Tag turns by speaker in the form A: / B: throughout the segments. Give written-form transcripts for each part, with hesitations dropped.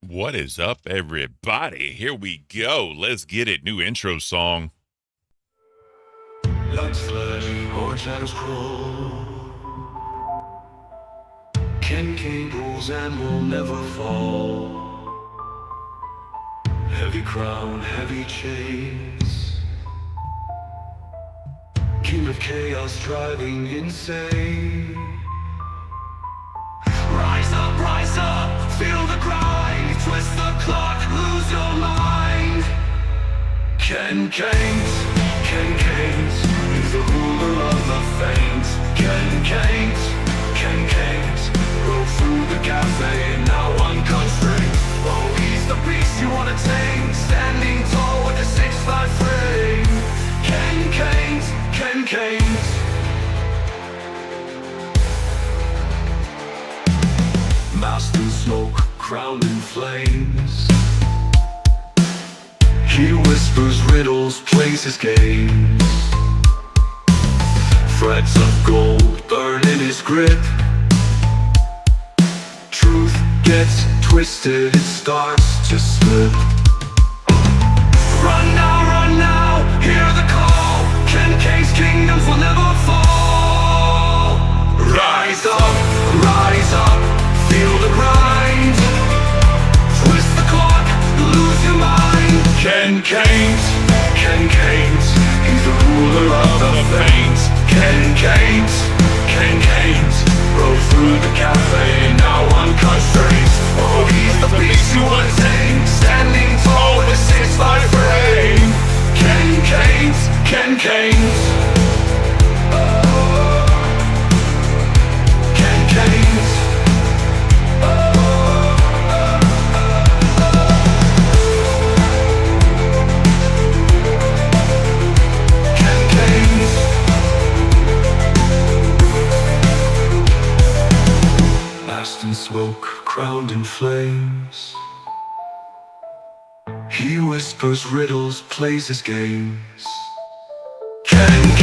A: What is up, everybody? Here we go. Let's get it. New intro song.
B: Like flesh or shadows crawl, Caint cables and will never fall. Heavy crown, heavy chains, king of chaos driving insane. Rise up, feel the grind, twist the clock, lose your mind. Caint, he's the ruler of the faint. Caint, broke through the cafe, now unconstrained. Oh, he's the beast you wanna tame, standing tall with a 6'5" frame. Caint. Masked in smoke, crowned in flames. He whispers riddles, plays his games. Threads of gold burn in his grip. Truth gets twisted, it starts to slip. Run now, hear the call. Caint's kingdoms will never fall. Rise up, feel the grind. Twist the clock, lose your mind. Caint, he's the ruler of the faint. Caint, broke through the cafe, now unconstrained. Oh, he's the beast you wanna tame, standing tall with a 6'5" frame. Caint. Masked in smoke, crowned in flames. He whispers riddles, plays his games. Caint,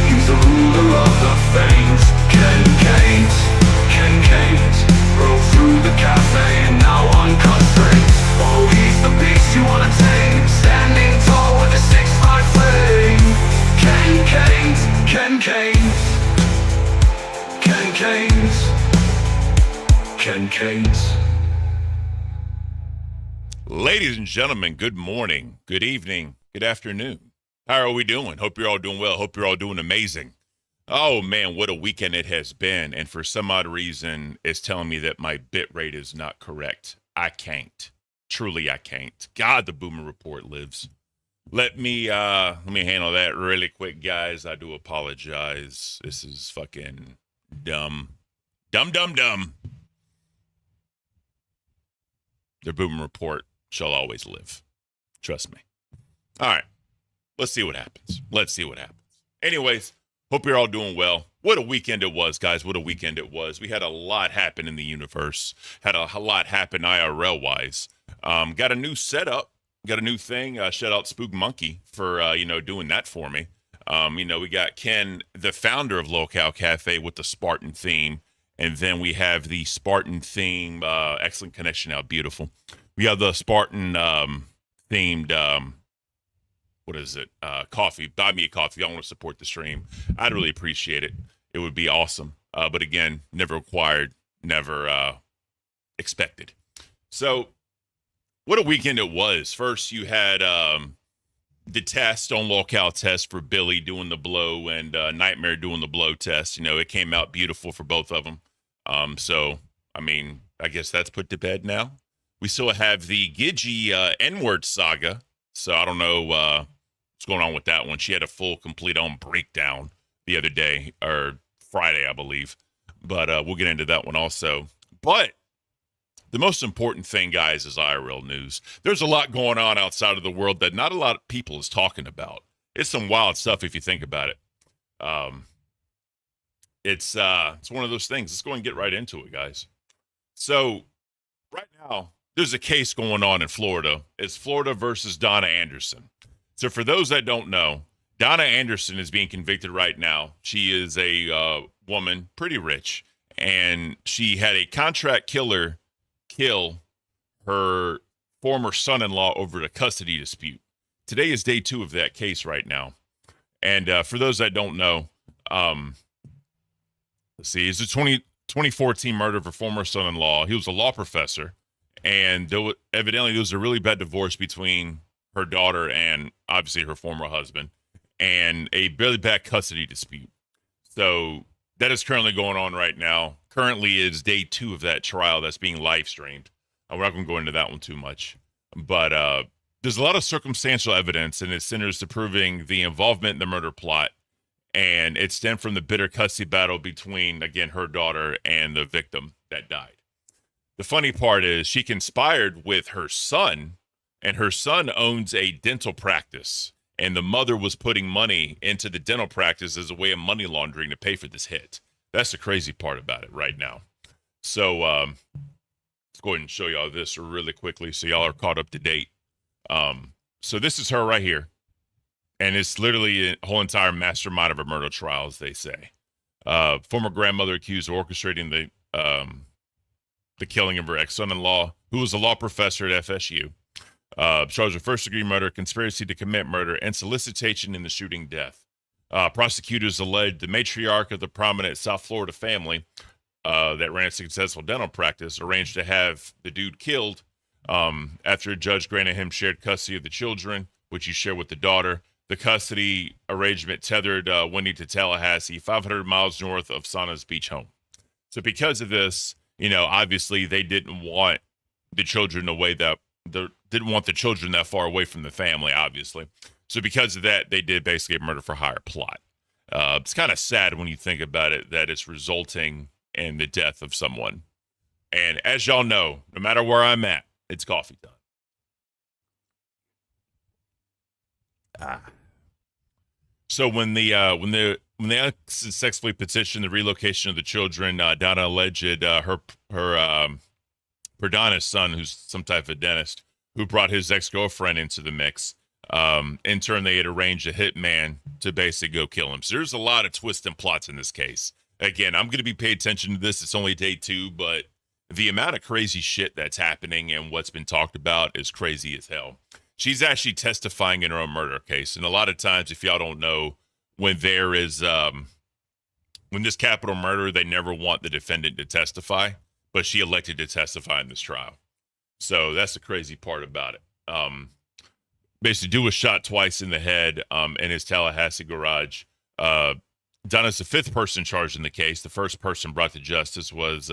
B: he's the ruler of the faint. Caint, broke through the cafe, now unconstrained. Oh, he's the beast you wanna tame, standing tall with a 6'5" frame. Caint.
A: Ladies and gentlemen, good morning, good evening, good afternoon. How are we doing? Hope you're all doing well. Hope you're all doing amazing. Oh man, what a weekend it has been. And for some odd reason, it's telling me that my bit rate is not correct. I can't. Truly, I can't. God, the Boomer Report lives. Let me handle that really quick, guys. I do apologize. This is fucking dumb. Dumb. The Boomer Report shall always live. Trust me. All right. Let's see what happens. Anyways, hope you're all doing well. What a weekend it was, guys. What a weekend it was. We had a lot happen in the universe. Had a lot happen IRL-wise. Got a new setup. Got a new thing. Shout out Spook Monkey for, doing that for me. We got Ken, the founder of Locale Cafe, with the Spartan theme. And then we have the Spartan theme. Excellent connection out. Beautiful. We have the Spartan themed, coffee. Buy me a coffee. I want to support the stream. I'd really appreciate it. It would be awesome. But again, never required, never expected. So what a weekend it was. First, you had the test on Locale test for Billy doing the blow and Nightmare doing the blow test. It came out beautiful for both of them. I guess that's put to bed now. We still have the Gidgy N-word saga. So I don't know what's going on with that one. She had a full, complete on breakdown the other day, or Friday, I believe. But we'll get into that one also. But the most important thing, guys, is IRL news. There's a lot going on outside of the world that not a lot of people is talking about. It's some wild stuff if you think about it. It's one of those things. Let's go and get right into it, guys. So right now, there's a case going on in Florida. It's Florida versus Donna Anderson. So for those that don't know, Donna Anderson is being convicted right now. She is a woman, pretty rich, and she had a contract killer kill her former son-in-law over a custody dispute. Today is day 2 of that case right now. And for those that don't know, let's see, it's a 2014 murder of her former son-in-law. He was a law professor, and evidently there was a really bad divorce between her daughter and obviously her former husband, and a really bad custody dispute. So that is currently going on right now. Currently is day 2 of that trial that's being live streamed. We're not going to go into that one too much, but there's a lot of circumstantial evidence, and it centers to proving the involvement in the murder plot, and it stemmed from the bitter custody battle between, again, her daughter and the victim that died. The funny part is she conspired with her son, and her son owns a dental practice, and the mother was putting money into the dental practice as a way of money laundering to pay for this hit. That's the crazy part about it right now. So let's go ahead and show y'all this really quickly so y'all are caught up to date. So this is her right here, and it's literally a whole entire mastermind of a murder trial, as they say. Former grandmother accused of orchestrating the killing of her ex-son-in-law, who was a law professor at FSU. Charged with first-degree murder, conspiracy to commit murder, and solicitation in the shooting death. Prosecutors alleged the matriarch of the prominent South Florida family that ran a successful dental practice arranged to have the dude killed after a judge granted him shared custody of the children, which he shared with the daughter. The custody arrangement tethered Wendy to Tallahassee, 500 miles north of Sauna's beach home. So because of this, obviously they didn't want the children didn't want the children that far away from the family, obviously. So because of that, they did basically a murder for hire plot. It's kind of sad when you think about it, that it's resulting in the death of someone. And as y'all know, no matter where I'm at, it's coffee time. So when they unsuccessfully petitioned the relocation of the children, Donna alleged her Donna's son, who's some type of dentist, who brought his ex-girlfriend into the mix. In turn, they had arranged a hitman to basically go kill him. So there's a lot of twists and plots in this case. Again, I'm going to be paying attention to this. It's only day 2, but the amount of crazy shit that's happening and what's been talked about is crazy as hell. She's actually testifying in her own murder case. And a lot of times, if y'all don't know, when there is, when this capital murder, they never want the defendant to testify, but she elected to testify in this trial. So that's the crazy part about it. Basically, dude was shot twice in the head in his Tallahassee garage. Donna's the 5th person charged in the case. The first person brought to justice was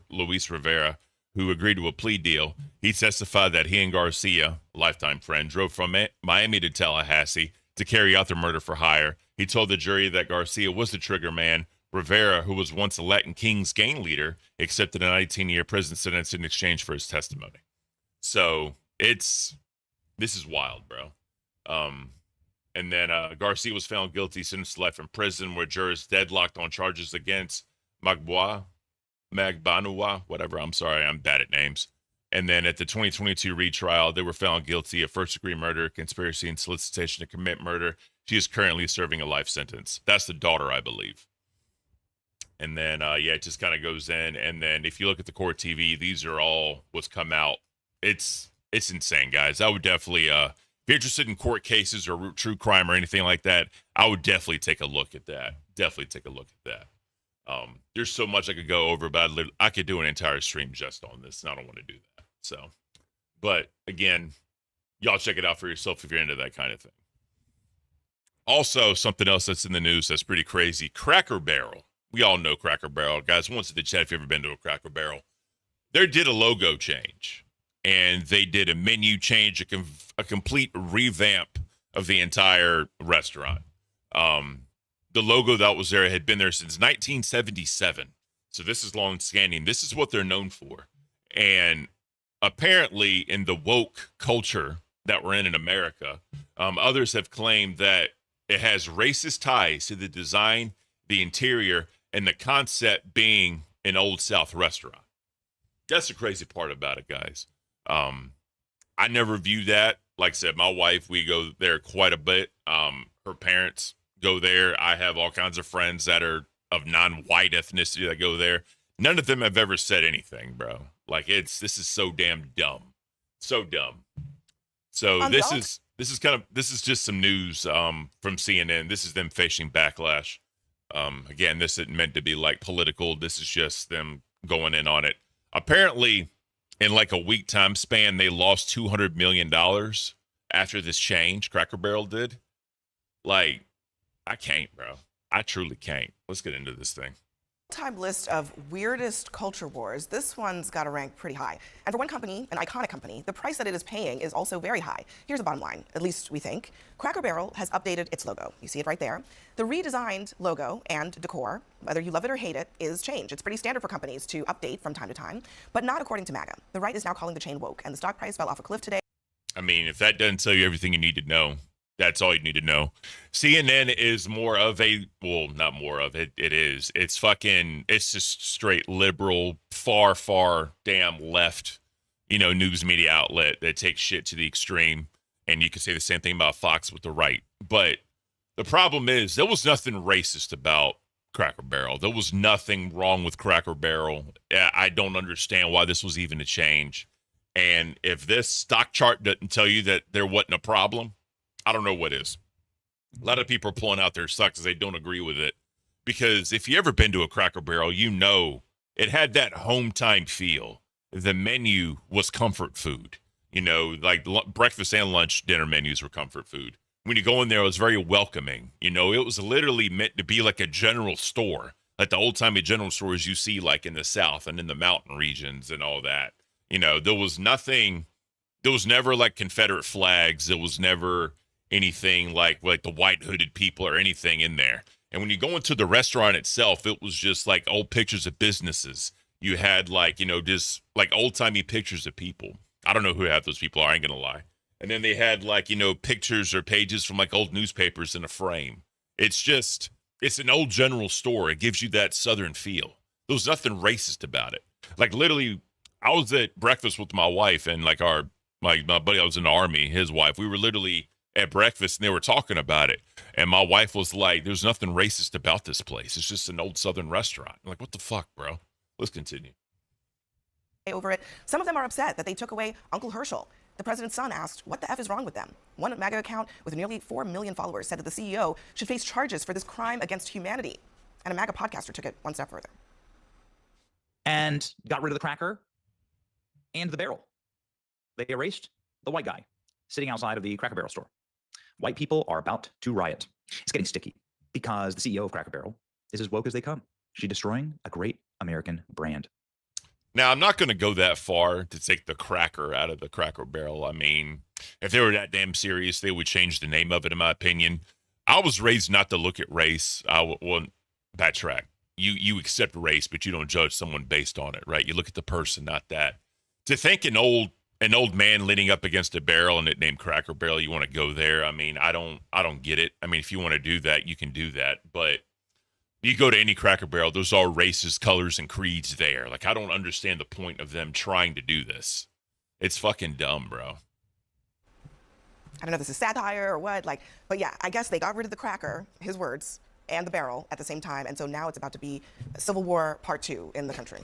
A: Luis Rivera, who agreed to a plea deal. He testified that he and Garcia, a lifetime friend, drove from Miami to Tallahassee to carry out the murder for hire. He told the jury that Garcia was the trigger man. Rivera, who was once a Latin Kings gang leader, accepted a 19-year prison sentence in exchange for his testimony. So this is wild, bro. And then Garcia was found guilty, sentenced to life in prison, where jurors deadlocked on charges against Magbanua, whatever. I'm sorry, I'm bad at names. And then at the 2022 retrial, they were found guilty of first-degree murder, conspiracy, and solicitation to commit murder. She is currently serving a life sentence. That's the daughter, I believe. And then, it just kind of goes in. And then if you look at the court TV, these are all what's come out. It's insane, guys. I would definitely, if you're interested in court cases or true crime or anything like that, I would definitely take a look at that. There's so much I could go over, but I could do an entire stream just on this, and I don't want to do that. So, but again, y'all check it out for yourself if you're into that kind of thing. Also, something else that's in the news that's pretty crazy, Cracker Barrel. We all know Cracker Barrel. Guys, once in the chat, if you've ever been to a Cracker Barrel, they did a logo change, and they did a menu change, a complete revamp of the entire restaurant. The logo that was there had been there since 1977. So this is long standing. This is what they're known for. And apparently in the woke culture that we're in America, others have claimed that it has racist ties to the design, the interior, and the concept being an Old South restaurant. That's the crazy part about it, guys. I never view that. Like I said, my wife, we go there quite a bit. Her parents go there. I have all kinds of friends that are of non-white ethnicity that go there. None of them have ever said anything, bro. Like this is so damn dumb. So dumb. So this is just some news from CNN. This is them facing backlash. Again, this isn't meant to be like political. This is just them going in on it. Apparently, in like a week time span, they lost $200 million after this change. Cracker Barrel did. Like, I can't, bro. I truly can't. Let's get into this thing.
C: Time list of weirdest culture wars. This one's got to rank pretty high. And for one company, an iconic company, the price that it is paying is also very high. Here's the bottom line, at least we think. Cracker Barrel has updated its logo. You see it right there. The redesigned logo and decor, whether you love it or hate it, is change. It's pretty standard for companies to update from time to time, but not according to MAGA. The right is now calling the chain woke, and the stock price fell off a cliff today.
A: I mean, if that doesn't tell you everything you need to know, that's all you need to know. CNN is more of a, well, not more of it. It is. It's just straight liberal, far damn left, news media outlet that takes shit to the extreme. And you can say the same thing about Fox with the right. But the problem is there was nothing racist about Cracker Barrel. There was nothing wrong with Cracker Barrel. I don't understand why this was even a change. And if this stock chart doesn't tell you that there wasn't a problem, I don't know what is. A lot of people are pulling out their socks because they don't agree with it. Because if you ever been to a Cracker Barrel, it had that home time feel. The menu was comfort food. Like breakfast and lunch, dinner menus were comfort food. When you go in there, it was very welcoming. It was literally meant to be like a general store, like the old-timey general stores you see like in the South and in the mountain regions and all that. There was never like Confederate flags. There was never anything like the white hooded people or anything in there. And when you go into the restaurant itself, it was just like old pictures of businesses. You had just like old timey pictures of people. I don't know who half those people are. I ain't gonna lie. And then they had pictures or pages from like old newspapers in a frame. It's an old general store. It gives you that Southern feel. There was nothing racist about it. Like literally, I was at breakfast with my wife and like my buddy, I was in the Army, his wife. We were literally at breakfast and they were talking about it. And my wife was like, there's nothing racist about this place. It's just an old Southern restaurant. I'm like, what the fuck, bro? Let's continue.
C: Over it. Some of them are upset that they took away Uncle Herschel. The president's son asked, what the F is wrong with them? One MAGA account with nearly 4 million followers said that the CEO should face charges for this crime against humanity. And a MAGA podcaster took it one step further.
D: And got rid of the cracker and the barrel. They erased the white guy sitting outside of the Cracker Barrel store. White people are about to riot. It's getting sticky because the CEO of Cracker Barrel is as woke as they come. She's destroying a great American brand.
A: Now, I'm not going to go that far to take the cracker out of the Cracker Barrel. I mean, if they were that damn serious, they would change the name of it, in my opinion. I was raised not to look at race. Backtrack. You accept race, but you don't judge someone based on it, right? You look at the person, not that. To think an old man leaning up against a barrel and it named Cracker Barrel, you want to go there? I mean, I don't get it. I mean, if you want to do that, you can do that. But you go to any Cracker Barrel, there's all races, colors, and creeds there. Like, I don't understand the point of them trying to do this. It's fucking dumb, bro.
C: I don't know if this is satire or what, but yeah, I guess they got rid of the cracker, his words, and the barrel at the same time. And so now it's about to be Civil War Part 2 in the country.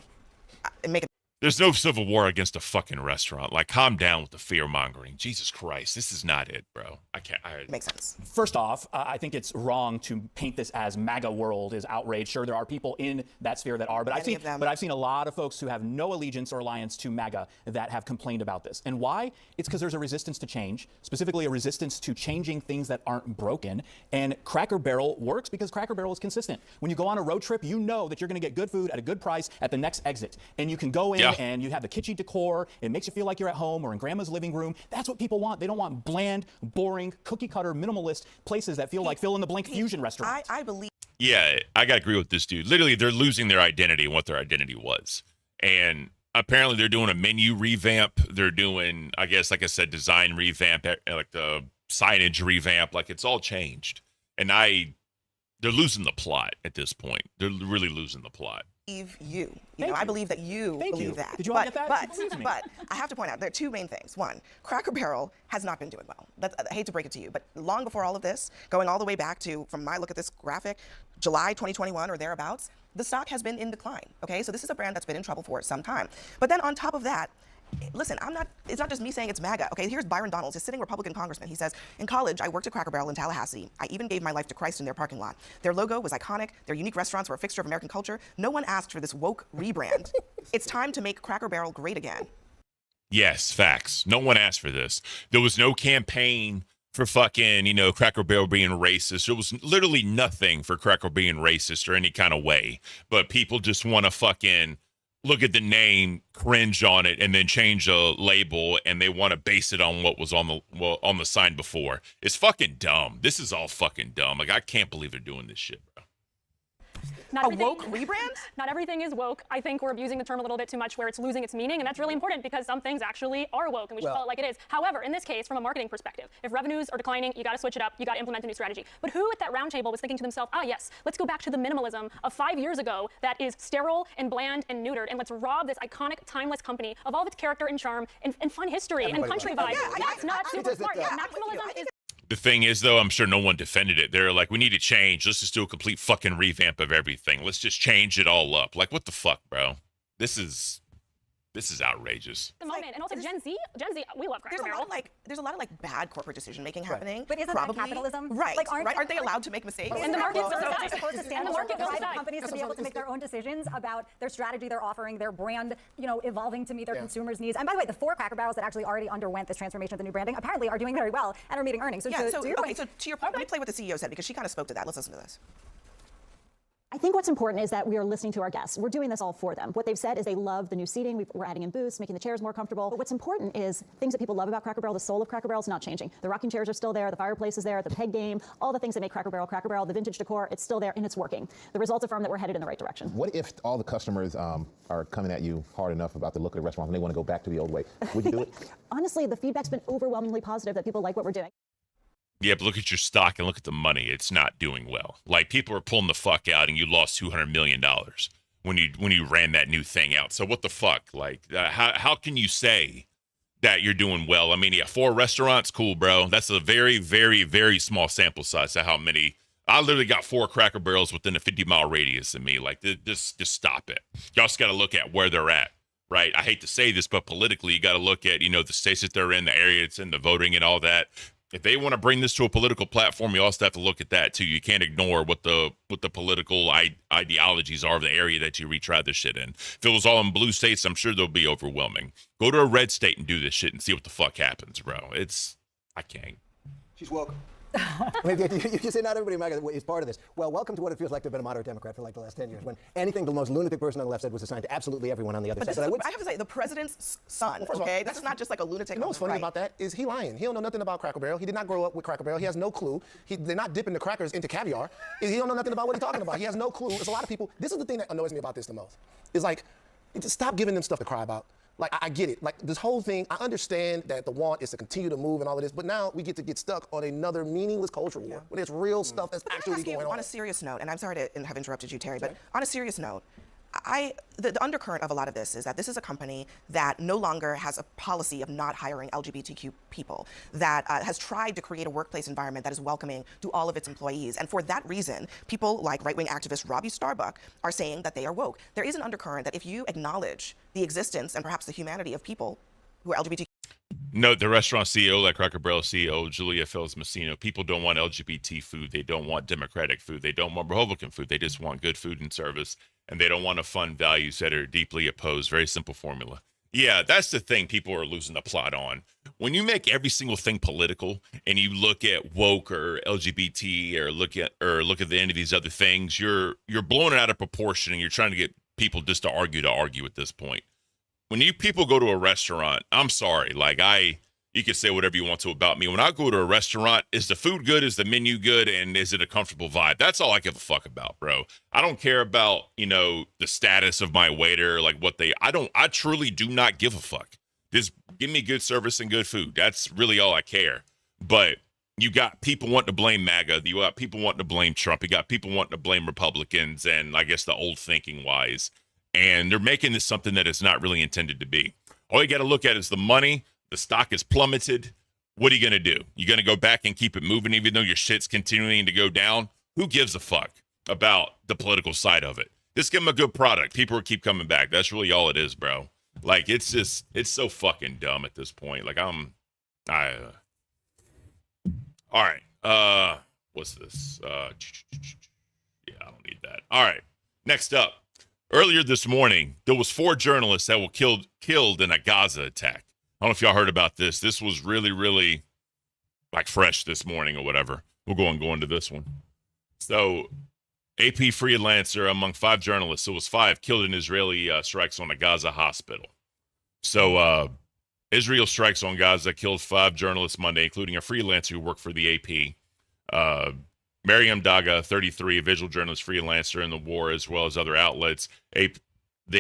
A: There's no civil war against a fucking restaurant. Like, calm down with the fear mongering. Jesus Christ, this is not it, bro.
C: Makes sense.
E: First off, I think it's wrong to paint this as MAGA world is outraged. Sure, there are people in that sphere that are, but I've seen a lot of folks who have no allegiance or alliance to MAGA that have complained about this. And why? It's because there's a resistance to change, specifically a resistance to changing things that aren't broken. And Cracker Barrel works because Cracker Barrel is consistent. When you go on a road trip, you know that you're going to get good food at a good price at the next exit, and you can go in. And you have the kitschy decor. It makes you feel like you're at home or in grandma's living room. That's what people want. They don't want bland, boring, cookie cutter, minimalist places that feel like fill in the blank fusion restaurants.
C: I believe.
A: Yeah, I got to agree with this dude. Literally, they're losing their identity and what their identity was. And apparently they're doing a menu revamp. They're doing, I guess, like I said, design revamp, like the signage revamp. Like, it's all changed. And they're losing the plot at this point. They're really losing the plot.
C: I believe that you believe that.
E: Did you all get that?
C: But I have to point out there are two main things. One, Cracker Barrel has not been doing well. I hate to break it to you, but long before all of this, going all the way back to, from my look at this graphic, July 2021 or thereabouts, the stock has been in decline, okay? So this is a brand that's been in trouble for some time. But then on top of that, listen, it's not just me saying it's MAGA, okay? Here's Byron Donalds, a sitting Republican congressman. He says, in college, I worked at Cracker Barrel in Tallahassee. I even gave my life to Christ in their parking lot. Their logo was iconic. Their unique restaurants were a fixture of American culture. No one asked for this woke rebrand. It's time to make Cracker Barrel great again.
A: Yes, facts. No one asked for this. There was no campaign for fucking, Cracker Barrel being racist. There was literally nothing for Cracker being racist or any kind of way. But people just want to fucking look at the name, cringe on it, and then change the label, and they want to base it on what was on the sign before. It's fucking dumb. This is all fucking dumb. Like, I can't believe they're doing this shit, bro.
C: A woke rebrand?
F: Not everything is woke. I think we're abusing the term a little bit too much where it's losing its meaning, and that's really important because some things actually are woke, and we should call it like it is. However, in this case, from a marketing perspective, if revenues are declining, you got to switch it up. You got to implement a new strategy. But who at that round table was thinking to themselves, yes, let's go back to the minimalism of 5 years ago that is sterile and bland and neutered, and let's rob this iconic, timeless company of all of its character and charm and fun history and country vibe. That's not super smart. Maximalism is...
A: The thing is, though, I'm sure no one defended it. They're like, we need to change. Let's just do a complete fucking revamp of everything. Let's just change it all up. Like, what the fuck, bro? This is outrageous.
F: The moment, and also Gen Z, we love Cracker Barrel.
C: There's a lot of bad corporate decision making happening.
G: But isn't that capitalism?
C: Right. Aren't they allowed to make mistakes?
F: And the market
G: supposed to stand for private companies to be able to make their own decisions about their strategy, their offering, their brand, evolving to meet their consumers' needs. And by the way, the 4 Cracker Barrels that actually already underwent this transformation of the new branding apparently are doing very well and are meeting earnings.
C: So to your point, let me play what the CEO said because she kind of spoke to that. Let's listen to this.
H: I think what's important is that we are listening to our guests. We're doing this all for them. What they've said is they love the new seating. We're adding in booths, making the chairs more comfortable. But what's important is things that people love about Cracker Barrel, the soul of Cracker Barrel is not changing. The rocking chairs are still there, the fireplace is there, the peg game, all the things that make Cracker Barrel, the vintage decor, it's still there and it's working. The results affirm that we're headed in the right direction.
I: What if all the customers are coming at you hard enough about the look of the restaurant and they want to go back to the old way? Would you do it?
H: Honestly, the feedback's been overwhelmingly positive that people like what we're doing.
A: Yeah, but look at your stock and look at the money. It's not doing well. Like, people are pulling the fuck out, and you lost $200 million when you ran that new thing out. So what the fuck? Like, how can you say that you're doing well? I mean, 4 restaurants, cool, bro. That's a very, very, very small sample size to how many. I literally got 4 Cracker Barrels within a 50-mile radius of me. Like, just stop it. Y'all just got to look at where they're at, right? I hate to say this, but politically, you got to look at, the states that they're in, the area it's in, the voting and all that. If they want to bring this to a political platform, you also have to look at that too. You can't ignore what the political ideologies are of the area that you retry this shit in. If it was all in blue states, I'm sure they'll be overwhelming. Go to a red state and do this shit and see what the fuck happens, bro. I can't.
J: She's welcome. You say not everybody in MAGA is part of this. Well, welcome to what it feels like to have been a moderate Democrat for like the last 10 years, when anything the most lunatic person on the left said was assigned to absolutely everyone on the other side.
C: I have to say, the president's son, okay? This is not just like a lunatic.
K: You know what's funny about that is he lying. He don't know nothing about Cracker Barrel. He did not grow up with Cracker Barrel. He has no clue. They're not dipping the crackers into caviar. He don't know nothing about what he's talking about. He has no clue. There's a lot of people. This is the thing that annoys me about this the most. Is like, just stop giving them stuff to cry about. Like, I get it. Like, this whole thing, I understand that the want is to continue to move and all of this, but now we get to get stuck on another meaningless culture war when there's real stuff that's actually going on.
C: On a serious note, and I'm sorry to have interrupted you, Terry, but on a serious note, the undercurrent of a lot of this is that this is a company that no longer has a policy of not hiring LGBTQ people, that has tried to create a workplace environment that is welcoming to all of its employees. And for that reason, people like right-wing activist Robbie Starbuck are saying that they are woke. There is an undercurrent that if you acknowledge the existence and perhaps the humanity of people who are LGBTQ.
A: No, the restaurant CEO, like Cracker Barrel CEO, Julia Fells-Messino, people don't want LGBT food. They don't want Democratic food. They don't want Republican food. They just want good food and service. And they don't want to fund values that are deeply opposed. Very simple formula. Yeah, that's the thing people are losing the plot on. When you make every single thing political and you look at woke or LGBT or look at the end of these other things, you're blowing it out of proportion and you're trying to get people just to argue at this point. When you people go to a restaurant, I'm sorry, you can say whatever you want to about me. When I go to a restaurant, is the food good? Is the menu good? And is it a comfortable vibe? That's all I give a fuck about, bro. I don't care about, the status of my waiter, I truly do not give a fuck. Just give me good service and good food. That's really all I care. But you got people wanting to blame MAGA. You got people wanting to blame Trump. You got people wanting to blame Republicans and I guess the old thinking wise. And they're making this something that it's not really intended to be. All you got to look at is the money. The stock is plummeted. What are you going to do? You going to go back and keep it moving even though your shit's continuing to go down? Who gives a fuck? about the political side of it. Just give them a good product. People will keep coming back. That's really all it is, bro. Like, it's so fucking dumb at this point. Like, all right. What's this? Yeah, I don't need that. All right. Next up. Earlier this morning, there was 4 journalists that were killed in a Gaza attack. I don't know if y'all heard about this. This was really, really like fresh this morning or whatever. We'll go into this one. So, AP freelancer among 5 journalists. So it was 5 killed in Israeli strikes on a Gaza hospital. So Israel strikes on Gaza killed 5 journalists Monday, including a freelancer who worked for the AP. Mariam Daga, 33, a visual journalist freelancer in the war, as well as other outlets. The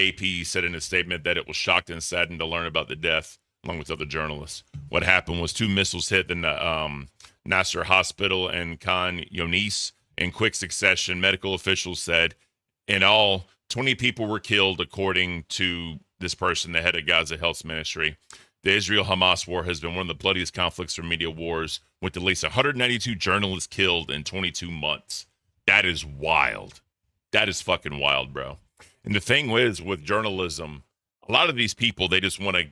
A: AP said in a statement that it was shocked and saddened to learn about the death, along with other journalists. What happened was 2 missiles hit the Nasser Hospital in Khan Younis in quick succession. Medical officials said in all, 20 people were killed, according to this person, the head of Gaza Health Ministry. The Israel-Hamas war has been one of the bloodiest conflicts or media wars, with at least 192 journalists killed in 22 months. That is wild. That is fucking wild, bro. And the thing is, with journalism, a lot of these people, they just want to,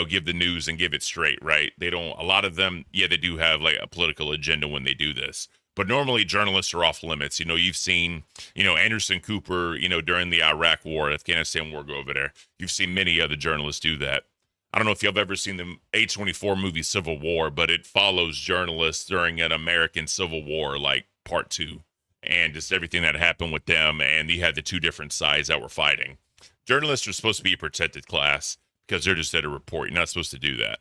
A: give the news and give it straight, right? They don't, a lot of them, yeah, they do have like a political agenda when they do this. But normally journalists are off limits. You've seen, Anderson Cooper, during the Iraq war, Afghanistan war, go over there. You've seen many other journalists do that. I don't know if you've ever seen the A24 movie Civil War, but it follows journalists during an American Civil War, like part 2, and just everything that happened with them. And you had the 2 different sides that were fighting. Journalists are supposed to be a protected class because they're just there to report. You're not supposed to do that.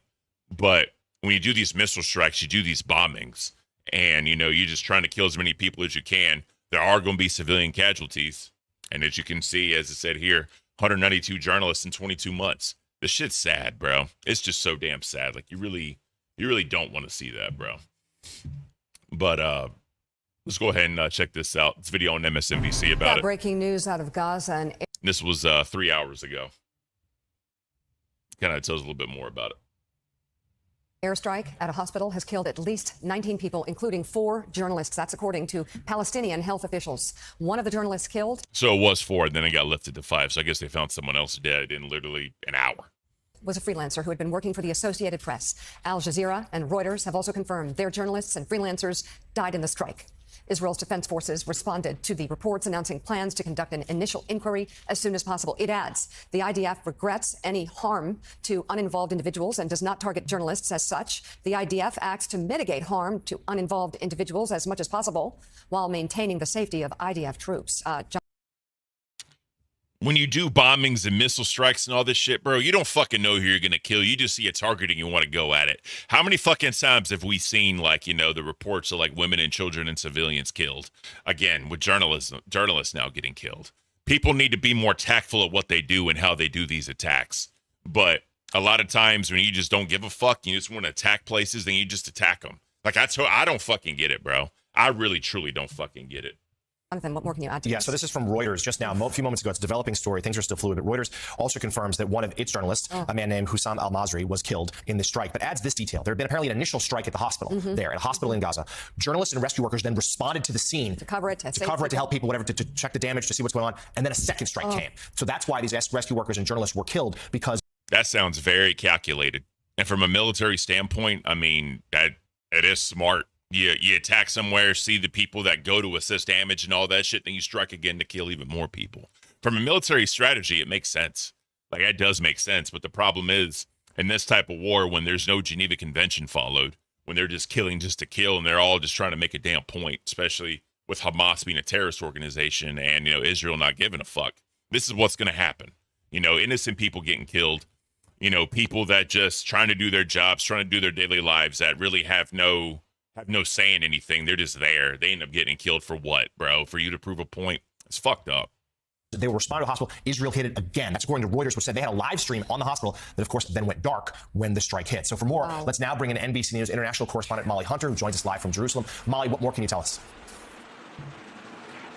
A: But when you do these missile strikes, you do these bombings, and, you're just trying to kill as many people as you can. There are going to be civilian casualties. And as you can see, as I said here, 192 journalists in 22 months. This shit's sad, bro. It's just so damn sad. Like, you really don't want to see that, bro. But let's go ahead and check this out. It's a video on MSNBC about it.
L: Breaking news out of Gaza. And
A: this was 3 hours ago. Kind of tells a little bit more about it.
L: Airstrike at a hospital has killed at least 19 people, including 4 journalists. That's according to Palestinian health officials. One of the journalists killed.
A: So it was 4, and then it got lifted to 5. So I guess they found someone else dead in literally an hour.
L: Was a freelancer who had been working for the Associated Press. Al Jazeera and Reuters have also confirmed their journalists and freelancers died in the strike. Israel's defense forces responded to the reports, announcing plans to conduct an initial inquiry as soon as possible. It adds, the IDF regrets any harm to uninvolved individuals and does not target journalists as such. The IDF acts to mitigate harm to uninvolved individuals as much as possible while maintaining the safety of IDF troops.
A: When you do bombings and missile strikes and all this shit, bro, you don't fucking know who you're going to kill. You just see a target and you want to go at it. How many fucking times have we seen, like, the reports of, like, women and children and civilians killed? Again, with journalists now getting killed. People need to be more tactful at what they do and how they do these attacks. But a lot of times when you just don't give a fuck, you just want to attack places, then you just attack them. Like, I don't fucking get it, bro. I really, truly don't fucking get it.
L: Jonathan, what more can you add to
M: Yeah, so this is from Reuters just now, a few moments ago. It's a developing story. Things are still fluid, but Reuters also confirms that one of its journalists, a man named Hussam al-Masri, was killed in this strike, but adds this detail. There had been apparently an initial strike at the hospital there, at a hospital in Gaza. Journalists and rescue workers then responded to the scene
L: to cover it,
M: to help people, whatever, to check the damage, to see what's going on, and then a second strike came. So that's why these rescue workers and journalists were killed, because...
A: That sounds very calculated. And from a military standpoint, I mean, that it is smart. You attack somewhere, see the people that go to assist damage and all that shit, then you strike again to kill even more people. From a military strategy, it makes sense. Like, that does make sense. But the problem is, in this type of war, when there's no Geneva Convention followed, when they're just killing just to kill, and they're all just trying to make a damn point, especially with Hamas being a terrorist organization and, Israel not giving a fuck, this is what's going to happen. Innocent people getting killed, people that just trying to do their jobs, trying to do their daily lives, that really have no say in anything. They're just there. They end up getting killed for what, bro? For you to prove a point? It's fucked up.
M: They were responding to the hospital. Israel hit it again. That's according to Reuters, which said they had a live stream on the hospital that, of course, then went dark when the strike hit. So for more, let's now bring in NBC News international correspondent Molly Hunter, who joins us live from Jerusalem. Molly, what more can you tell us?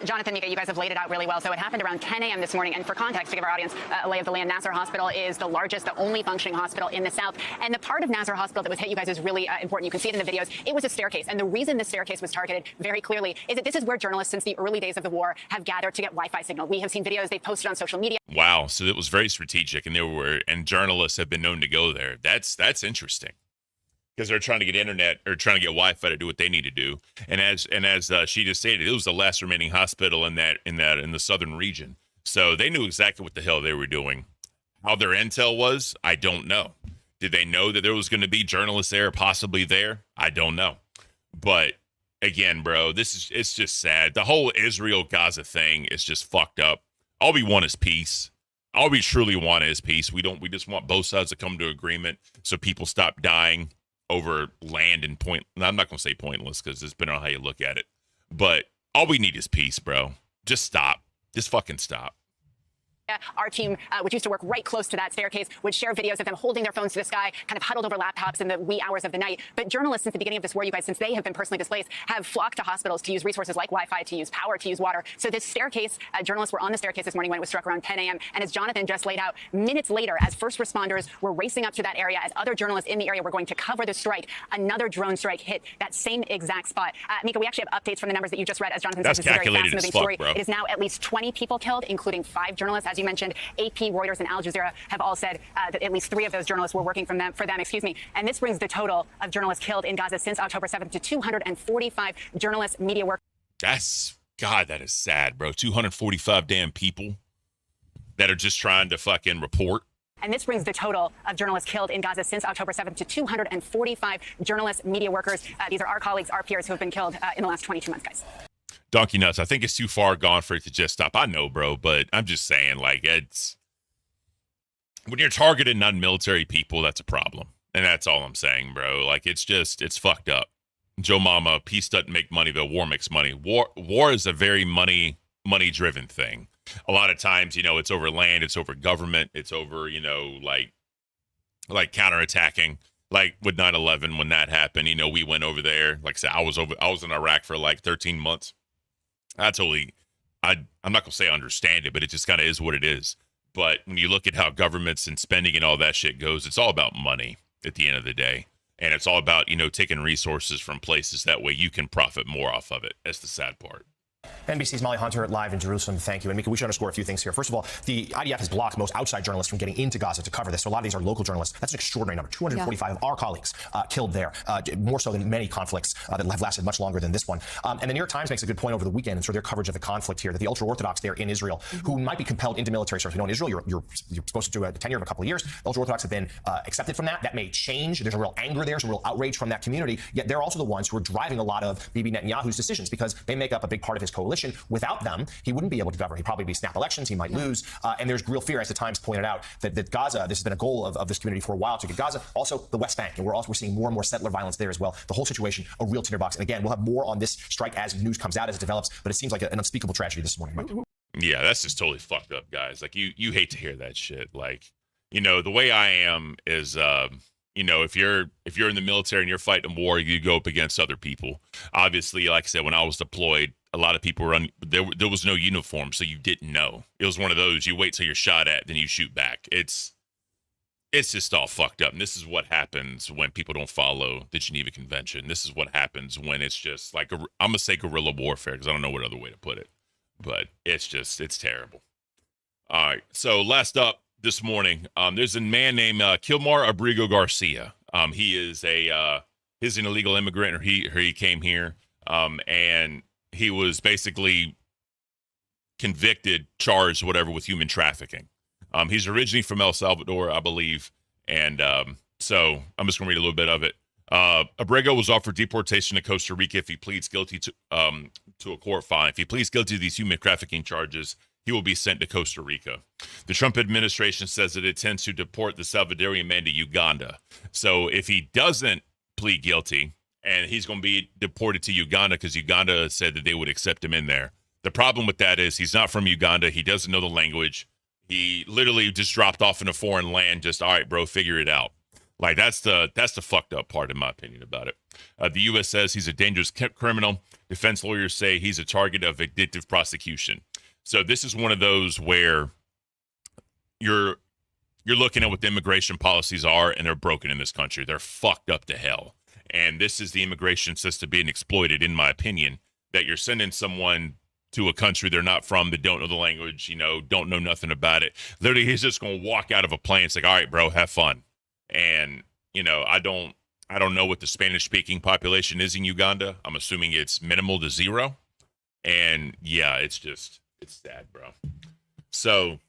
N: Jonathan, Mika, you guys have laid it out really well. So it happened around 10 a.m. this morning. And for context, to give our audience a lay of the land, Nasser Hospital is the largest, the only functioning hospital in the South. And the part of Nasser Hospital that was hit, you guys, is really important. You can see it in the videos. It was a staircase. And the reason this staircase was targeted very clearly is that this is where journalists since the early days of the war have gathered to get Wi-Fi signal. We have seen videos they've posted on social media.
A: Wow. So it was very strategic, and journalists have been known to go there. That's interesting. Because they're trying to get internet or trying to get Wi-Fi to do what they need to do, and as she just stated, it was the last remaining hospital in the southern region, so they knew exactly what the hell they were doing. How their intel was, I don't know. Did they know that there was going to be journalists there, possibly there? I don't know. But again, bro, it's just sad. The whole Israel-Gaza thing is just fucked up. All we want is peace. All we truly want is peace. We just want both sides to come to agreement so people stop dying over land and I'm not going to say pointless because it's depending on how you look at it. But all we need is peace, bro. Just stop. Just fucking stop.
N: Our team, which used to work right close to that staircase, would share videos of them holding their phones to the sky, kind of huddled over laptops in the wee hours of the night. But journalists, since the beginning of this war, you guys, since they have been personally displaced, have flocked to hospitals to use resources like Wi-Fi, to use power, to use water. So this staircase, journalists were on the staircase this morning when it was struck around 10 a.m. And as Jonathan just laid out, minutes later, as first responders were racing up to that area, as other journalists in the area were going to cover the strike, another drone strike hit that same exact spot. Mika, we actually have updates from the numbers that you just read. As Jonathan said, this is a very fast-moving story.
A: Bro.
N: It is now at least 20 people killed, including 5 journalists. As you mentioned, AP, Reuters, and Al Jazeera have all said that at least 3 of those journalists were working for them. And this brings the total of journalists killed in Gaza since October 7th to 245 journalists, media workers.
A: That is sad, bro. 245 damn people that are just trying to fucking report.
N: And this brings the total of journalists killed in Gaza since October 7th to 245 journalists, media workers. These are our colleagues, our peers who have been killed in the last 22 months, guys.
A: Donkey nuts. I think it's too far gone for it to just stop. I know, bro, but I'm just saying, like, it's when you're targeting non-military people, that's a problem. And that's all I'm saying, bro. Like, it's fucked up. Joe Mama, peace doesn't make money, though war makes money. War is a very money-driven thing. A lot of times, it's over land, it's over government, it's over, like counterattacking. Like with 9/11, when that happened, we went over there. Like I said, I was in Iraq for like 13 months. I'm not gonna say I understand it, but it just kind of is what it is. But when you look at how governments and spending and all that shit goes, it's all about money at the end of the day. And it's all about, taking resources from places. That way you can profit more off of it. That's the sad part.
M: NBC's Molly Hunter live in Jerusalem. Thank you. And Mika, we should underscore a few things here. First of all, the IDF has blocked most outside journalists from getting into Gaza to cover this. So a lot of these are local journalists. That's an extraordinary number. 245 of our colleagues killed there, more so than many conflicts that have lasted much longer than this one. And the New York Times makes a good point over the weekend in sort of their coverage of the conflict here, that the ultra-Orthodox there in Israel, who might be compelled into military service. We know in Israel, you're supposed to do a tenure of a couple of years. The ultra-Orthodox have been accepted from that. That may change. There's a real anger there. There's a real outrage from that community. Yet they're also the ones who are driving a lot of Bibi Netanyahu's decisions because they make up a big part of his coalition. Without them, he wouldn't be able to govern. He'd probably be snap elections. He might lose. And there's real fear, as the Times pointed out, that Gaza, this has been a goal of this community for a while, to get Gaza, also the West Bank. And we're seeing more and more settler violence there as well. The whole situation, a real tinderbox. And again, we'll have more on this strike as news comes out, as it develops. But it seems like an unspeakable tragedy this morning, Mike.
A: Yeah, that's just totally fucked up, guys. Like, you hate to hear that shit. Like, the way I am is, if you're in the military and you're fighting a war, you go up against other people. Obviously, like I said, when I was deployed, a lot of people were there was no uniform, so you didn't know. It was one of those, you wait till you're shot at, then you shoot back. It's just all fucked up. And this is what happens when people don't follow the Geneva Convention. This is what happens when it's just like, I'm going to say guerrilla warfare, because I don't know what other way to put it. But it's terrible. All right, so last up this morning, there's a man named Kilmar Abrigo Garcia. He's an illegal immigrant, or he came here, and he was basically convicted, charged, whatever, with human trafficking. He's originally from El Salvador, I believe. And so I'm just going to read a little bit of it. Abrego was offered deportation to Costa Rica if he pleads guilty to a court fine. If he pleads guilty to these human trafficking charges, he will be sent to Costa Rica. The Trump administration says it intends to deport the Salvadorian man to Uganda. So if he doesn't plead guilty, and he's going to be deported to Uganda because Uganda said that they would accept him in there. The problem with that is he's not from Uganda. He doesn't know the language. He literally just dropped off in a foreign land. Just, all right, bro, figure it out. Like, that's the fucked up part, in my opinion, about it. The U.S. says he's a dangerous criminal Defense lawyers say he's a target of vindictive prosecution. So this is one of those where you're looking at what the immigration policies are, and they're broken in this country. They're fucked up to hell. And this is the immigration system being exploited, in my opinion, that you're sending someone to a country they're not from, that don't know the language, don't know nothing about it. Literally, he's just going to walk out of a plane and say, all right, bro, have fun. And, I don't know what the Spanish-speaking population is in Uganda. I'm assuming it's minimal to zero. And, yeah, it's sad, bro. So,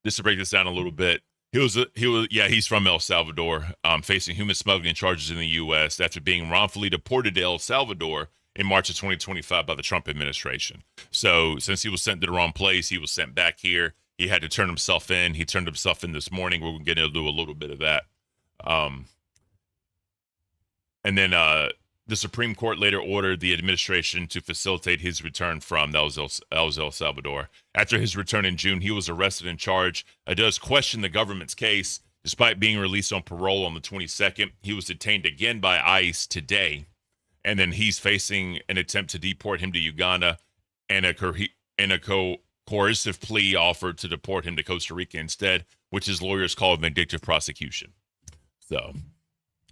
A: just to break this down a little bit, he's from El Salvador, facing human smuggling charges in the U.S. after being wrongfully deported to El Salvador in March of 2025 by the Trump administration. So since he was sent to the wrong place, he was sent back here. He had to turn himself in. He turned himself in this morning. We're going to get into a little bit of that. And then the Supreme Court later ordered the administration to facilitate his return from El Salvador. After his return in June, he was arrested and charged. A judge questioned the government's case. Despite being released on parole on the 22nd, he was detained again by ICE today. And then he's facing an attempt to deport him to Uganda and a coercive plea offered to deport him to Costa Rica instead, which his lawyers call vindictive prosecution. So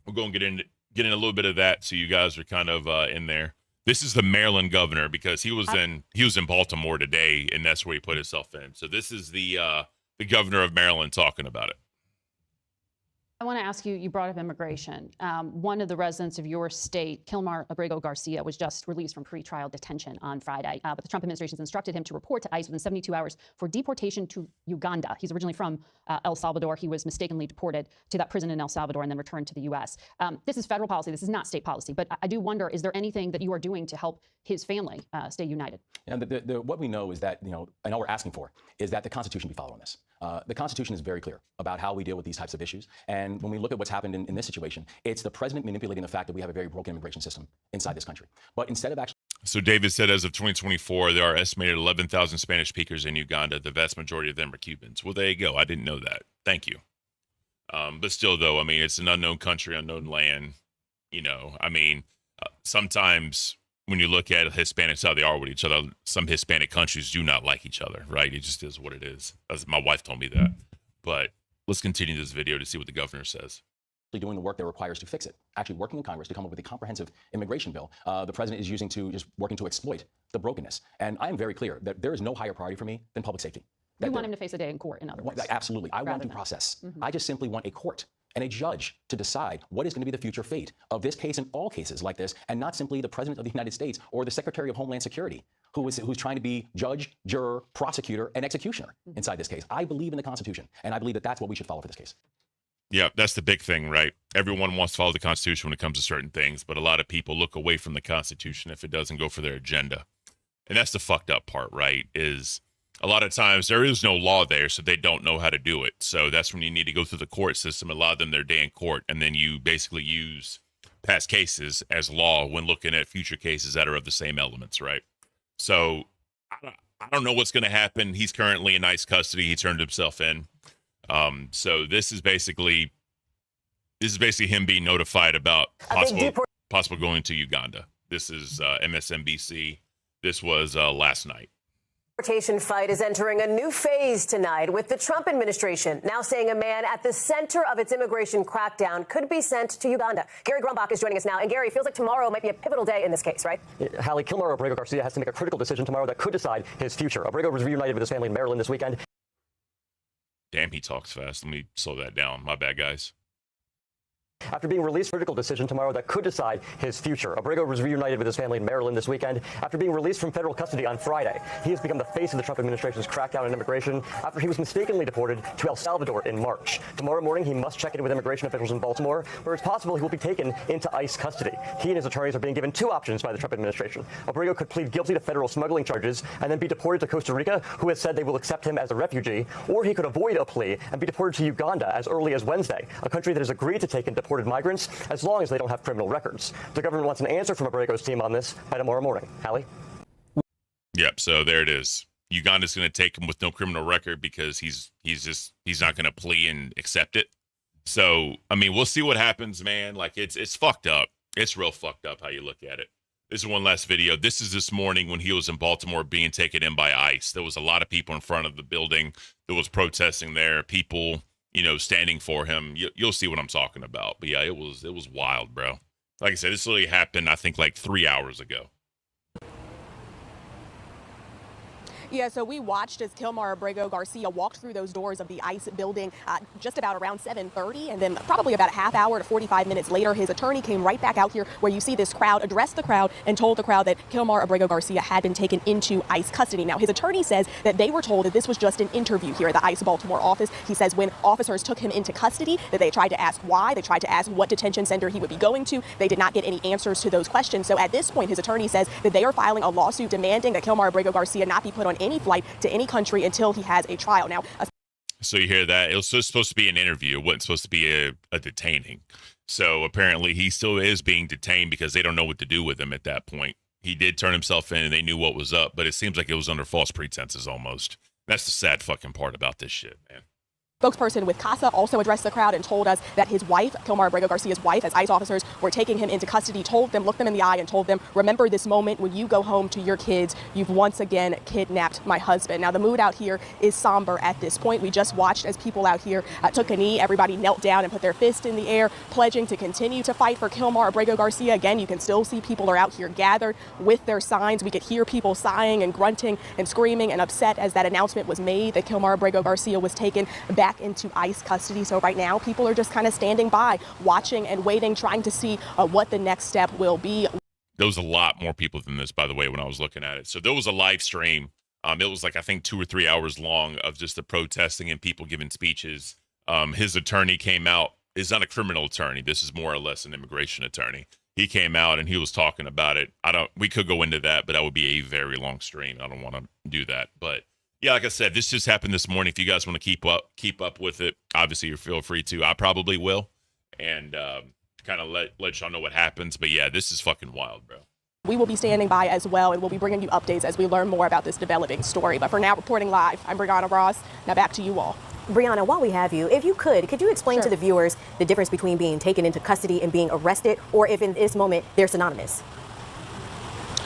A: we're going to get in a little bit of that, so you guys are kind of in there. This is the Maryland governor, because he was in Baltimore today, and that's where he put himself in. So this is the governor of Maryland talking about it.
O: I want to ask you, you brought up immigration. One of the residents of your state, Kilmar Abrego Garcia, was just released from pretrial detention on Friday. But the Trump administration instructed him to report to ICE within 72 hours for deportation to Uganda. He's originally from El Salvador. He was mistakenly deported to that prison in El Salvador and then returned to the U.S. This is federal policy. This is not state policy. But I do wonder, is there anything that you are doing to help his family stay united?
E: And what we know is that, and all we're asking for is that the Constitution be followed on this. The Constitution is very clear about how we deal with these types of issues. And when we look at what's happened in this situation, it's the president manipulating the fact that we have a very broken immigration system inside this country. But instead of actually...
A: So David said as of 2024, there are estimated 11,000 Spanish speakers in Uganda. The vast majority of them are Cubans. Well, there you go. I didn't know that. Thank you. But still, though, it's an unknown country, unknown land. Sometimes when you look at Hispanics, how they are with each other, some Hispanic countries do not like each other, right? It just is what it is. My wife told me that. But let's continue this video to see what the governor says.
E: Doing the work that requires to fix it, actually working in Congress to come up with a comprehensive immigration bill. The president is working to exploit the brokenness. And I am very clear that there is no higher priority for me than public safety.
O: You want him to face a day in court, in other words?
E: Absolutely. I want due process. I just simply want a court and a judge to decide what is going to be the future fate of this case and all cases like this, and not simply the President of the United States or the Secretary of Homeland Security, who's trying to be judge, juror, prosecutor, and executioner inside this case. I believe in the Constitution, and I believe that that's what we should follow for this case.
A: Yeah, that's the big thing, right? Everyone wants to follow the Constitution when it comes to certain things, but a lot of people look away from the Constitution if it doesn't go for their agenda. And that's the fucked up part, right? Is a lot of times there is no law there, so they don't know how to do it. So that's when you need to go through the court system, allow them their day in court, and then you basically use past cases as law when looking at future cases that are of the same elements, right? So I don't know what's going to happen. He's currently in ICE custody. He turned himself in. So this is basically him being notified about possible going to Uganda. This is MSNBC. This was last night.
P: Deportation fight is entering a new phase tonight, with the Trump administration now saying a man at the center of its immigration crackdown could be sent to Uganda. Gary Grumbach is joining us now. And Gary, it feels like tomorrow might be a pivotal day in this case, right?
Q: Hallie, Kilmar Abrego Garcia has to make a critical decision tomorrow that could decide his future. Abrego was reunited with his family in Maryland this weekend.
A: Damn, he talks fast. Let me slow that down. My bad, guys.
Q: After being released, critical decision tomorrow that could decide his future. Abrego was reunited with his family in Maryland this weekend after being released from federal custody on Friday. He has become the face of the Trump administration's crackdown on immigration after he was mistakenly deported to El Salvador in March. Tomorrow morning, he must check in with immigration officials in Baltimore, where it's possible he will be taken into ICE custody. He and his attorneys are being given two options by the Trump administration. Abrego could plead guilty to federal smuggling charges and then be deported to Costa Rica, who has said they will accept him as a refugee, or he could avoid a plea and be deported to Uganda as early as Wednesday, a country that has agreed to take in deported migrants as long as they don't have criminal records. The government wants an answer from Abrego's team on this by tomorrow morning. Hallie?
A: Yep, so there it is. Uganda's going to take him with no criminal record because he's not going to plea and accept it. So, I mean, we'll see what happens, man. Like, it's fucked up. It's real fucked up how you look at it. This is one last video. This is this morning when he was in Baltimore being taken in by ICE. There was a lot of people in front of the building that was protesting there. People, you know, standing for him. You'll see what I'm talking about. But yeah, it was wild, bro. Like I said, this literally happened, I think, like 3 hours ago.
R: Yeah, so we watched as Kilmar Abrego Garcia walked through those doors of the ICE building just about around 7:30, and then probably about a half hour to 45 minutes later, his attorney came right back out here where you see this crowd, addressed the crowd, and told the crowd that Kilmar Abrego Garcia had been taken into ICE custody. Now, his attorney says that they were told that this was just an interview here at the ICE Baltimore office. He says when officers took him into custody, that they tried to ask why, they tried to ask what detention center he would be going to. They did not get any answers to those questions. So at this point, his attorney says that they are filing a lawsuit demanding that Kilmar Abrego Garcia not be put on any flight to any country until he has a trial. Now,
A: so you hear that? It was supposed to be an interview. It wasn't supposed to be a detaining. So apparently he still is being detained because they don't know what to do with him at that point. He did turn himself in and they knew what was up, but it seems like it was under false pretenses almost. That's the sad fucking part about this shit, man.
R: Spokesperson with Casa also addressed the crowd and told us that his wife, Kilmar Abrego Garcia's wife, as ICE officers were taking him into custody, told them, looked them in the eye and told them, remember this moment when you go home to your kids, you've once again kidnapped my husband. Now, the mood out here is somber at this point. We just watched as people out here took a knee. Everybody knelt down and put their fist in the air, pledging to continue to fight for Kilmar Abrego Garcia. Again, you can still see people are out here gathered with their signs. We could hear people sighing and grunting and screaming and upset as that announcement was made that Kilmar Abrego Garcia was taken back into ICE custody. So right now, people are just kind of standing by, watching and waiting, trying to see what the next step will be.
A: There was a lot more people than this, by the way, when I was looking at it. So there was a live stream. It was like, I think 2 or 3 hours long of just the protesting and people giving speeches. His attorney came out. Is not a criminal attorney. This is more or less an immigration attorney. He came out and he was talking about it. We could go into that, but that would be a very long stream. I don't want to do that, but yeah, like I said, this just happened this morning. If you guys want to keep up with it, obviously you feel free to. I probably will, and kind of let y'all know what happens. But yeah, this is fucking wild, bro.
R: We will be standing by as well, and we'll be bringing you updates as we learn more about this developing story. But for now, reporting live, I'm Brianna Ross. Now back to you all.
P: Brianna, while we have you, if you could you explain to the viewers the difference between being taken into custody and being arrested, or if in this moment they're synonymous?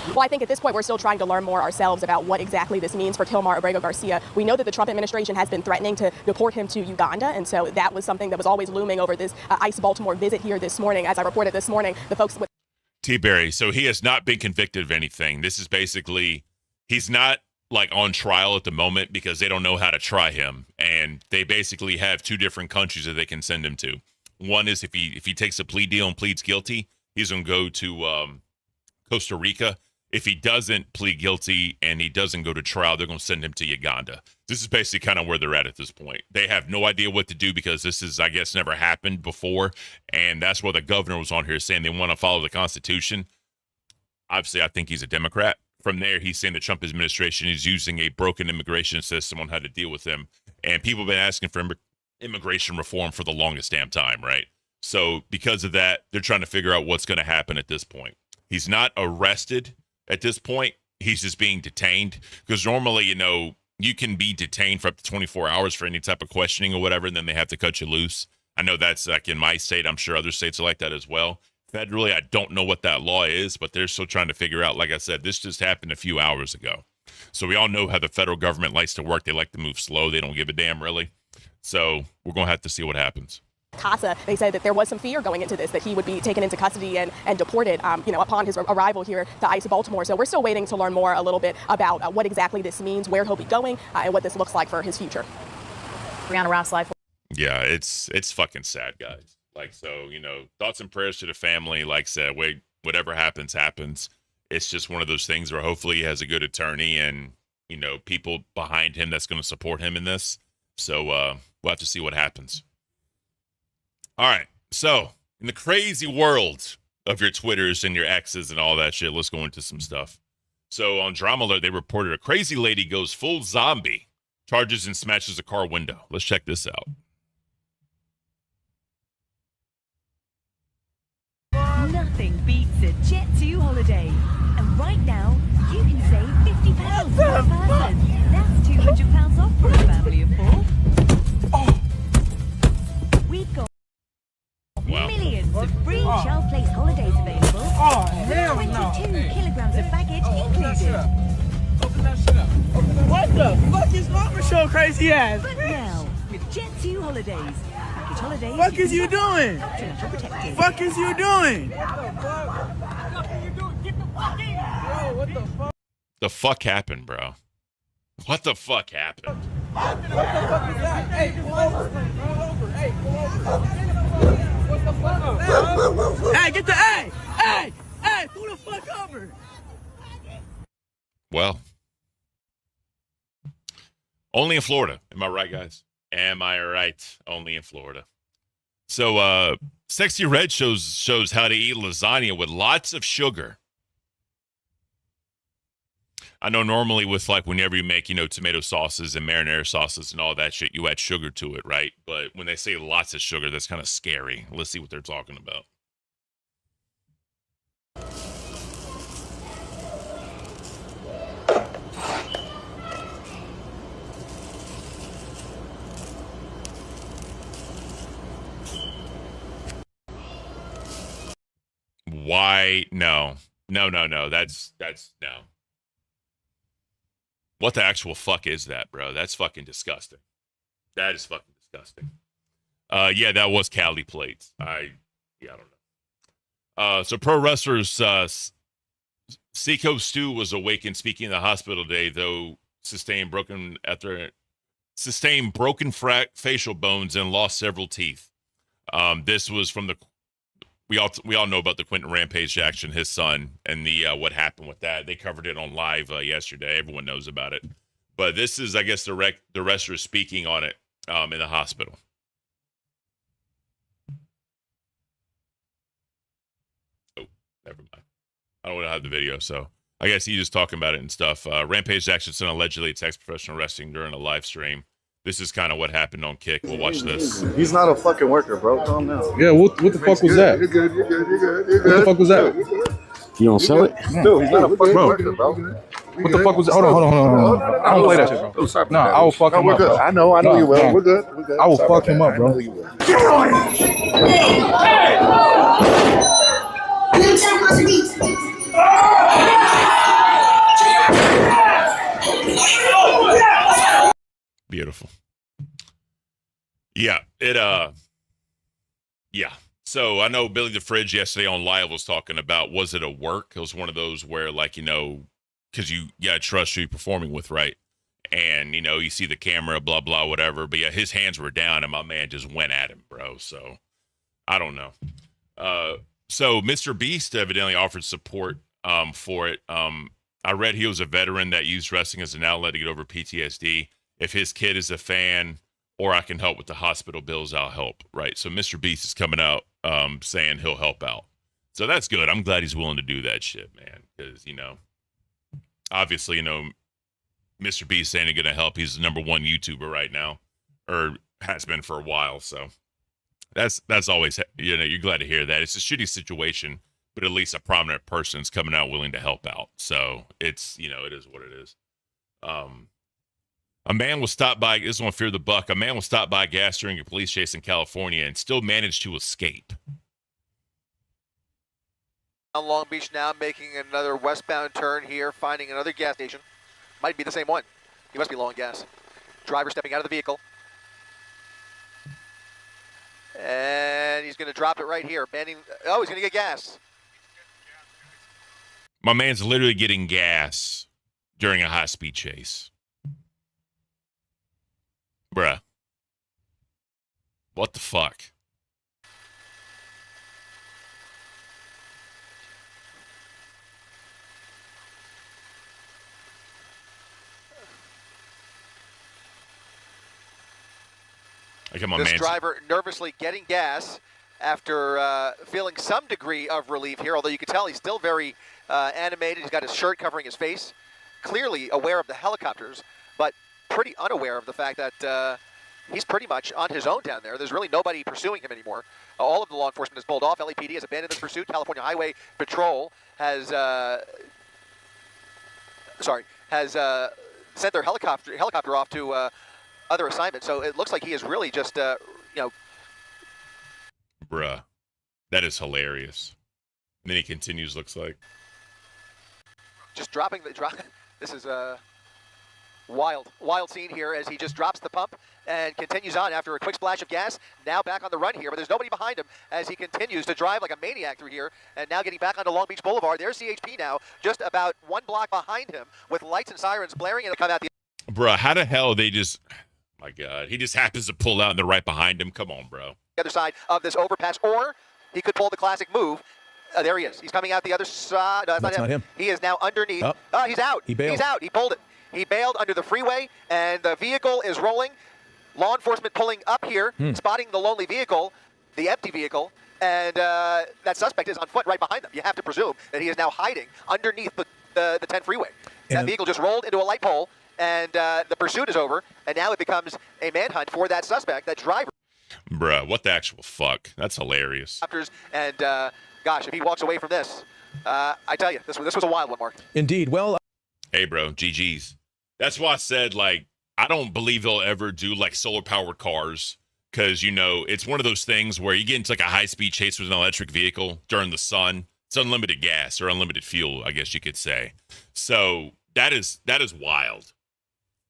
R: Well, I think at this point, we're still trying to learn more ourselves about what exactly this means for Kilmar Abrego Garcia. We know that the Trump administration has been threatening to deport him to Uganda, and so that was something that was always looming over this ICE Baltimore visit here this morning. As I reported this morning, the folks with
A: T-Berry, so he has not been convicted of anything. This is basically, he's not like on trial at the moment because they don't know how to try him, and they basically have 2 different countries that they can send him to. One is if he takes a plea deal and pleads guilty, he's going to go to Costa Rica. If he doesn't plead guilty and he doesn't go to trial, they're going to send him to Uganda. This is basically kind of where they're at this point. They have no idea what to do because this is, I guess, never happened before. And that's why the governor was on here saying they want to follow the Constitution. Obviously, I think he's a Democrat. From there, he's saying the Trump administration is using a broken immigration system on how to deal with him. And people have been asking for immigration reform for the longest damn time, right? So because of that, they're trying to figure out what's going to happen at this point. He's not arrested. At this point, he's just being detained because normally, you can be detained for up to 24 hours for any type of questioning or whatever, and then they have to cut you loose. I know that's like in my state. I'm sure other states are like that as well. Federally, I don't know what that law is, but they're still trying to figure out. Like I said, this just happened a few hours ago. So we all know how the federal government likes to work. They like to move slow. They don't give a damn, really. So we're going to have to see what happens.
R: Casa, they said that there was some fear going into this, that he would be taken into custody and deported, upon his arrival here to ICE Baltimore. So we're still waiting to learn more a little bit about what exactly this means, where he'll be going, and what this looks like for his future.
P: Brianna Ross, live.
A: Yeah, it's fucking sad, guys. Like, so, thoughts and prayers to the family. Like I said, whatever happens, happens. It's just one of those things where hopefully he has a good attorney and, people behind him that's going to support him in this. So we'll have to see what happens. All right, so in the crazy world of your Twitters and your X's and all that shit, let's go into some stuff. So on Drama Alert, they reported a crazy lady goes full zombie, charges and smashes a car window. Let's check this out.
S: Nothing beats a Jet2 holiday. And right now, you can save £50 per person. That's £200 off for a family of 4. We've got millions of free child place holidays available.
B: Oh, hell no.
S: 22
T: crazy ass.
S: But now, with Jet2 Holidays. Package holidays.
T: Fuck is you doing?
S: International protected.
T: Fuck is you doing?
A: The fuck happened, bro? What the fuck happened?
T: What the fuck is that? Hey, pull over. Pull over. Hey, pull over. What the fuck? Hey, get the hey, pull the fuck over.
A: Well, only in Florida. Am I right, guys? Am I right? Only in Florida. So, Sexy Red shows how to eat lasagna with lots of sugar. I know normally with like whenever you make, tomato sauces and marinara sauces and all that shit, you add sugar to it, right? But when they say lots of sugar, that's kind of scary. Let's see what they're talking about. Why? No. That's no. What the actual fuck is that, bro? That's fucking disgusting. That is fucking disgusting. Yeah, that was Cali plates. I don't know. So pro wrestlers, Seiko Stu was awakened speaking in the hospital today, though sustained broken facial bones and lost several teeth. This was from we all know about the Quentin Rampage Jackson, his son, and the what happened with that. They covered it on live yesterday. Everyone knows about it. But this is, I guess, the wrestler speaking on it in the hospital. Oh, never mind. I don't want to have the video, so I guess he's just talking about it and stuff. Rampage Jackson allegedly attacks professional wrestling during a live stream. This is kind of what happened on Kick. We'll watch this.
U: He's not a fucking worker, bro. Calm down.
V: Yeah, what the fuck was that?
U: You're good.
V: What the fuck was that?
U: You don't sell it? No, he's not a fucking worker, bro.
V: What the fuck was that? Hold on. I don't play that shit, bro. No, I will fuck him
U: we're
V: up,
U: good.
V: bro.
U: I know you will.
V: No.
U: We're good.
V: I will fuck him up, bro.
A: Beautiful. Yeah, yeah. So I know Billy the Fridge yesterday on live was talking about, was it a work? It was one of those where, like, because you gotta trust who you're performing with, right? And, you see the camera, blah, blah, whatever. But yeah, his hands were down and my man just went at him, bro. So I don't know. So Mr. Beast evidently offered support for it. I read he was a veteran that used wrestling as an outlet to get over PTSD. If his kid is a fan or I can help with the hospital bills, I'll help, right? So Mr. Beast is coming out saying he'll help out. So that's good. I'm glad he's willing to do that shit, man. Because, obviously, Mr. Beast saying he's going to help. He's the #1 YouTuber right now, or has been for a while. So that's always, you're glad to hear that. It's a shitty situation, but at least a prominent person's coming out willing to help out. So it's, it is what it is. A man was stopped by, this one, Fear the Buck. A man was stopped by gas during a police chase in California and still managed to escape.
W: On Long Beach now, making another westbound turn here, finding another gas station. Might be the same one. He must be low on gas. Driver stepping out of the vehicle. And he's going to drop it right here. He's going to get gas.
A: My man's literally getting gas during a high-speed chase. Bruh. What the fuck?
W: This driver nervously getting gas after feeling some degree of relief here, although you can tell he's still very animated. He's got his shirt covering his face, clearly aware of the helicopters, but pretty unaware of the fact that he's pretty much on his own down there. There's really nobody pursuing him anymore. All of the law enforcement has pulled off. LAPD has abandoned this pursuit. California Highway Patrol has sent their helicopter off to other assignments. So it looks like he is really just,
A: Bruh, that is hilarious. And then he continues, looks like.
W: Just dropping the drop. This is Wild scene here as he just drops the pump and continues on after a quick splash of gas. Now back on the run here, but there's nobody behind him as he continues to drive like a maniac through here. And now getting back onto Long Beach Boulevard. There's CHP now, just about 1 block behind him with lights and sirens blaring and come out the.
A: Bruh, how the hell they just... My God, he just happens to pull out and they're right behind him. Come on, bro.
W: Other side of this overpass, or he could pull the classic move. There he is. He's coming out the other side. No, that's not him. He is now underneath. Oh, he's out.
J: He bailed.
W: He's out. He pulled it. He bailed under the freeway, and the vehicle is rolling. Law enforcement pulling up here, spotting the lonely vehicle, the empty vehicle, and that suspect is on foot right behind them. You have to presume that he is now hiding underneath the 10 freeway. That vehicle just rolled into a light pole, and the pursuit is over, and now it becomes a manhunt for that suspect, that driver.
A: Bruh, what the actual fuck? That's hilarious.
W: And gosh, if he walks away from this, I tell you, this was a wild one, Mark.
J: Indeed. Well,
A: hey, bro, GG's. That's why I said, like, I don't believe they'll ever do, like, solar-powered cars because, you know, it's one of those things where you get into, like, a high-speed chase with an electric vehicle during the sun. It's unlimited gas or unlimited fuel, I guess you could say. So that is wild.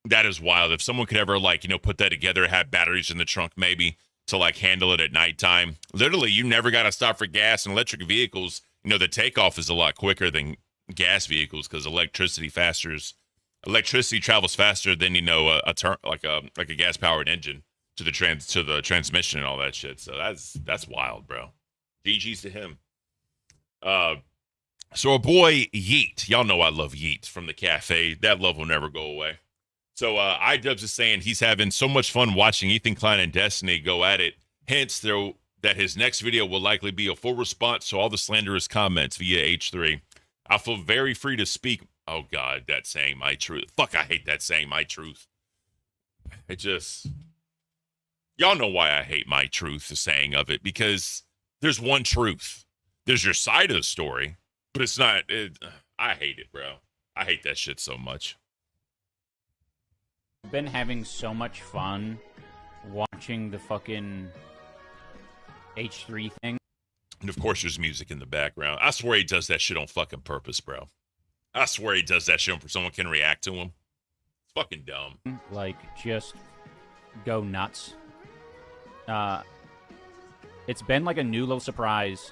A: That is wild. If someone could ever, like, you know, put that together, have batteries in the trunk maybe to, like, handle it at nighttime. Literally, you never got to stop for gas. And electric vehicles, you know, the takeoff is a lot quicker than gas vehicles because electricity travels faster than, you know, like a gas powered engine to the transmission and all that shit. So that's wild, bro. GG's to him. So our boy Yeet, y'all know I love Yeet from the cafe. That love will never go away. So iDubbbz is saying he's having so much fun watching Ethan Klein and Destiny go at it. Hence, that his next video will likely be a full response to all the slanderous comments via H3. I feel very free to speak. Oh, God, that saying my truth. Fuck, I hate that saying my truth. It just... Y'all know why I hate my truth, the saying of it, because there's one truth. There's your side of the story, but it's not... I hate it, bro. I hate that shit so much.
D: I've been having so much fun watching the fucking H3 thing.
A: And of course, there's music in the background. I swear he does that shit on fucking purpose, bro. I swear he does that shit so someone can react to him. It's fucking dumb.
D: Like, just go nuts. It's been like a new little surprise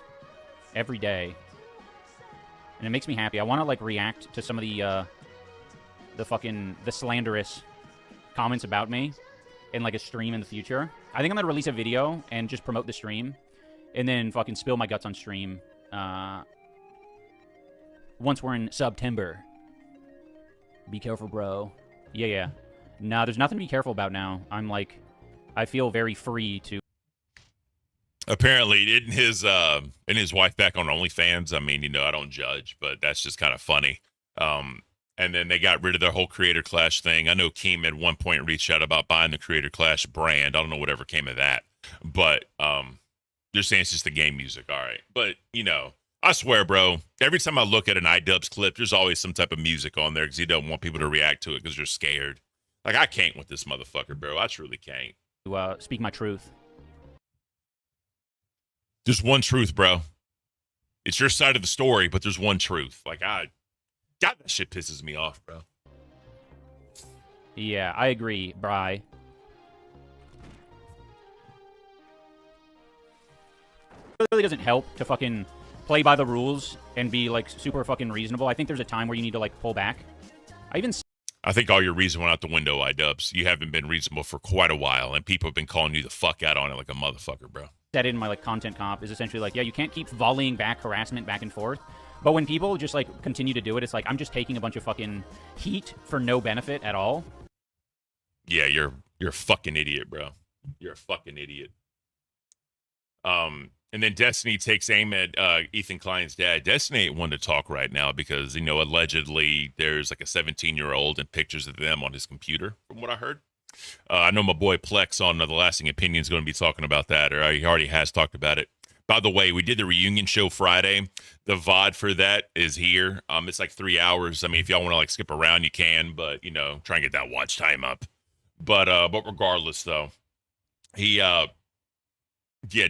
D: every day. And it makes me happy. I want to, like, react to some of the slanderous comments about me in, like, a stream in the future. I think I'm going to release a video and just promote the stream. And then fucking spill my guts on stream. Once we're in September. Be careful, bro. Yeah. No, there's nothing to be careful about now. I'm like, I feel very free to.
A: Apparently, didn't his wife back on OnlyFans? I mean, you know, I don't judge, but that's just kind of funny. And then they got rid of their whole Creator Clash thing. I know Keem at one point reached out about buying the Creator Clash brand. I don't know whatever came of that, but they're saying it's just the game music. All right, but you know. I swear, bro, every time I look at an iDubbbz clip, there's always some type of music on there because he don't want people to react to it because they're scared. Like, I can't with this motherfucker, bro. I truly can't.
D: To speak my truth.
A: There's one truth, bro. It's your side of the story, but there's one truth. Like, God, that shit pisses me off, bro.
D: Yeah, I agree, Bri. It really doesn't help to fucking play by the rules and be, like, super fucking reasonable. I think there's a time where you need to, like, pull back.
A: I think all your reason went out the window, iDubbbz. You haven't been reasonable for quite a while, and people have been calling you the fuck out on it like a motherfucker, bro.
D: That in my, like, content comp is essentially like, yeah, you can't keep volleying back harassment back and forth. But when people just, like, continue to do it, it's like, I'm just taking a bunch of fucking heat for no benefit at all.
A: Yeah, you're a fucking idiot, bro. You're a fucking idiot. And then Destiny takes aim at Ethan Klein's dad. Destiny ain't one to talk right now because, you know, allegedly there's like a 17-year-old and pictures of them on his computer, from what I heard. I know my boy Plex on The Lasting Opinion is going to be talking about that, or he already has talked about it. By the way, we did the reunion show Friday. The VOD for that is here. It's like 3 hours. I mean, if y'all want to like skip around, you can, but, you know, try and get that watch time up. But regardless, though, yeah,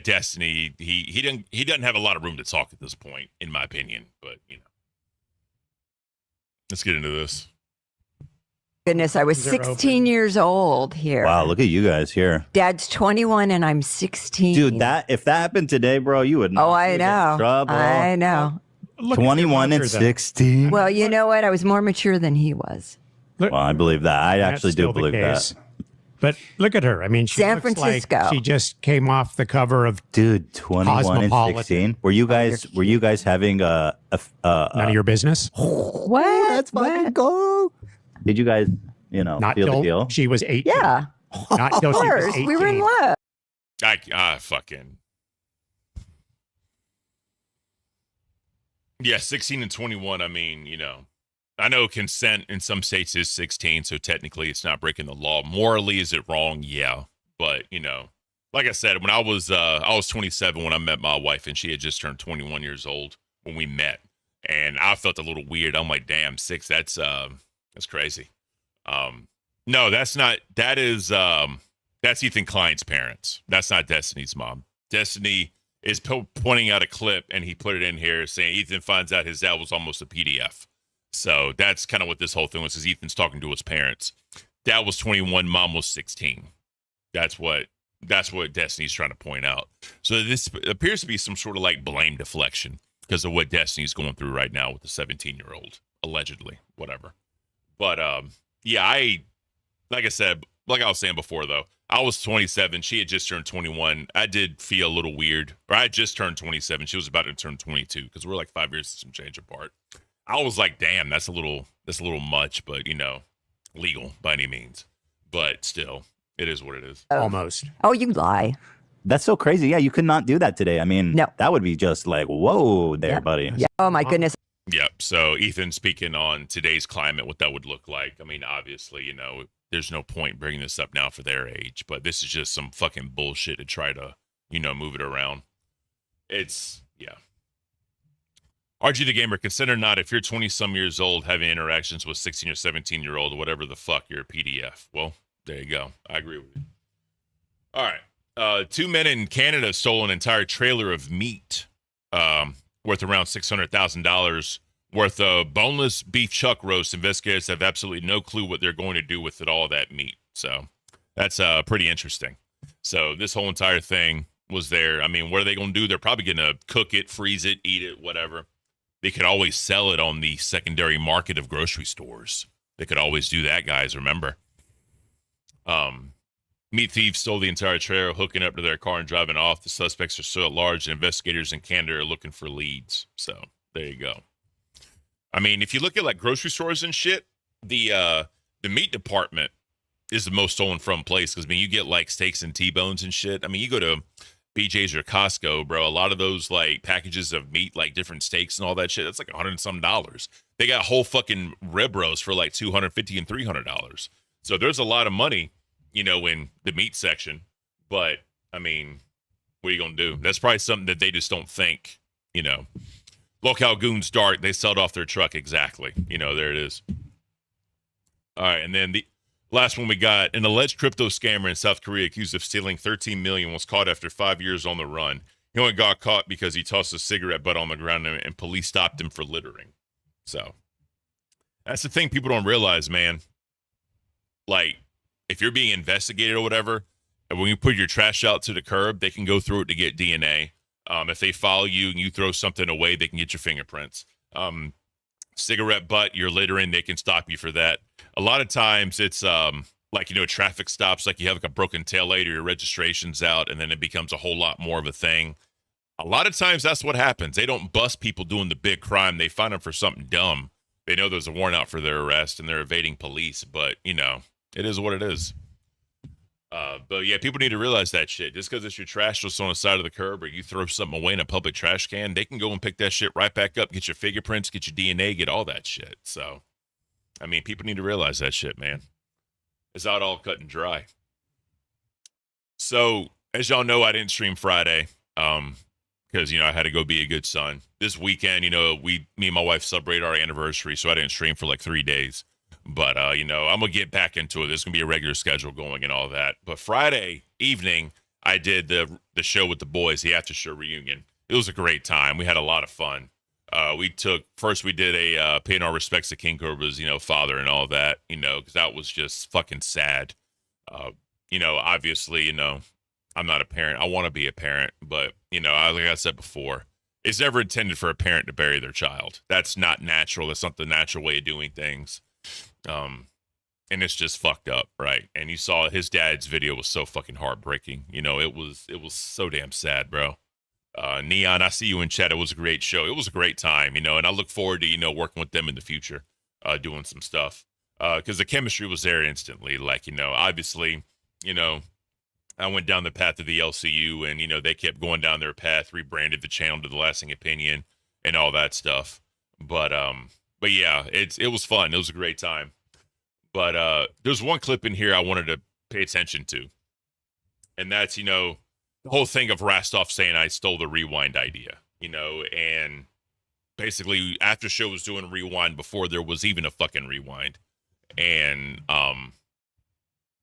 A: Destiny, he doesn't have a lot of room to talk at this point, in my opinion. But, you know, let's get into this.
F: Goodness, I was 16 years old here.
G: Wow, look at you guys here.
F: Dad's 21 and I'm 16.
G: Dude, if that happened today, bro, you would not.
F: Oh, I
G: be in
F: know.
G: trouble.
F: I know.
G: 21 and 16.
F: Well, you know what? I was more mature than he was.
G: Well, I believe that. I
I: That's
G: actually
I: still
G: do
I: the
G: believe
I: case.
G: that.
I: But look at her. I mean, she
F: San
I: looks
F: Francisco.
I: like she just came off the cover of
G: Dude, 21 and 16. Were you guys having
I: none of your business?
F: What?
G: Let's fucking go. Did you guys,
I: Not
G: feel the
I: till
G: deal?
I: she was 18.
F: Yeah.
I: Not till
F: Of
I: she was
F: course.
I: 18.
F: We were in love.
A: Fucking. Yeah, 16 and 21. I mean, I know consent in some states is 16, so technically it's not breaking the law. Morally, is it wrong? Yeah. But, like I said, when I was 27 when I met my wife, and she had just turned 21 years old when we met. And I felt a little weird. I'm like, damn, 6, that's crazy. No, that's not, that's Ethan Klein's parents. That's not Destiny's mom. Destiny is pointing out a clip, and he put it in here saying Ethan finds out his dad was almost a PDF. So that's kind of what this whole thing was, is Ethan's talking to his parents. Dad was 21, mom was 16. That's what Destiny's trying to point out. So this appears to be some sort of like blame deflection because of what Destiny's going through right now with the 17-year-old, allegedly, whatever. But yeah, like I said, like I was saying before though, I was 27. She had just turned 21. I did feel a little weird. Or I had just turned 27. She was about to turn 22 because we're like 5 years and some change apart. I was like, damn, that's a little much, but legal by any means. But still, it is what it is.
I: Almost.
F: Oh, you lie.
G: That's so crazy. Yeah, you could not do that today. I mean, that would be just like, whoa there, buddy.
F: Yeah. Oh, my goodness.
A: Yep. So Ethan speaking on today's climate, what that would look like. I mean, obviously, there's no point bringing this up now for their age, but this is just some fucking bullshit to try to, move it around. It's, yeah. RG the Gamer, consider not if you're 20-some years old having interactions with 16 or 17-year-old or whatever the fuck, you're a PDF. Well, there you go. I agree with you. All right. 2 men in Canada stole an entire trailer of meat worth around $600,000 worth of boneless beef chuck roast. Investigators have absolutely no clue what they're going to do with all that meat. So that's pretty interesting. So this whole entire thing was there. I mean, what are they going to do? They're probably going to cook it, freeze it, eat it, whatever. They could always sell it on the secondary market of grocery stores. They could always do that, guys, remember. Meat thieves stole the entire trailer, hooking up to their car and driving off. The suspects are so at large, and investigators in Canada are looking for leads. So there you go. I mean, if you look at like grocery stores and shit, the meat department is the most stolen from place. Because, I mean, you get like steaks and T-bones and shit. I mean, you go to BJ's or Costco, bro, a lot of those like packages of meat, like different steaks and all that shit, that's like $100 and some. They got whole fucking rib roast for like $250 and $300. So there's a lot of money, in the meat section. But I mean, what are you gonna do? That's probably something that they just don't think, Local goons dart, they sold off their truck. Exactly. There it is. All right, and then the last one we got, an alleged crypto scammer in South Korea accused of stealing $13 million was caught after 5 years on the run. He only got caught because he tossed a cigarette butt on the ground and police stopped him for littering. So that's the thing people don't realize, man. Like, if you're being investigated or whatever, and when you put your trash out to the curb, they can go through it to get DNA. If they follow you and you throw something away, they can get your fingerprints. Cigarette butt, you're littering, they can stop you for that. A lot of times it's like, traffic stops, like you have like a broken taillight or your registration's out, and then it becomes a whole lot more of a thing. A lot of times that's what happens. They don't bust people doing the big crime. They find them for something dumb. They know there's a warrant out for their arrest and they're evading police, but it is what it is. But yeah, people need to realize that shit. Just because it's your trash just on the side of the curb or you throw something away in a public trash can, they can go and pick that shit right back up, get your fingerprints, get your DNA, get all that shit. So, I mean, people need to realize that shit, man. It's not all cut and dry. So, as y'all know, I didn't stream Friday because, I had to go be a good son. This weekend, me and my wife celebrated our anniversary, so I didn't stream for like 3 days. But, I'm going to get back into it. There's going to be a regular schedule going and all that. But Friday evening, I did the show with the boys, the after show reunion. It was a great time. We had a lot of fun. We did a paying our respects to King Cobra's, father and all that, because that was just fucking sad. Obviously, I'm not a parent. I want to be a parent, but, like I said before, it's never intended for a parent to bury their child. That's not natural. That's not the natural way of doing things. And it's just fucked up, right? And you saw his dad's video was so fucking heartbreaking. It was so damn sad, bro. Neon, I see you in chat. It was a great show. It was a great time, and I look forward to, working with them in the future, doing some stuff. Because the chemistry was there instantly. Obviously, I went down the path of the LCU and, they kept going down their path, rebranded the channel to The Lasting Opinion and all that stuff. But yeah, it was fun. It was a great time. But there's one clip in here I wanted to pay attention to. And that's, the whole thing of Rastoff saying I stole the rewind idea, and basically After Show was doing rewind before there was even a fucking rewind. And,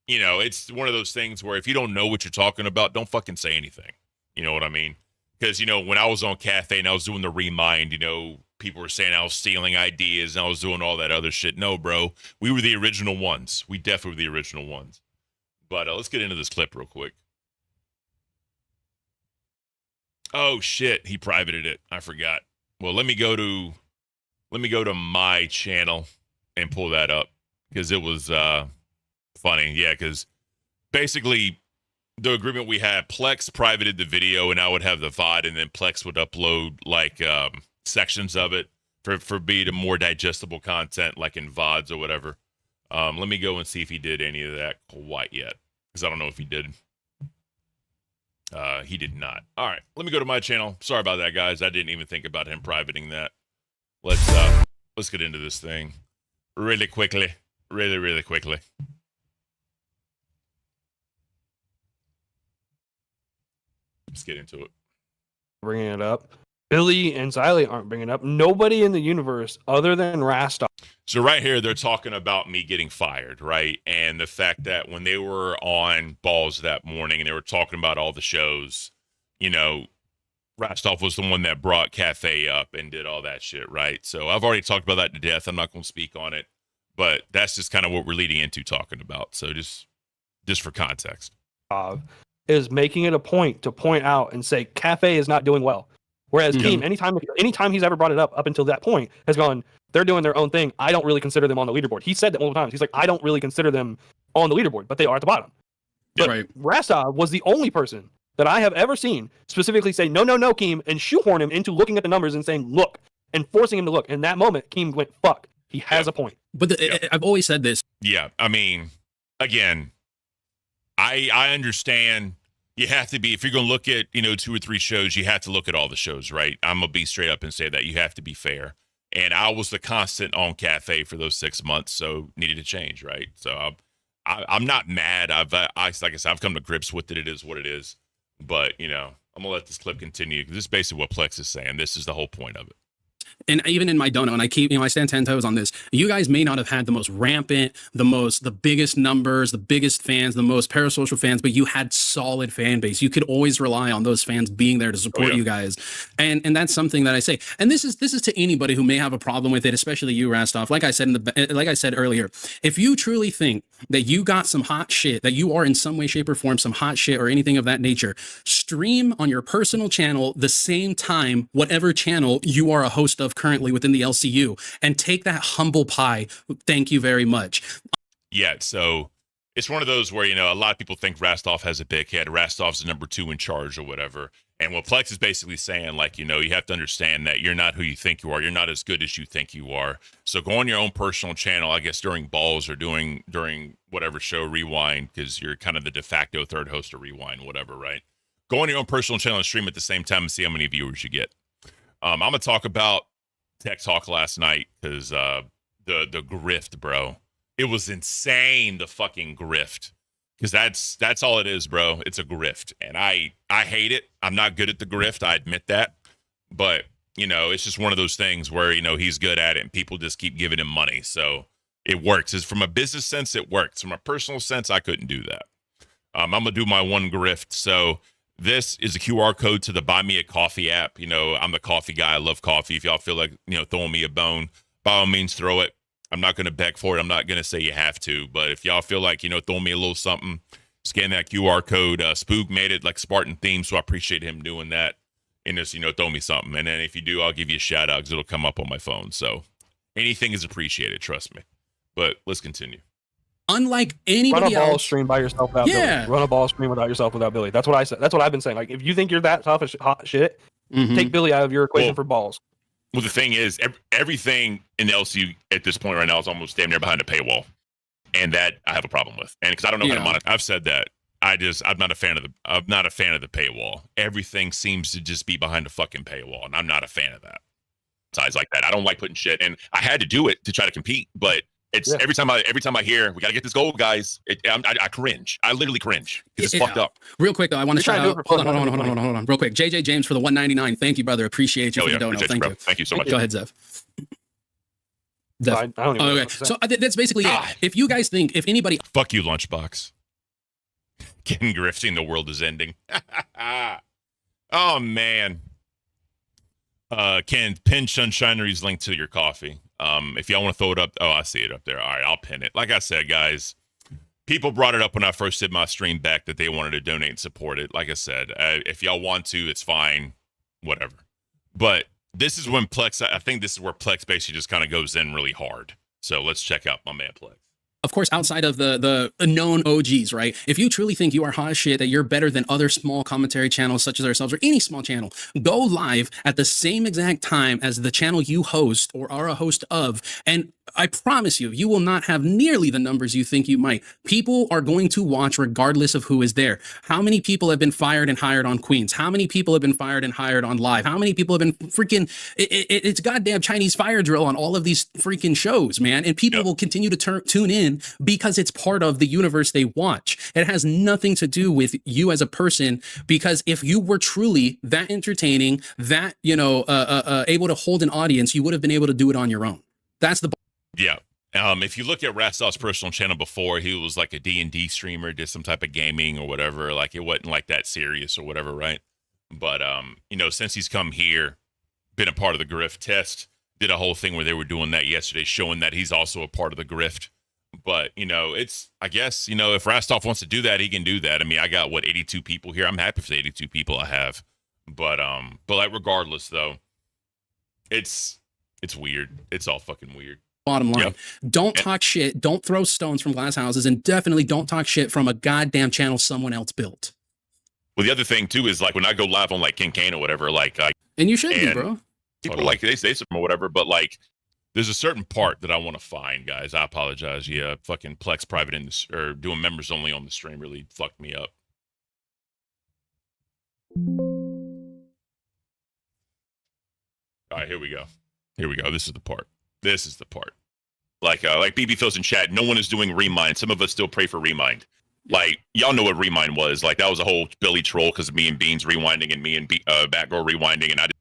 A: it's one of those things where if you don't know what you're talking about, don't fucking say anything. You know what I mean? Because, when I was on Cafe and I was doing the Remind, people were saying I was stealing ideas and I was doing all that other shit. No, bro. We were the original ones. We definitely were the original ones. But let's get into this clip real quick. Oh, shit. He privated it. I forgot. Well, let me go to my channel and pull that up because it was funny. Yeah, because basically the agreement we had, Plex privated the video and I would have the VOD, and then Plex would upload sections of it for being a more digestible content, like in VODs or whatever. Let me go and see if he did any of that quite yet, because I don't know if he did. He did not. All right, let me go to my channel. Sorry about that, guys. I didn't even think about him privating that. Let's get into this thing really quickly, really quickly. Let's get into it.
C: Bringing it up. Billy and Xylee aren't bringing it up. Nobody in the universe other than Rastoff.
A: So right here, they're talking about me getting fired, right? And the fact that when they were on Balls that morning and they were talking about all the shows, Rastoff was the one that brought Cafe up and did all that shit, right? So I've already talked about that to death. I'm not going to speak on it, but that's just kind of what we're leading into talking about. So just for context.
C: Is making it a point to point out and say Cafe is not doing well. Whereas Keem, anytime he's ever brought it up until that point, has gone, they're doing their own thing. I don't really consider them on the leaderboard. He said that multiple times. He's like, I don't really consider them on the leaderboard, but they are at the bottom. But Rastoff was the only person that I have ever seen specifically say, no, Keem, and shoehorn him into looking at the numbers and saying, look, and forcing him to look. In that moment, Keem went, fuck, he has a point.
H: But I've always said this.
A: Yeah, I mean, again, I understand. You have to be, if you're going to look at, 2 or 3 shows, you have to look at all the shows, right? I'm going to be straight up and say that you have to be fair. And I was the constant on Cafe for those 6 months, so needed to change, right? So I'm not mad. Like I said, I've come to grips with it. It is what it is. But, I'm going to let this clip continue because this is basically what Plex is saying. This is the whole point of it.
H: And even in my dono, and I keep, I stand 10 toes on this. You guys may not have had the most rampant, the biggest numbers, the biggest fans, the most parasocial fans, but you had solid fan base. You could always rely on those fans being there to support you guys. And that's something that I say. And this is to anybody who may have a problem with it, especially you, Rastoff. Like I said earlier, if you truly think that you got some hot shit, that you are in some way, shape, or form some hot shit or anything of that nature, stream on your personal channel the same time, whatever channel you are a host of currently within the LCU, and take that humble pie. Thank you very much.
A: Yeah, so it's one of those where, a lot of people think Rastoff has a big head. Rastoff's the number 2 in charge or whatever. And what Plex is basically saying, you have to understand that you're not who you think you are. You're not as good as you think you are. So go on your own personal channel, I guess, during Balls or during whatever show, Rewind, because you're kind of the de facto third host of Rewind, whatever, right? Go on your own personal channel and stream at the same time and see how many viewers you get. I'm going to talk about Tech Talk last night because the grift, bro. It was insane, the fucking grift. Because that's all it is, bro. It's a grift. And I hate it. I'm not good at the grift. I admit that. But, it's just one of those things where, he's good at it and people just keep giving him money. So it works. From a business sense, it works. From a personal sense, I couldn't do that. I'm going to do my one grift. So This is a QR code to the Buy Me a Coffee app. You know, I'm the coffee guy. I love coffee. If y'all feel like, you know, throwing me a bone, by all means, throw it. I'm not going to beg for it. I'm not going to say you have to. But if y'all feel like, you know, throwing me a little something, scan that QR code. Spook made it like Spartan theme, so I appreciate him doing that. And just, you know, throw me something. And then if you do, I'll give you a shout out because it'll come up on my phone. So anything is appreciated, trust me. But let's continue.
H: Unlike anybody
C: run a ball
H: else,
C: stream by yourself without Billy. Run a ball stream without yourself without Billy. That's what I said. That's what I've been saying. Like, if you think you're that tough as hot shit, take Billy out of your equation for balls.
A: Well, the thing is, everything in the LCU at this point right now is almost damn near behind a paywall, and that I have a problem with. And because I don't know how to monitor, I've said that. I'm not a fan of the paywall. Everything seems to just be behind a fucking paywall, and I'm not a fan of that. Size like that, I don't like putting shit. And I had to do it to try to compete, but. It's every time I hear we got to get this gold, guys. I cringe. I literally cringe because it's fucked up.
H: Real quick though, I want to shout out. Hold on. Real quick, JJ James for the 199. Thank you, brother. Appreciate you for the donut. Thank you.
A: Thank you so much.
H: Go ahead, Zev.
C: I don't even know what to
H: So that's basically it. If you guys think, if anybody,
A: fuck you, Lunchbox. Getting grifting, the world is ending. Oh man. Can pin Sunshinery's link to your coffee. If y'all want to throw it up, I see it up there. All right, I'll pin it. Like I said, guys, people brought it up when I first did my stream back that they wanted to donate and support it. Like I said, if y'all want to, it's fine, whatever. But this is when Plex, I think this is where Plex basically just kind of goes in really hard. So let's check out my man Plex.
H: Of course, outside of the known OGs, right? If you truly think you are hot as shit, that you're better than other small commentary channels such as ourselves or any small channel, go live at the same exact time as the channel you host or are a host of. And I promise you, you will not have nearly the numbers you think you might. People are going to watch regardless of who is there. How many people have been fired and hired on Queens? How many people have been fired and hired on Live? How many people have been freaking, it's goddamn Chinese fire drill on all of these freaking shows, man. And people will continue to tune in because it's part of the universe they watch. It has nothing to do with you as a person, because if you were truly that entertaining, that, able to hold an audience, you would have been able to do it on your own. That's the
A: Yeah. If you look at Rastoff's personal channel before, he was like a D&D streamer, did some type of gaming or whatever. Like, it wasn't like that serious or whatever, right? But, since he's come here, been a part of the grift, Test did a whole thing where they were doing that yesterday, showing that he's also a part of the grift. But, it's, I guess, if Rastoff wants to do that, he can do that. I mean, I got, 82 people here. I'm happy for the 82 people I have. But like, regardless, though, it's weird. It's all fucking weird.
H: Bottom line, don't talk shit, don't throw stones from glass houses, and definitely don't talk shit from a goddamn channel someone else built.
A: Well, the other thing too is like when I go live on like Caint or whatever, like
H: and you should be, bro.
A: People like they say something or whatever, but like there's a certain part that I want to find, guys. I apologize. Yeah, fucking Plex private in this or doing members only on the stream really fucked me up. All right, here we go. This is the part. Like BB Phil's in chat, no one is doing Remind. Some of us still pray for Remind. Like, y'all know what Remind was. Like, that was a whole Billy troll because of me and Beans rewinding and me and Batgirl rewinding. And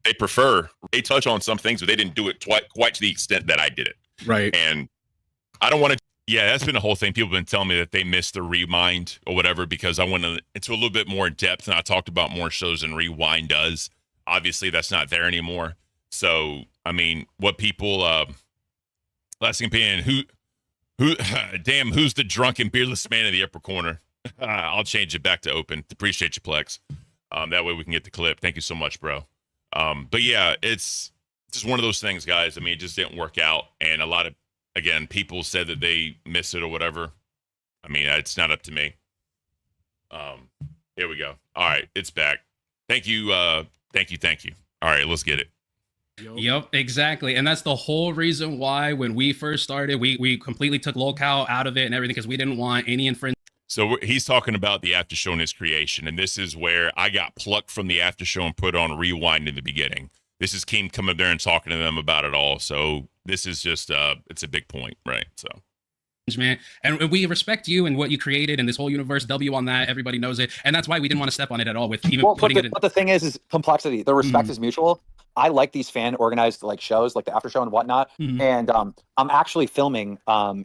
A: they touch on some things, but they didn't do it quite to the extent that I did it.
H: Right.
A: And I don't want to. Yeah, that's been the whole thing. People have been telling me that they missed the Remind or whatever because I went into a little bit more depth and I talked about more shows than Rewind does. Obviously, that's not there anymore. So, I mean, what people, last opinion, who's the drunken beardless man in the upper corner? I'll change it back to open. Appreciate you, Plex. That way we can get the clip. Thank you so much, bro. But yeah, it's just one of those things, guys. I mean, it just didn't work out. And a lot of, again, people said that they missed it or whatever. I mean, it's not up to me. Here we go. All right, it's back. Thank you. Thank you. All right, let's get it.
H: Yep, exactly. And that's the whole reason why when we first started, we completely took locale out of it and everything because we didn't want any infringement.
A: So he's talking about the after show and his creation. And this is where I got plucked from the after show and put on Rewind in the beginning. This is Keem coming up there and talking to them about it all. So this is just, it's a big point, right? So.
H: Man, and we respect you and what you created and this whole universe. W on that, everybody knows it, and that's why we didn't want to step on it at all. With even putting it in.
K: But the thing is complexity. The respect is mutual. I like these fan organized like shows, like the after show and whatnot. And I'm actually filming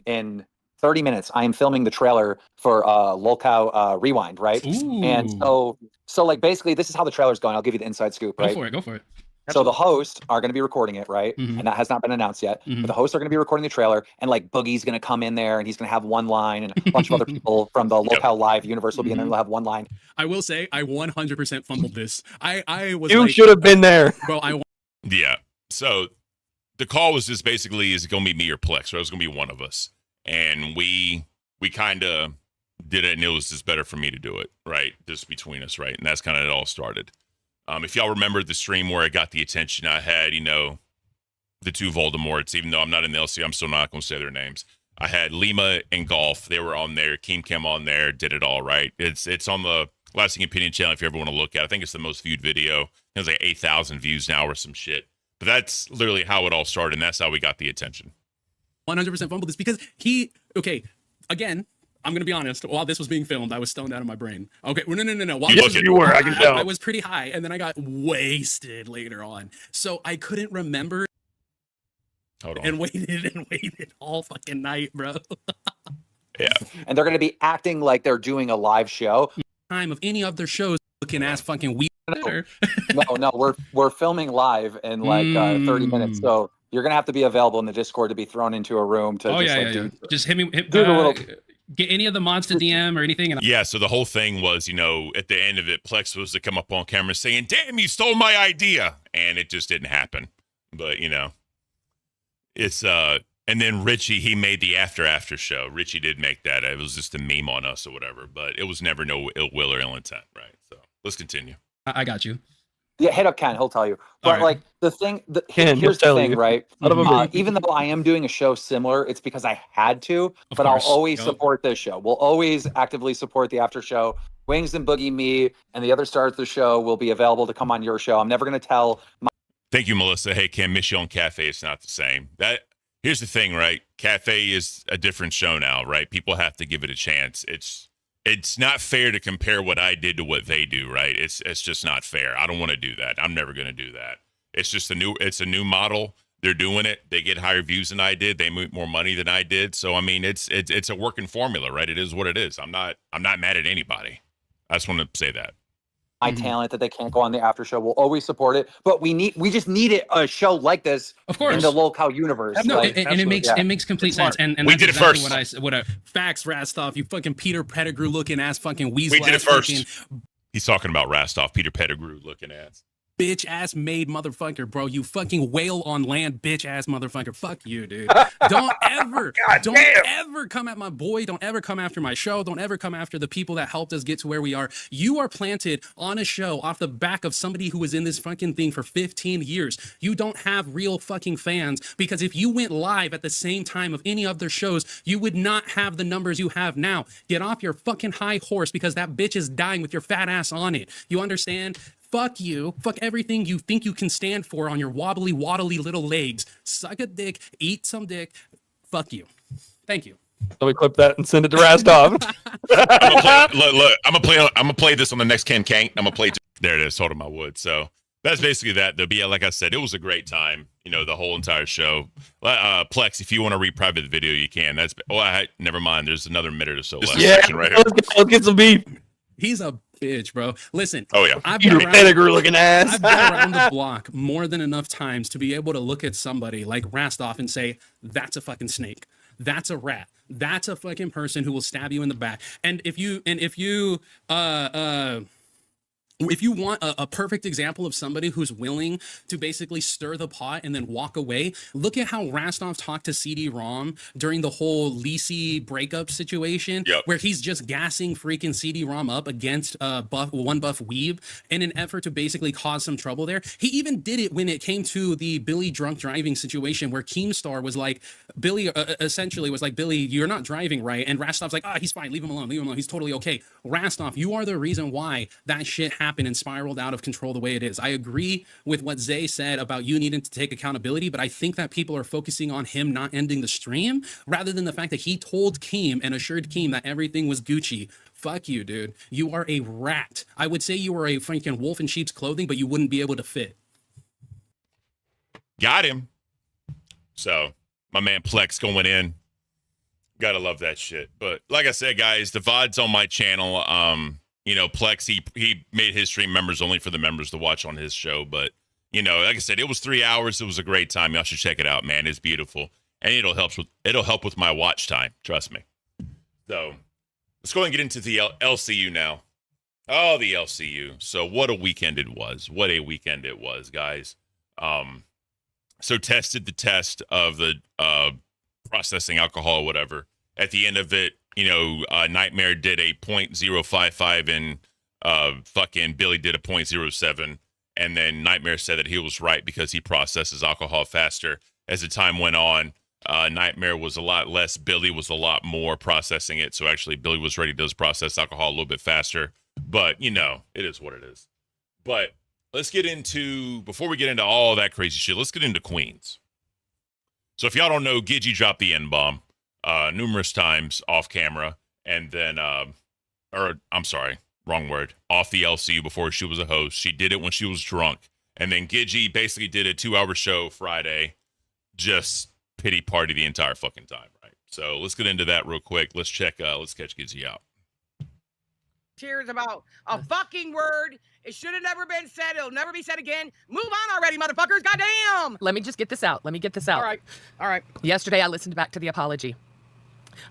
K: in 30 minutes. I am filming the trailer for LCU Rewind, right? And so like basically this is how the trailer's going. I'll give you the inside scoop, right?
H: Go for it.
K: So the hosts are going to be recording it, right? And that has not been announced yet. But the hosts are going to be recording the trailer, and like Boogie's going to come in there, and he's going to have one line, and a bunch of other people from the LCU Live universe will be in there. They'll have one line.
H: I will say, I 100% fumbled this. I was.
C: You
H: like,
C: should have been there,
H: bro.
A: Yeah. So the call was just basically, is it going to be me or Plex? Or it was going to be one of us, and we kind of did it, and it was just better for me to do it, right? Just between us, right? And that's kind of it all started. If y'all remember the stream where I got the attention, I had, the two Voldemorts, even though I'm not in the LCU, I'm still not going to say their names. I had Lima and Golf. They were on there. Keem on there, did it all right. It's on the Lasting Opinion channel if you ever want to look at it. I think it's the most viewed video. It was like 8,000 views now or some shit. But that's literally how it all started, and that's how we got the attention.
H: 100% fumbled this because again, I'm going to be honest. While this was being filmed, I was stoned out of my brain. Okay. Well, no. While
C: you were. I can tell.
H: I was pretty high, and then I got wasted later on. So I couldn't remember.
A: Hold on.
H: And waited all fucking night, bro.
A: Yeah.
K: And they're going to be acting like they're doing a live show.
H: Time of any of their shows looking ass fucking weird.
K: No, we're filming live in like 30 minutes. So you're going to have to be available in the Discord to be thrown into a room to
H: Just hit me.
K: do the little...
H: Get any of the mods to DM or anything.
A: Yeah, so the whole thing was, at the end of it, Plex was to come up on camera saying, "Damn, you stole my idea." And it just didn't happen. But, it's, and then Richie, he made the after show. Richie did make that. It was just a meme on us or whatever, but it was never no ill will or ill intent, right? So let's continue.
H: I got you.
K: Yeah, hit up Ken. He'll tell you. But
H: right.
K: like the thing,
C: Ken,
K: here's the thing, right?
C: Even
K: Even though I am doing a show similar, it's because I had to. But I'll always support this show. We'll always actively support the after show. Wings and Boogie, me, and the other stars of the show will be available to come on your show. I'm never going to tell.
A: Thank you, Melissa. Hey, Ken, miss you on Cafe. It's not the same. Here's the thing, right? Cafe is a different show now, right? People have to give it a chance. It's not fair to compare what I did to what they do, right? It's just not fair. I don't want to do that. I'm never going to do that. It's just a new model. They're doing it. They get higher views than I did. They make more money than I did. So I mean, it's a working formula, right? It is what it is. I'm not mad at anybody. I just want to say that.
K: My talent that they can't go on the after show. We'll always support it, but we just need a show like this,
H: of course,
K: in the LCU universe.
H: No, and it makes complete sense. And
A: we
H: that's
A: did
H: exactly
A: it first.
H: What a facts, Rastoff. You fucking Peter Pettigrew looking ass fucking weasel.
A: We did it first. He's talking about Rastoff, Peter Pettigrew looking ass.
H: Bitch ass made motherfucker, bro. You fucking whale on land, bitch ass motherfucker. Fuck you, dude. Don't ever come at my boy. Don't ever come after my show. Don't ever come after the people that helped us get to where we are. You are planted on a show off the back of somebody who was in this fucking thing for 15 years. You don't have real fucking fans because if you went live at the same time of any of their shows, you would not have the numbers you have now. Get off your fucking high horse because that bitch is dying with your fat ass on it. You understand? Fuck you. Fuck everything you think you can stand for on your wobbly, waddly little legs. Suck a dick. Eat some dick. Fuck you. Thank you.
C: So we clip that and send it to Rastoff.
A: I'm gonna play this on the next Caint. I'm gonna play. There it is. Told him I would. So that's basically that. But yeah, like I said, it was a great time. The whole entire show. Plex, if you want to reprivate the video, you can. Never mind. There's another minute or so left.
C: Yeah,
A: Right here.
C: Let's get some beef.
H: He's a bitch, bro. Listen.
A: Oh yeah.
H: I've been
C: looking ass.
H: I've been around the block more than enough times to be able to look at somebody like Rastoff and say, "That's a fucking snake. That's a rat. That's a fucking person who will stab you in the back." And if you want a perfect example of somebody who's willing to basically stir the pot and then walk away, look at how Rastoff talked to CD-ROM during the whole Lisi breakup situation, where he's just gassing freaking CD-ROM up against Buff Weeb in an effort to basically cause some trouble there. He even did it when it came to the Billy drunk driving situation where Keemstar was like, Billy essentially was like, "Billy, you're not driving right." And Rastoff's like, "He's fine. Leave him alone. He's totally okay." Rastoff, you are the reason why that shit happened and spiraled out of control the way it is. I agree with what Zay said about you needing to take accountability, but I think that people are focusing on him not ending the stream rather than the fact that he told Keem and assured Keem that everything was Gucci. Fuck you, dude. You are a rat. I would say you are a freaking wolf in sheep's clothing, but you wouldn't be able to fit.
A: Got him. So my man Plex going in Gotta love that shit. But like I said, guys, the VOD's on my channel. You know, Plex, he made his stream members only for the members to watch on his show. But, you know, like I said, it was 3 hours. It was a great time. Y'all should check it out, man. It's beautiful. And it'll help with my watch time. Trust me. So let's go and get into the LCU now. Oh, the LCU. So what a weekend it was. What a weekend it was, guys. So tested the test of the processing alcohol or whatever. At the end of it, you know, Nightmare did a .055 and fucking Billy did a .07. And then Nightmare said that he was right because he processes alcohol faster. As the time went on, Nightmare was a lot less. Billy was a lot more processing it. So actually, Billy was ready to process alcohol a little bit faster. But, you know, it is what it is. But let's get into, before we get into all that crazy shit, let's get into Queens. So if y'all don't know, Gidgy dropped the N-bomb numerous times off camera. And then, I'm sorry, wrong word, off the LCU before she was a host. She did it when she was drunk. And then Gidgy basically did a 2-hour show Friday, just pity party the entire fucking time, right? So let's get into that real quick. Let's catch Gidgy out.
L: Cheers about a fucking word. It should have never been said. It'll never be said again. Move on already, motherfuckers. Goddamn.
M: Let me just get this out.
L: All right.
M: Yesterday, I listened back to the apology.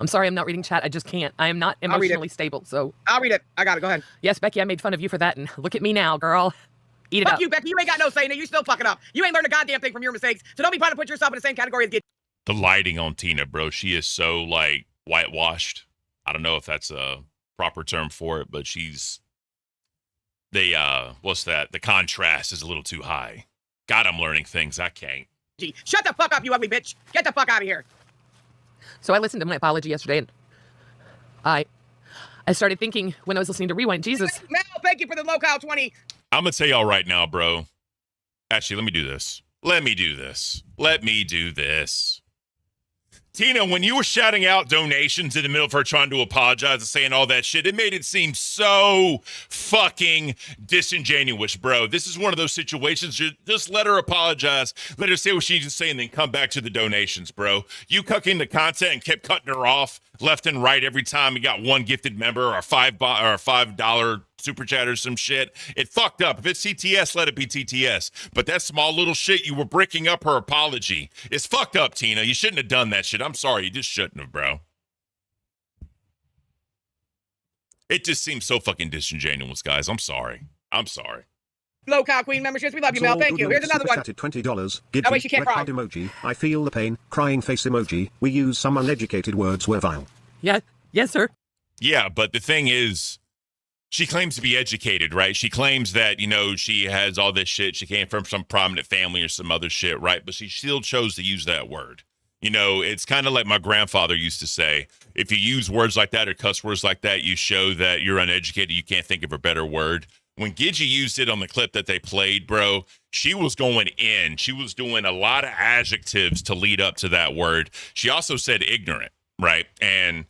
M: I'm sorry I'm not reading chat. I just can't. I am not emotionally stable, so.
L: I'll read it. I got it. Go ahead.
M: Yes, Becky, I made fun of you for that, and look at me now, girl. Eat it
L: Fuck
M: up.
L: you, Becky. You ain't got no say in it. You still fucking up. You ain't learned a goddamn thing from your mistakes, so don't be trying to put yourself in the same category as Gidgy.
A: The lighting on Tina, bro. She is so, like, whitewashed. I don't know if that's a proper term for it, but what's that? The contrast is a little too high. God, I'm learning things I can't.
L: Shut the fuck up, you ugly bitch. Get the fuck out of here.
M: So I listened to my apology yesterday, and I started thinking when I was listening to Rewind, Jesus.
L: Mel, thank you for the locale 20.
A: I'm going to tell y'all right now, bro. Actually, let me do this. Tina, when you were shouting out donations in the middle of her trying to apologize and saying all that shit, it made it seem so fucking disingenuous, bro. This is one of those situations. Just let her apologize. Let her say what she needs to say and then come back to the donations, bro. You cucking the content and kept cutting her off left and right every time you got one gifted member or a $5 super chat or some shit. It fucked up. If it's TTS, let it be TTS. But that small little shit, you were breaking up her apology. It's fucked up, Tina. You shouldn't have done that shit. I'm sorry. You just shouldn't have, bro. It just seems so fucking disingenuous, guys. I'm sorry.
L: Locale Queen memberships. We love you, Mel. Thank you. Here's another one.
N: $20.
L: That way she can't cry.
N: Emoji. I feel the pain. Crying face emoji. We use some uneducated words were vile.
M: Yeah. Yes, sir.
A: Yeah, but the thing is, she claims to be educated, right? She claims that, you know, she has all this shit. She came from some prominent family or some other shit, right? But she still chose to use that word. You know, it's kind of like my grandfather used to say, if you use words like that or cuss words like that, you show that you're uneducated. You can't think of a better word. When Gidgy used it on the clip that they played, bro, she was going in. She was doing a lot of adjectives to lead up to that word. She also said ignorant, right? And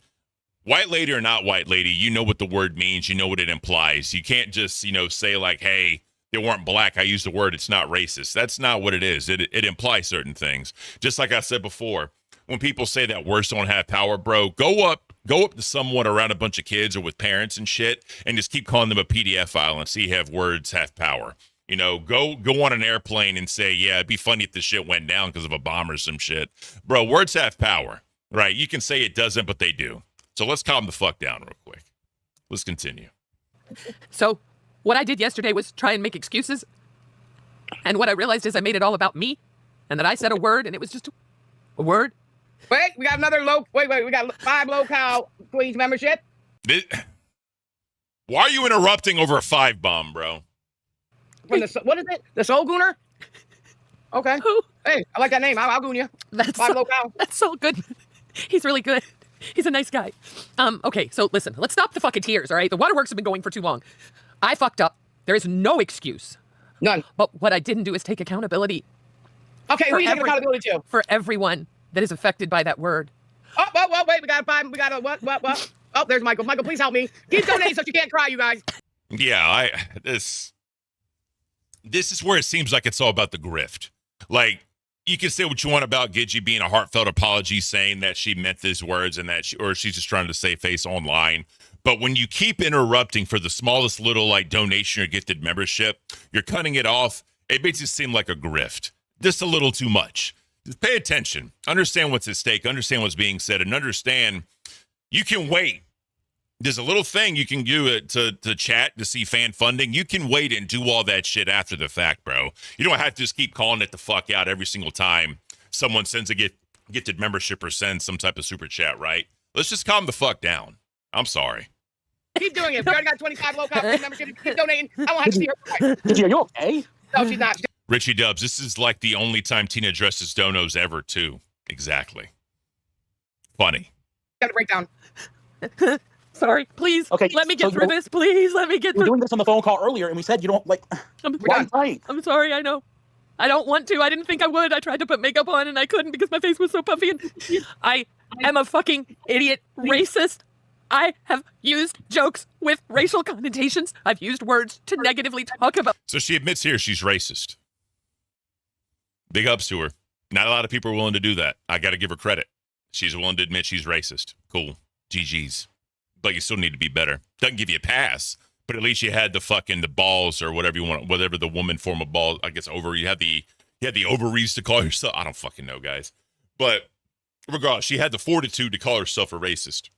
A: white lady or not white lady, you know what the word means. You know what it implies. You can't just, you know, say like, hey, they weren't black. I used the word. It's not racist. That's not what it is. It implies certain things. Just like I said before, when people say that words don't have power, bro, go up to someone around a bunch of kids or with parents and shit and just keep calling them a PDF file and see if words have power. You know, go on an airplane and say, yeah, it'd be funny if this shit went down because of a bomb or some shit. Bro, words have power, right? You can say it doesn't, but they do. So let's calm the fuck down real quick. Let's continue.
M: So what I did yesterday was try and make excuses. And what I realized is I made it all about me and that I said a word and it was just a word.
L: Wait, we got another we got 5 locale Queens membership.
A: Why are you interrupting over a 5 bomb, bro?
L: What is it? The Soul Gooner? Okay.
M: Who?
L: Hey, I like that name. I'll goon you.
M: That's
L: 5 locale.
M: That's so good. He's really good. He's a nice guy. Okay, so listen, let's stop the fucking tears, all right? The waterworks have been going for too long. I fucked up. There is no excuse.
L: None.
M: But what I didn't do is take accountability.
L: Okay, who are you taking accountability to?
M: For everyone that is affected by that word.
L: Oh, wait, we got 5. We got a what? Oh, there's Michael. Michael, please help me. Keep donating so you can't cry, you guys.
A: Yeah, this is where it seems like it's all about the grift. Like, you can say what you want about Gidgy being a heartfelt apology, saying that she meant these words and that or she's just trying to save face online. But when you keep interrupting for the smallest little like donation or gifted membership, you're cutting it off. It makes it seem like a grift. Just a little too much. Just pay attention. Understand what's at stake. Understand what's being said, and understand you can wait. There's a little thing you can do to chat to see fan funding. You can wait and do all that shit after the fact, bro. You don't have to just keep calling it the fuck out every single time someone sends a gifted membership or sends some type of super chat, right? Let's just calm the fuck down. I'm sorry.
L: Keep doing it. We already got 25 low-cost membership. Keep donating. I won't have to see her.
E: Gidgy, are you okay?
L: No, she's not.
A: Richie Dubs, this is like the only time Tina dresses donos ever, too. Exactly. Funny.
L: Got a breakdown.
M: Sorry, please.
E: Okay,
M: let me get through this. Please let me get through.
E: We were doing this on the phone call earlier, and we said you don't like.
M: I'm sorry. I know. I don't want to. I didn't think I would. I tried to put makeup on, and I couldn't because my face was so puffy. And I am a fucking idiot, racist. I have used jokes with racial connotations. I've used words to negatively talk about.
A: So she admits here she's racist. Big ups to her. Not a lot of people are willing to do that. I got to give her credit. She's willing to admit she's racist. Cool. GG's. But you still need to be better. Doesn't give you a pass, but at least you had the balls or whatever you want, whatever the woman form of balls, I guess you had the ovaries to call yourself. I don't fucking know, guys. But regardless, she had the fortitude to call herself a racist.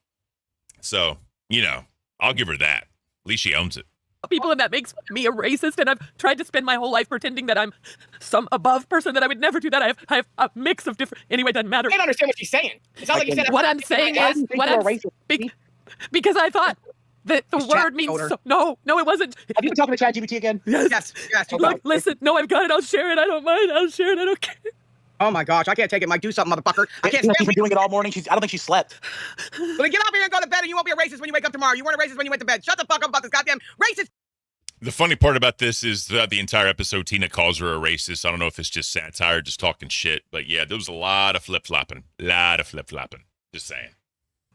A: So, I'll give her that. At least she owns it.
M: People, and that makes me a racist, and I've tried to spend my whole life pretending that I'm some above person, that I would never do that. I have a mix of different. Anyway, it doesn't matter.
L: I can't understand what she's saying. It sounds like you said
M: what I'm saying is because I thought that the word means no, it wasn't.
E: Have you been talking to ChatGPT again?
L: Yes.
M: Look, listen, no, I've got it. I'll share it. I don't mind. I'll share it. I don't care.
L: Oh my gosh, I can't take it. Mike, do something, motherfucker. I can't.
E: She's been doing it all morning. I don't think she slept.
L: Well, then get up here and go to bed, and you won't be a racist when you wake up tomorrow. You weren't a racist when you went to bed. Shut the fuck up about this goddamn racist.
A: The funny part about this is that the entire episode, Tina calls her a racist. I don't know if it's just satire, just talking shit. But yeah, there was a lot of flip-flopping. Just saying.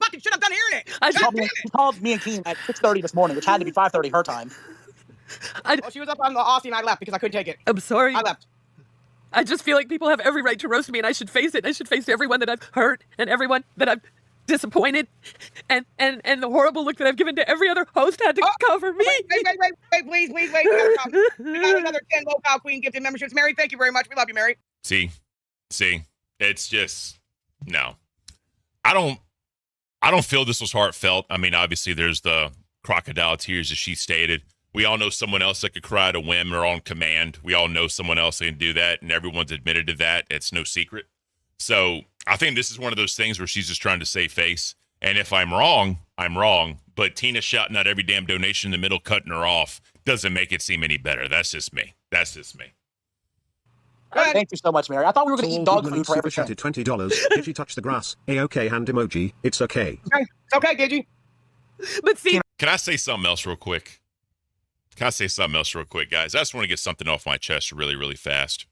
L: Fucking shit, I'm done hearing it.
E: She called me and Keem at 6:30 this morning, which had to be 5:30 her time.
L: She was up on the Aussie, and I left because I couldn't take it.
M: I'm sorry.
L: I left.
M: I just feel like people have every right to roast me, and I should face it. I should face everyone that I've hurt and everyone that I've disappointed, and the horrible look that I've given to every other host had to cover me.
L: Wait, please. We got another 10 low-cow queen gifted memberships. Mary, thank you very much. We love you, Mary.
A: See, it's just no. I don't feel this was heartfelt. I mean, obviously, there's the crocodile tears, as she stated. We all know someone else that could cry at a whim or on command. We all know someone else that can do that, and everyone's admitted to that. It's no secret. So I think this is one of those things where she's just trying to save face. And if I'm wrong, I'm wrong. But Tina shouting out every damn donation in the middle, cutting her off, doesn't make it seem any better. That's just me.
E: Thank you so much, Mary. I thought we were going to eat dog food for every show.
N: $20. If you touch the grass, A-OK hand emoji. It's okay.
L: It's okay, Gidgy.
M: But see,
A: can I say something else real quick? Guys? I just want to get something off my chest really, really fast.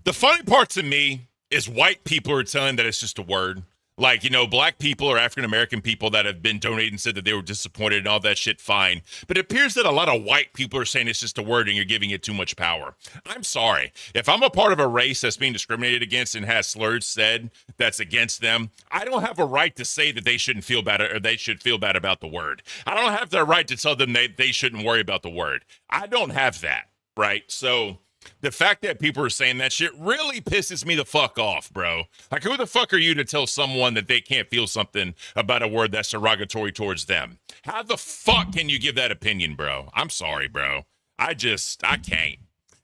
A: The funny part to me is white people are telling that it's just a word. Like, black people or African-American people that have been donated and said that they were disappointed and all that shit, fine. But it appears that a lot of white people are saying it's just a word and you're giving it too much power. I'm sorry. If I'm a part of a race that's being discriminated against and has slurs said that's against them, I don't have a right to say that they shouldn't feel bad or they should feel bad about the word. I don't have the right to tell them they shouldn't worry about the word. I don't have that, right? So the fact that people are saying that shit really pisses me the fuck off, bro. Like, who the fuck are you to tell someone that they can't feel something about a word that's derogatory towards them? How the fuck can you give that opinion, bro? I'm sorry, bro. I can't.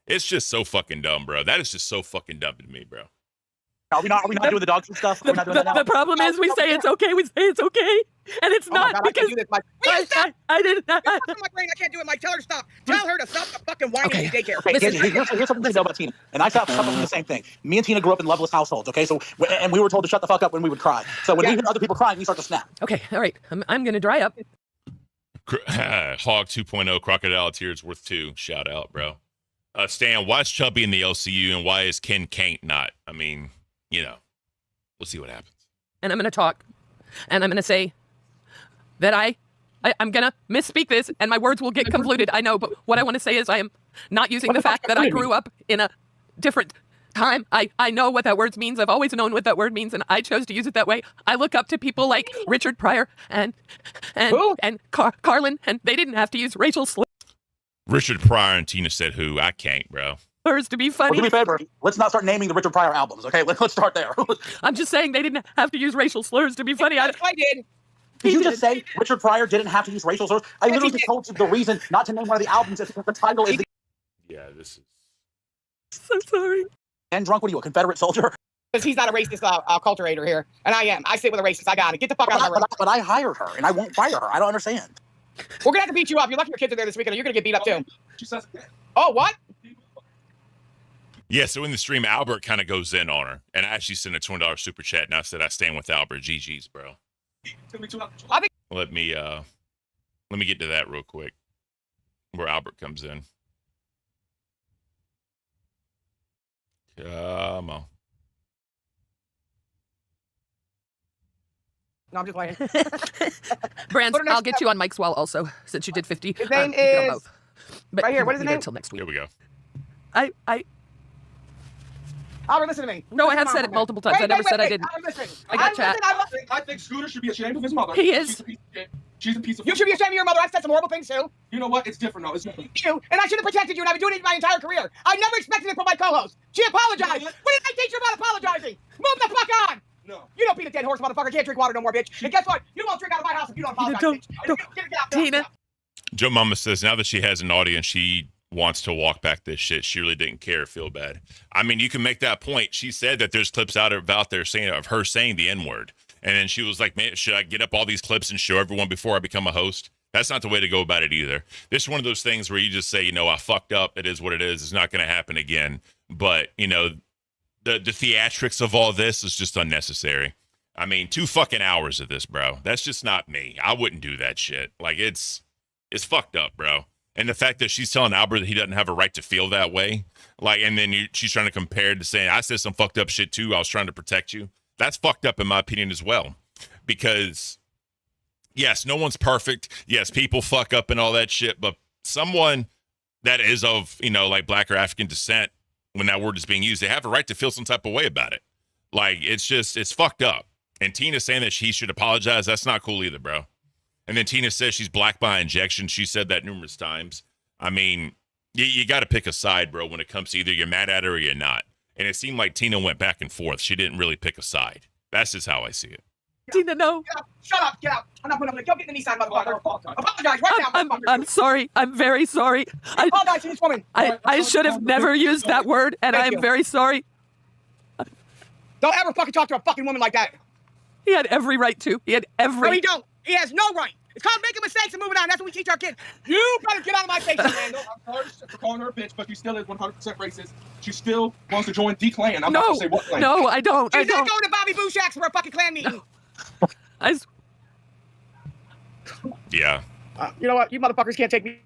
A: It's just so fucking dumb, bro. That is just so fucking dumb to me, bro.
E: Are we not doing the dog food stuff?
M: The problem is we say it's okay. We say it's okay. And it's not
L: God,
M: because I didn't.
L: My brain, I can't do it, Mike. Tell her to stop. Tell her to stop the fucking whining in daycare.
E: Okay, here's something to know about Tina. And I suffer from the same thing. Me and Tina grew up in loveless households, okay? So, and we were told to shut the fuck up when we would cry. So when we hear other people crying, we start to snap.
M: Okay, all right. I'm going to dry up.
A: Hog 2.0, crocodile tears worth 2. Shout out, bro. Stan, why is Chubby in the LCU and why is Caint not? I mean, we'll see what happens.
M: And I'm going to talk. And I'm going to say that I'm going to misspeak this, and my words will get convoluted. I know, but what I want to say is I am not using the fact that I grew up in a different time. I know what that word means. I've always known what that word means, and I chose to use it that way. I look up to people like Richard Pryor and Carlin, and they didn't have to use racial slurs
A: Richard Pryor and Tina said who? I can't, bro.
M: to be funny.
E: Well, do me a favor. Let's not start naming the Richard Pryor albums, okay? Let's start there.
M: I'm just saying they didn't have to use racial slurs to be funny.
L: I did.
E: Did you just say Richard Pryor didn't have to use racial slurs? I literally just told you the reason not to name one of the albums is because the title is.
A: Yeah, this is.
M: So sorry.
E: And drunk, what are you, a Confederate soldier?
L: Because he's not a racist acculturator here, and I am. I sit with a racist. I got it. Get the fuck out of my room.
E: But I hired her, and I won't fire her. I don't understand.
L: We're gonna have to beat you up. You're lucky your kids are there this weekend, or you're gonna get beat up too. Oh, what?
A: Yeah, so in the stream, Albert kind of goes in on her, and I actually sent a $20 super chat, and I said I stand with Albert. GG's, bro.
L: I think.
A: Let me get to that real quick, where Albert comes in. Come on.
L: No, I'm just playing.
M: Brands, I'll get you on Mike's wall also, since you did 50.
L: His name is
M: both. But
L: right here. What is his name?
M: Until next week.
A: Here we go.
L: Albert, listen to me.
M: No, I have said it multiple times. I never said I didn't. I got chat.
T: I think Scooter should be ashamed of his mother.
M: He is.
T: She's a piece of.
L: You should be ashamed of your mother. I've said some horrible things too.
T: You know what? It's different though. It's different.
L: You and I should have protected you, and I've been doing it my entire career. I never expected it from my co-host. She apologized. What did I teach you about apologizing? Move the fuck on. No. You don't beat a dead horse, motherfucker. Can't drink water no more, bitch. And guess what? You won't drink out of my house if you don't apologize. Don't.
M: Tina.
A: Joe Mama says now that she has an audience, she wants to walk back this shit. She really didn't care or feel bad. I mean, you can make that point. She said that there's clips out there saying of her saying the N-word. And then she was like, man, should I get up all these clips and show everyone before I become a host? That's not the way to go about it either. This is one of those things where you just say, I fucked up. It is what it is. It's not going to happen again. But, the theatrics of all this is just unnecessary. I mean, 2 fucking hours of this, bro. That's just not me. I wouldn't do that shit. Like, it's fucked up, bro. And the fact that she's telling Albert that he doesn't have a right to feel that way, like, and then she's trying to compare it to saying, I said some fucked up shit too. I was trying to protect you. That's fucked up in my opinion as well. Because, yes, no one's perfect. Yes, people fuck up and all that shit. But someone that is of, like Black or African descent, when that word is being used, they have a right to feel some type of way about it. Like, it's fucked up. And Tina saying that he should apologize, that's not cool either, bro. And then Tina says she's black by injection. She said that numerous times. I mean, you got to pick a side, bro, when it comes to either you're mad at her or you're not. And it seemed like Tina went back and forth. She didn't really pick a side. That's just how I see it.
M: Tina, no.
L: Get up. Shut up. Get out. I'm not putting up with it. Go get in the Nissan, motherfucker. Apologize right now, motherfucker.
M: I'm sorry. I'm very sorry.
L: I apologize to this woman.
M: I should have never used that word, and I'm very sorry.
L: Don't ever fucking talk to a fucking woman like that.
M: He had every right to. He had every.
L: No, he don't. He has no right. It's called making mistakes and moving on. That's what we teach our kids. You better get out of my face, Randall.
T: I'm sorry for calling her a bitch, but she still is 100% racist. She still wants to join the Klan. I'm not going to say what Klan.
M: No, I don't.
L: She's not going to Bobby Bouchak's for a fucking Klan meeting.
M: No.
A: Yeah.
L: You know what? You motherfuckers can't take me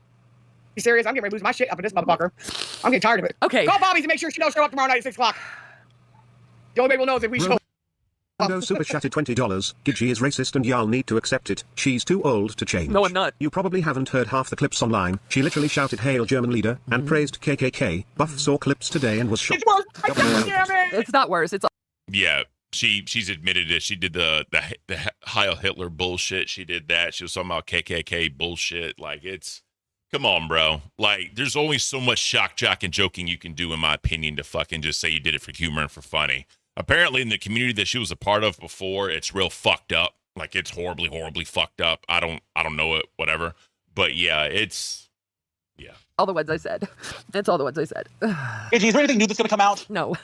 L: serious. I'm getting ready to lose my shit up in this motherfucker. I'm getting tired of it.
M: Okay.
L: Call Bobby's and make sure she don't show up tomorrow night at 6 o'clock. The only way we'll know is if we show up.
N: Rondo super chatted $20. Gidgy is racist and y'all need to accept it. She's too old to change.
M: No, I'm not.
N: You probably haven't heard half the clips online. She literally shouted "Hail German leader" and praised KKK. Buff saw clips today and was shocked.
L: It's worse.
M: It's not worse. It's.
A: Yeah. She's admitted it. She did the Heil Hitler bullshit. She did that. She was talking about KKK bullshit. Like, come on, bro. Like, there's only so much shock, jock, and joking you can do, in my opinion, to fucking just say you did it for humor and for funny. Apparently, in the community that she was a part of before, it's real fucked up. Like, it's horribly, horribly fucked up. I don't know it, whatever. But yeah,
M: all the ones I said. That's all the ones I said.
E: Is there anything new that's going to come out?
M: No,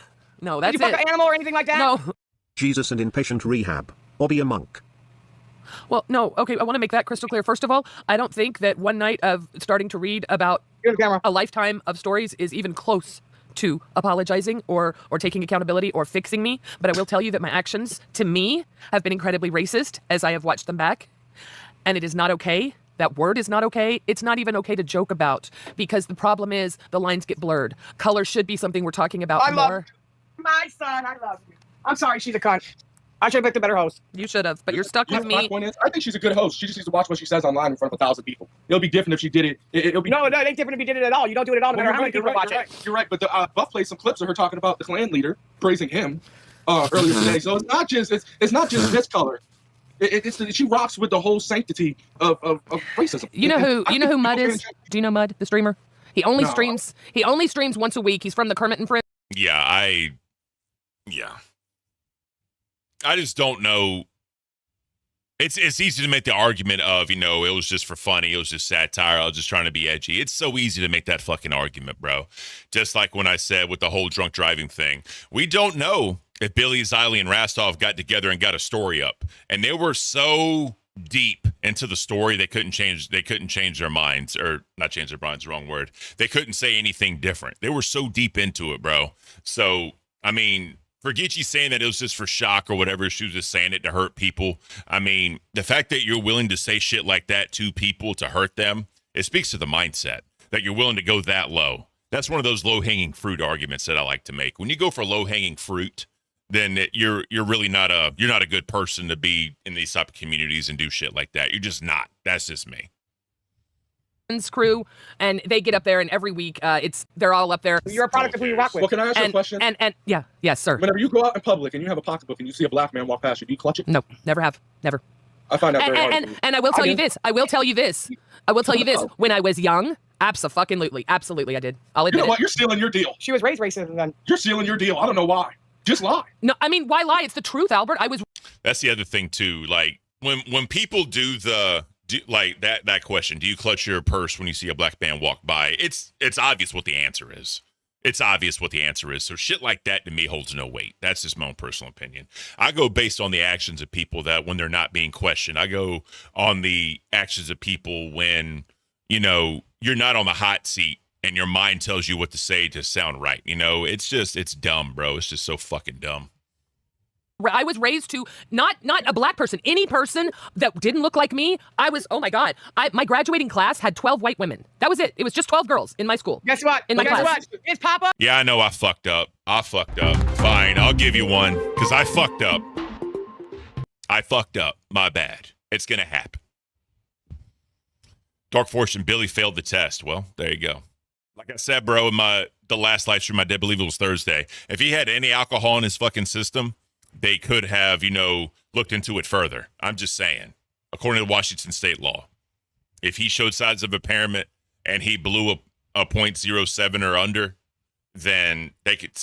M: that's
L: Did you fuck an animal or anything like that?
M: No.
N: Jesus and inpatient rehab. Or be a monk.
M: Well, no. Okay, I want to make that crystal clear. First of all, I don't think that one night of starting to read about a lifetime of stories is even close to apologizing or taking accountability or fixing me. But I will tell you that my actions, to me, have been incredibly racist as I have watched them back. And it is not okay. That word is not okay. It's not even okay to joke about, because the problem is the lines get blurred. Color should be something we're talking about more.
L: My son, I love you. I'm sorry, she's a cunt. I should have picked a better host.
M: You should have, but you're stuck with
V: My
M: me.
V: point is, I think she's a good host. She just needs to watch what she says online in front of 1,000 people. It'll be different if she did it. It'll be
L: No, it ain't different if you did it at all. You don't do it at all, no matter how many people watch it.
V: You're right. But Buff played some clips of her talking about the Klan leader, praising him earlier today. So it's not just this color. She rocks with the whole sanctity of racism.
M: You know who Mud is? Do you know Mud, the streamer? He only streams once a week. He's from the Kermit and Friends.
A: Yeah, I just don't know. It's easy to make the argument of, it was just for funny. It was just satire. I was just trying to be edgy. It's so easy to make that fucking argument, bro. Just like when I said with the whole drunk driving thing. We don't know if Billy, Xylee, and Rastoff got together and got a story up. And they were so deep into the story, they couldn't change their minds. Or not change their minds, wrong word. They couldn't say anything different. They were so deep into it, bro. So, I mean, for Gidgy saying that it was just for shock or whatever, she was just saying it to hurt people. I mean, the fact that you're willing to say shit like that to people to hurt them, it speaks to the mindset that you're willing to go that low. That's one of those low-hanging fruit arguments that I like to make. When you go for low-hanging fruit, then you're really not a good person to be in these type of communities and do shit like that. You're just not. That's just me.
M: Crew, and they get up there, and every week they're all up there.
L: You're a product of who you rock with.
V: Well, can I ask you a question?
M: And yes, sir.
V: Whenever you go out in public and you have a pocketbook and you see a black man walk past you, do you clutch it?
M: No, never have, never.
V: I find that very hard.
M: And I will tell you this. When I was young, absolutely I did. I'll admit
V: You know what?
M: it.
V: You're stealing your deal.
L: She was raised racist then.
V: You're stealing your deal. I don't know why. Just lie.
M: No, I mean, why lie? It's the truth, Albert.
A: That's the other thing too. Like when people do that question, do you clutch your purse when you see a black man walk by? It's obvious what the answer is. So shit like that to me holds no weight. That's just my own personal opinion. I go based on the actions of people that when they're not being questioned. I go on the actions of people when, you're not on the hot seat and your mind tells you what to say to sound right. It's dumb, bro. It's just so fucking dumb.
M: I was raised to not a black person, any person that didn't look like me. Oh my God. My graduating class had 12 white women. That was it. It was just 12 girls in my school.
L: Guess what?
M: In my class.
L: It's Papa.
A: Yeah, I know I fucked up. Fine, I'll give you one because I fucked up. My bad. It's going to happen. Dark Fortune Billy failed the test. Well, there you go. Like I said, bro, in the last live stream I did, believe it was Thursday. If he had any alcohol in his fucking system, they could have, looked into it further. I'm just saying, according to Washington state law, if he showed signs of impairment and he blew a .07 or under, then they could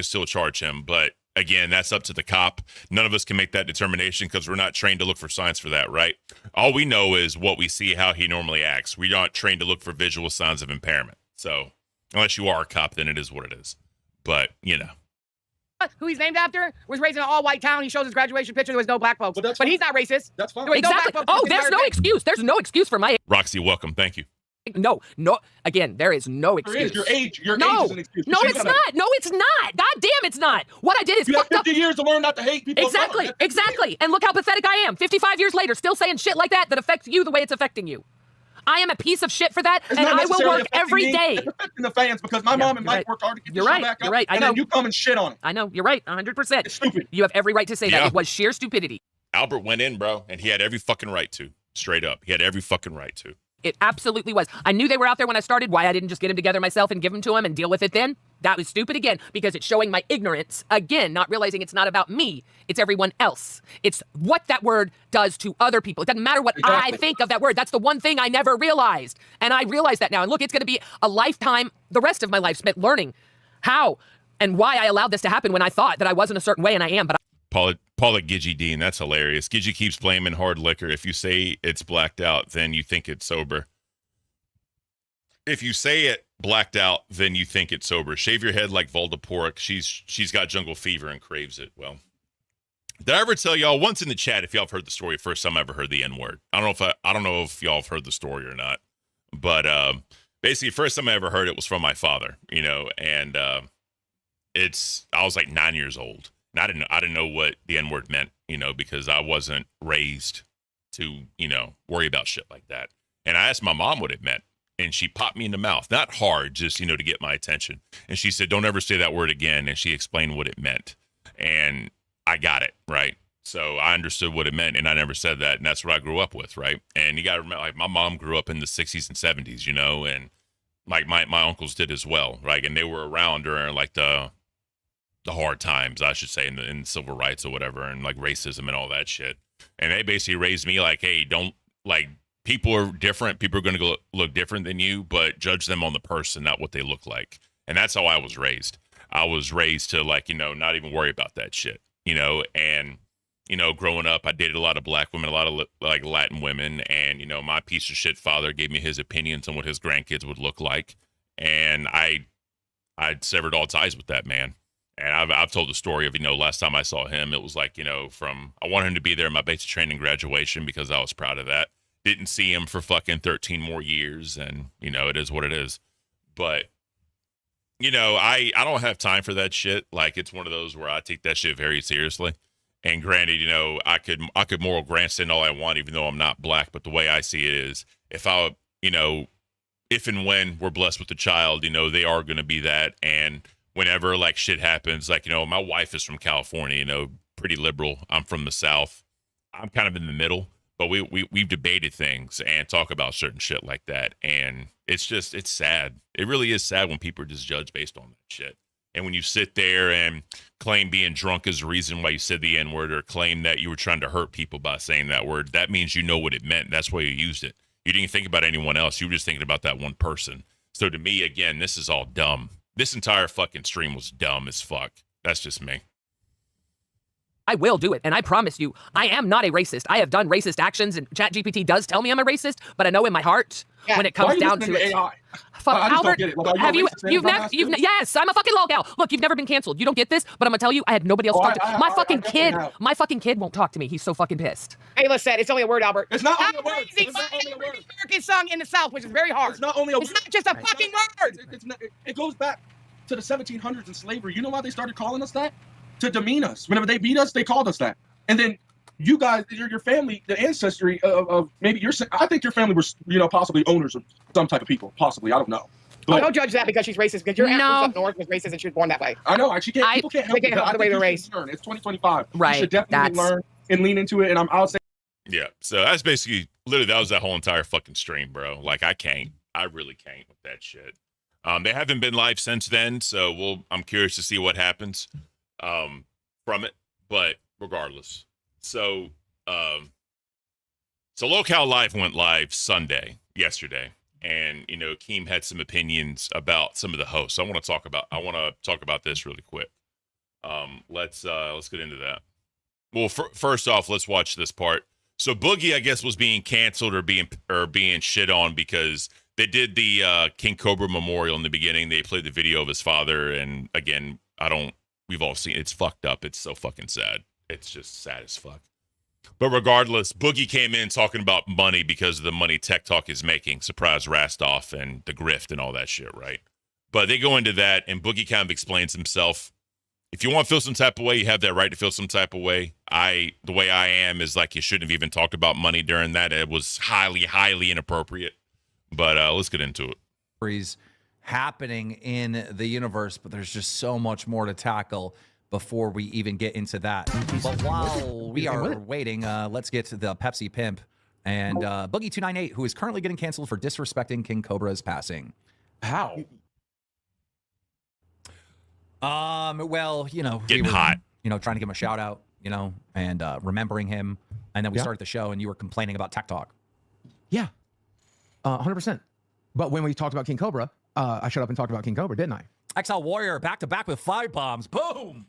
A: still charge him. But again, that's up to the cop. None of us can make that determination because we're not trained to look for signs for that, right? All we know is what we see, how he normally acts. We aren't trained to look for visual signs of impairment. So unless you are a cop, then it is what it is. But,
L: Who he's named after was raised in an all-white town. He shows his graduation picture. There was no black folks. But he's not racist.
V: That's fine.
L: There was no black
M: Exactly.
L: folks.
M: Oh, there's no excuse. There's no excuse for my.
A: Roxy, welcome. Thank you.
M: No. Again, there is no excuse.
V: Your age is an excuse.
M: No, it's not. No, it's not. God damn, it's not. What I did is
V: you
M: fucked
V: have
M: up.
V: 50 years to learn not to hate people.
M: Exactly. And look how pathetic I am. 55 years later, still saying shit like that affects you the way it's affecting you. I am a piece of shit for that, and I will work every day.
V: It's affecting the fans because my mom and Mike worked hard to get this show back up.
M: You're right. I know.
V: And then you come and shit on it.
M: I know. You're right. 100%.
V: It's stupid.
M: You have every right to say that. It was sheer stupidity.
A: Albert went in, bro, and he had every fucking right to. Straight up. He had every fucking right to.
M: It absolutely was. I knew they were out there when I started. Why I didn't just get them together myself and give them to them and deal with it then? That was stupid again, because it's showing my ignorance. Again, not realizing it's not about me. It's everyone else. It's what that word does to other people. It doesn't matter what I think of that word. That's the one thing I never realized. And I realize that now. And look, it's going to be a lifetime, the rest of my life spent learning how and why I allowed this to happen when I thought that I wasn't a certain way and I am. But
A: Paul it Gidgy Dean, that's hilarious. Gidgy keeps blaming hard liquor. If you say it's blacked out, then you think it's sober. If you say it blacked out, then you think it's sober. Shave your head like Voldemort. She's got jungle fever and craves it. Well, did I ever tell y'all once in the chat if y'all have heard the story? First time I ever heard the N-word. I don't know if y'all have heard the story or not. But basically, first time I ever heard it was from my father. And I was like 9 years old. And I didn't know what the N-word meant, because I wasn't raised to, worry about shit like that. And I asked my mom what it meant, and she popped me in the mouth. Not hard, just, to get my attention. And she said, don't ever say that word again. And she explained what it meant. And I got it, right? So I understood what it meant, and I never said that, and that's what I grew up with, right? And you got to remember, like, my mom grew up in the 60s and 70s, you know, and like my uncles did as well, right? And they were around during like the hard times, I should say, in civil rights or whatever, and like racism and all that shit. And they basically raised me like, hey, don't, like, people are different. People are going to look different than you, but judge them on the person, not what they look like. And that's how I was raised. I was raised to, like, you know, not even worry about that shit, you know. And, you know, growing up, I dated a lot of black women, a lot of like Latin women. And, you know, my piece of shit father gave me his opinions on what his grandkids would look like. And I'd severed all ties with that man. And I've told the story of, you know, last time I saw him, it was like, you know, I wanted him to be there at my basic training graduation because I was proud of that. Didn't see him for fucking 13 more years. And, you know, it is what it is. But, you know, I don't have time for that shit. Like, it's one of those where I take that shit very seriously. And granted, you know, I could moral grandstand all I want, even though I'm not black. But the way I see it is, if and when we're blessed with a child, you know, they are going to be that. And whenever like shit happens, like, you know, my wife is from California, you know, pretty liberal. I'm from the South. I'm kind of in the middle, but we've debated things and talk about certain shit like that. And it's sad. It really is sad when people are just judged based on that shit. And when you sit there and claim being drunk is the reason why you said the N-word, or claim that you were trying to hurt people by saying that word, that means you know what it meant. That's why you used it. You didn't think about anyone else. You were just thinking about that one person. So to me, again, this is all dumb. This entire fucking stream was dumb as fuck. That's just me.
O: I will do it, and I promise you, I am not a racist. I have done racist actions, and ChatGPT does tell me I'm a racist, but I know in my heart, when it comes down to it.
V: AI?
O: Albert, have you?
V: You've
O: Yes, I'm a fucking lolcow. Look, you've never been canceled. You don't get this, but I'm gonna tell you, I had nobody else talk to. My fucking kid won't talk to me. He's so fucking pissed.
L: Hey, listen, it's only a word, Albert.
V: It's not only a word.
L: It's not only a word. American song in the South, which is very hard.
V: It's not only a word.
L: It's not just a fucking word.
V: It goes back to the 1700s and slavery. You know why they started calling us that? To demean us. Whenever they beat us, they called us that. And then you guys, your family, the ancestry of maybe I think your family was, you know, possibly owners of some type of people. Possibly, I don't know.
L: But don't judge that because she's racist. Because your aunt was up north was racist and she was born that way.
V: I know. People can't help
L: the way they're raised.
V: It's 2025.
O: Right.
V: You should definitely learn and lean into it. And I'll say.
A: Yeah. So that's basically literally that was that whole entire fucking stream, bro. Like I really can't with that shit. They haven't been live since then, so I'm curious to see what happens from it. But regardless, so Locale Live went live yesterday, and you know, Keem had some opinions about some of the hosts. I want to talk about this really quick. Let's get into that. Well, first off, let's watch this part. So Boogie, I guess, was being canceled or being shit on because they did the King Cobra memorial in the beginning. They played the video of his father, and again, we've all seen it's fucked up. It's so fucking sad. It's just sad as fuck. But regardless, Boogie came in talking about money because of the money Tech Talk is making. Surprise Rastoff and the grift and all that shit, right? But they go into that, and Boogie kind of explains himself. If you want to feel some type of way, you have that right to feel some type of way. The way I am is like you shouldn't have even talked about money during that. It was highly, highly inappropriate. But let's get into it.
Q: Happening in the universe, but there's just so much more to tackle before we even get into that. But while we are waiting, let's get to the Pepsi Pimp and Boogie298, who is currently getting canceled for disrespecting King Cobra's passing.
V: How?
Q: Well, you know,
A: getting hot.
Q: You know, trying to give him a shout out, you know, and remembering him, and then we started the show, and you were complaining about Tech Talk.
R: Yeah, 100%. But when we talked about King Cobra, I shut up and talked about King Cobra, didn't I?
Q: XL Warrior back to back with 5 bombs. Boom!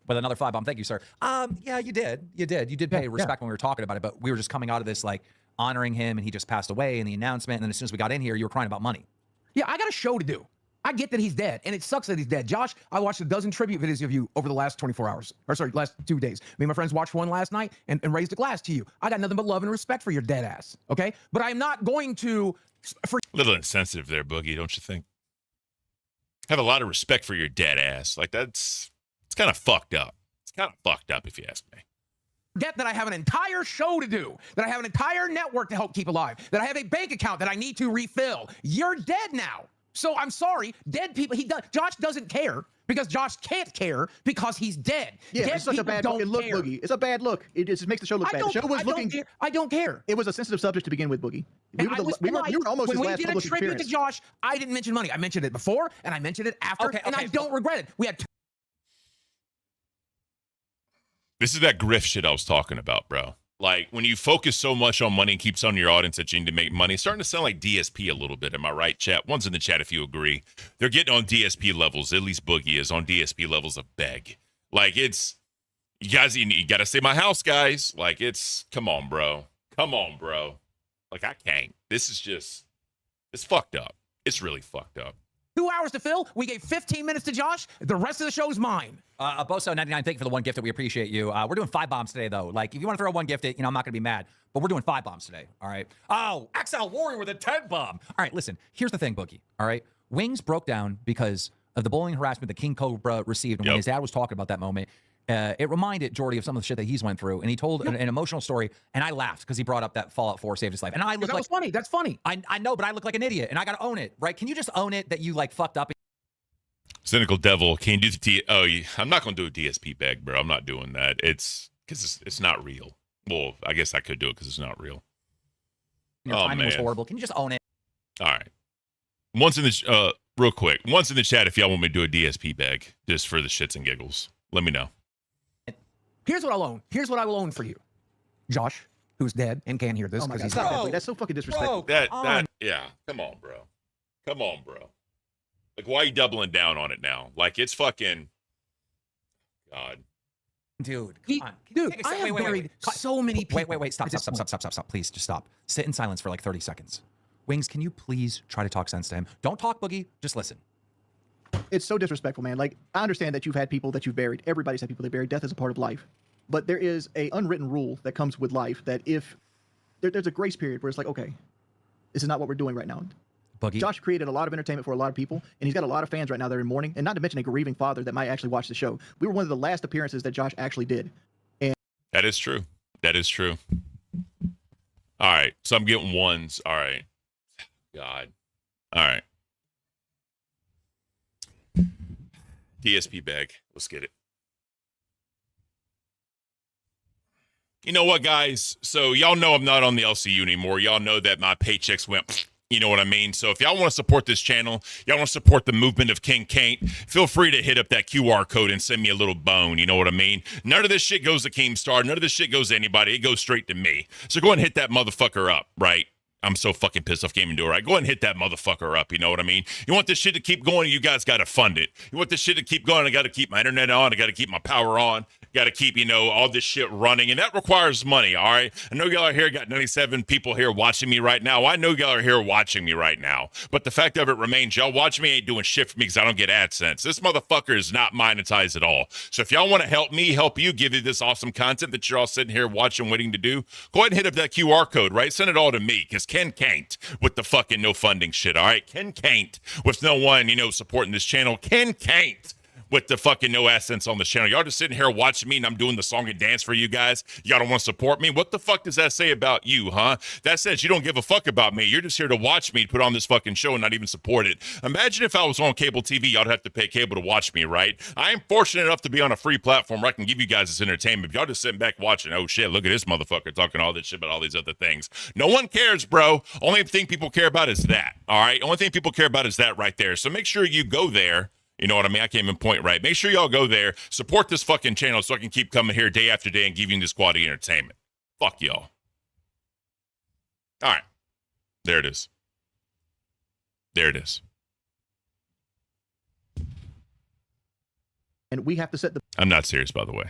Q: With another 5 bomb. Thank you, sir. Yeah, you did. You did pay respect when we were talking about it, but we were just coming out of this like honoring him, and he just passed away in the announcement. And then as soon as we got in here, you were crying about money.
R: Yeah, I got a show to do. I get that he's dead, and it sucks that he's dead. Josh, I watched a dozen tribute videos of you over the last 24 hours. Last 2 days. Me and my friends watched one last night and raised a glass to you. I got nothing but love and respect for your dead ass, okay? But I'm not going to...
A: A little insensitive there, Boogie, don't you think? Have a lot of respect for your dead ass. Like, it's kind of fucked up. It's kind of fucked up, if you ask me.
R: Forget that I have an entire show to do, that I have an entire network to help keep alive, that I have a bank account that I need to refill. You're dead now. So I'm sorry, dead people, Josh doesn't care Because Josh can't care because he's dead.
B: Yeah,
R: Dead
B: it's such a
R: people
B: bad
R: don't
B: look,
R: care.
B: Boogie. It's a bad look. It just makes the show look bad. The show was looking.
R: I don't care.
B: It was a sensitive subject to begin with, Boogie. We were almost
R: when
B: his
R: we
B: last
R: did a
B: public
R: tribute
B: appearance.
R: to Josh, I didn't mention money. I mentioned it before, and I mentioned it after, and I don't regret it. We had
A: This is that grift shit I was talking about, bro. Like, when you focus so much on money and keep telling your audience that you need to make money, it's starting to sound like DSP a little bit. Am I right, chat? One's in the chat if you agree. They're getting on DSP levels, at least Boogie is on DSP levels of beg. Like, it's, you guys, you got to stay my house, guys. Like, it's, come on, bro. Come on, bro. Like, I can't. This is just, it's fucked up. It's really fucked up.
R: 2 hours to fill. We gave 15 minutes to Josh. The rest of the show's mine.
Q: Boso99, thank you for the one gift that we appreciate you. We're doing 5 bombs today, though. Like, if you want to throw one gift, I'm not going to be mad. But we're doing 5 bombs today, all right? Oh, XL Warrior with a 10 bomb. All right, listen, here's the thing, Boogie, all right? Wings broke down because of the bullying harassment that King Cobra received. And when his dad was talking about that moment, it reminded Jordy of some of the shit that he's went through. And he told an emotional story, and I laughed because he brought up that Fallout 4 saved his life. And I look
R: that was funny. That's funny.
Q: I know, but I look like an idiot, and I got to own it, right? Can you just own it that you, like, fucked up?
A: Cynical Devil, can you do the I'm not going to do a DSP bag, bro. I'm not doing that. It's because it's not real. Well, I guess I could do it because it's not real.
Q: Your timing was horrible. Can you just own it?
A: All right. Once in the real quick. Once in the chat, if y'all want me to do a DSP bag just for the shits and giggles, let me know.
R: Here's what I'll own. Here's what I will own for you, Josh, who's dead and can't hear this.
B: Oh my God,
R: he's
B: stop
R: dead.
B: that. That's so fucking disrespectful.
A: Yeah. Come on, bro. Come on, bro. Like, why are you doubling down on it now? Like, it's fucking. God.
Q: Dude,
R: come
Q: on.
R: Dude, I have buried so many people.
Q: Wait. Stop. Please, just stop. Sit in silence for like 30 seconds. Wings, can you please try to talk sense to him? Don't talk, Boogie. Just listen.
B: It's so disrespectful, man. Like, I understand that you've had people that you've buried. Everybody's had people they buried. Death is a part of life. But there is a unwritten rule that comes with life that if there's a grace period where it's like, okay, this is not what we're doing right now.
Q: Boogie.
B: Josh created a lot of entertainment for a lot of people, and he's got a lot of fans right now that are in mourning, and not to mention a grieving father that might actually watch the show. We were one of the last appearances that Josh actually did. And
A: that is true. That is true. All right. So I'm getting ones. All right. God. All right. DSP bag. Let's get it. You know what, guys? So y'all know I'm not on the LCU anymore. Y'all know that my paychecks went, you know what I mean? So if y'all want to support this channel, y'all want to support the movement of King Caint, feel free to hit up that QR code and send me a little bone. You know what I mean? None of this shit goes to Keemstar. None of this shit goes to anybody. It goes straight to me. So go ahead and hit that motherfucker up, right? I'm so fucking pissed off Gaming Door. Right? Go ahead and hit that motherfucker up. You know what I mean? You want this shit to keep going, you guys got to fund it. You want this shit to keep going, I got to keep my internet on. I got to keep my power on. Got to keep, all this shit running. And that requires money, all right? I know y'all are here, got 97 people here watching me right now. I know y'all are here watching me right now. But the fact of it remains, y'all watching me ain't doing shit for me because I don't get AdSense. This motherfucker is not monetized at all. So if y'all want to help me, help you, give you this awesome content that you're all sitting here watching, waiting to do, go ahead and hit up that QR code, right? Send it all to me because Ken Caint with the fucking no funding shit, all right? Ken Caint with no one, supporting this channel. Ken Caint with the fucking no AdSense on the channel. Y'all just sitting here watching me and I'm doing the song and dance for you guys. Y'all don't want to support me. What the fuck does that say about you, huh? That says you don't give a fuck about me. You're just here to watch me put on this fucking show and not even support it. Imagine if I was on cable TV, y'all have to pay cable to watch me, right? I am fortunate enough to be on a free platform where I can give you guys this entertainment. But y'all just sitting back watching, oh shit, look at this motherfucker talking all this shit about all these other things. No one cares, bro. Only thing people care about is that, all right? Only thing people care about is that right there. So make sure you go there. You know what I mean? I can't even point right. Make sure y'all go there, support this fucking channel so I can keep coming here day after day and giving you this quality entertainment. Fuck y'all. All right. There it is. There it is.
B: And we have to set the
A: I'm not serious, by the way.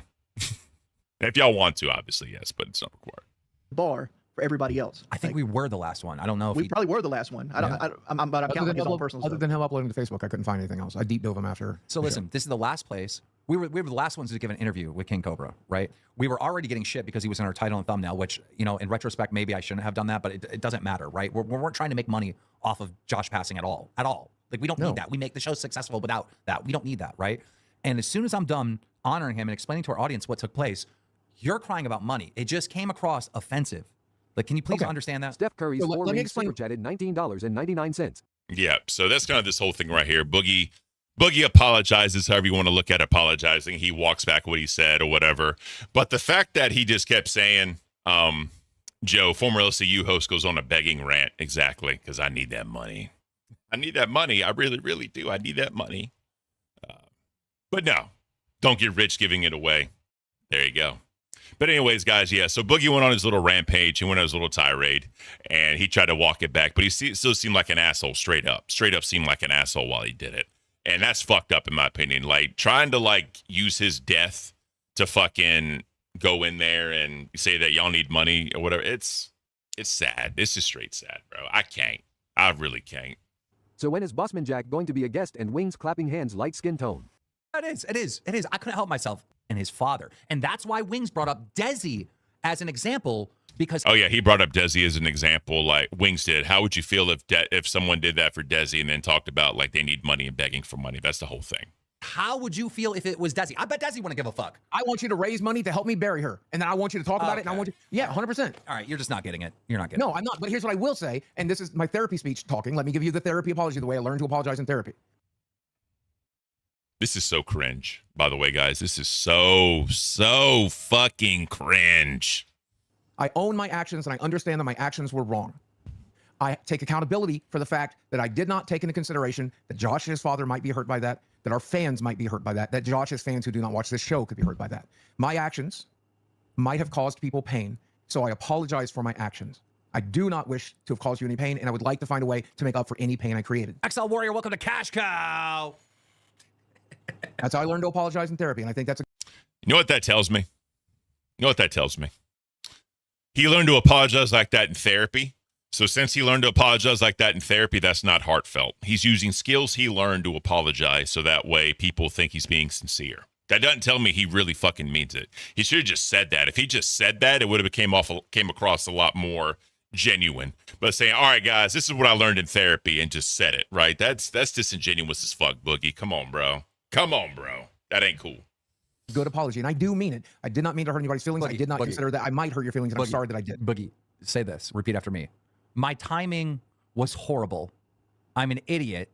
A: If y'all want to, obviously, yes, but it's not required.
B: bar for everybody else.
Q: I think we were the last one. I don't know if
B: we probably were the last one. I'm counting his own personal
R: Other
B: stuff.
R: than him uploading to Facebook, I couldn't find anything else. I deep dove him after.
Q: So listen, this is the last place. We were the last ones to give an interview with King Cobra, right? We were already getting shit because he was in our title and thumbnail, which, in retrospect, maybe I shouldn't have done that, but it doesn't matter, right? We weren't trying to make money off of Josh passing at all. Like, we don't need that. We make the show successful without that. We don't need that, right? And as soon as I'm done honoring him and explaining to our audience what took place, you're crying about money. It just came across offensive. Like, can you please understand that?
P: Steph Curry's let me explain. Super chatted $19.99.
A: Yeah, so that's kind of this whole thing right here. Boogie Boogie apologizes, however you want to look at apologizing. He walks back what he said or whatever. But the fact that he just kept saying, Joe, former LCU host, goes on a begging rant. Exactly, because I need that money. I need that money. I really, really do. I need that money. But no, don't get rich giving it away. There you go. But anyways, guys, yeah, so Boogie went on his little rampage. He went on his little tirade, and he tried to walk it back. But he still seemed like an asshole straight up. Straight up seemed like an asshole while he did it. And that's fucked up in my opinion. Like, trying to, like, use his death to fucking go in there and say that y'all need money or whatever. It's sad. It's just straight sad, bro. I can't. I really can't.
P: So when is Bossman Jack going to be a guest and Wings clapping hands light skin tone?
Q: It is. I couldn't help myself. And his father. And that's why Wings brought up Desi as an example, because...
A: Oh, yeah, he brought up Desi as an example, like Wings did. How would you feel if someone did that for Desi and then talked about, like, they need money and begging for money? That's the whole thing.
Q: How would you feel if it was Desi? I bet Desi wouldn't give a fuck.
R: I want you to raise money to help me bury her. And then I want you to talk about it, and I want you... Yeah, 100%.
Q: All right, you're just not getting it. You're not getting it.
R: No, I'm not. But here's what I will say, and this is my therapy speech talking. Let me give you the therapy apology, the way I learned to apologize in therapy.
A: This is so cringe, by the way, guys. This is so fucking cringe.
R: I own my actions, and I understand that my actions were wrong. I take accountability for the fact that I did not take into consideration that Josh and his father might be hurt by that our fans might be hurt by that Josh's fans who do not watch this show could be hurt by that. My actions might have caused people pain, so I apologize for my actions. I do not wish to have caused you any pain, and I would like to find a way to make up for any pain I created.
Q: XL Warrior, welcome to Cash Cow.
R: That's how I learned to apologize in therapy, and I think that's
A: You know what that tells me? He learned to apologize like that in therapy. So since he learned to apologize like that in therapy, that's not heartfelt. He's using skills he learned to apologize so that way people think he's being sincere. That doesn't tell me he really fucking means it. He should have just said that. If he just said that, it would have came across a lot more genuine. But saying, all right, guys, this is what I learned in therapy, and just said it, right? That's disingenuous as fuck, Boogie. Come on, bro. That ain't cool.
R: Good apology, and I do mean it. I did not mean to hurt anybody's feelings. I did not consider that I might hurt your feelings, and I'm sorry that I did.
Q: Boogie, say this. Repeat after me. My timing was horrible. I'm an idiot,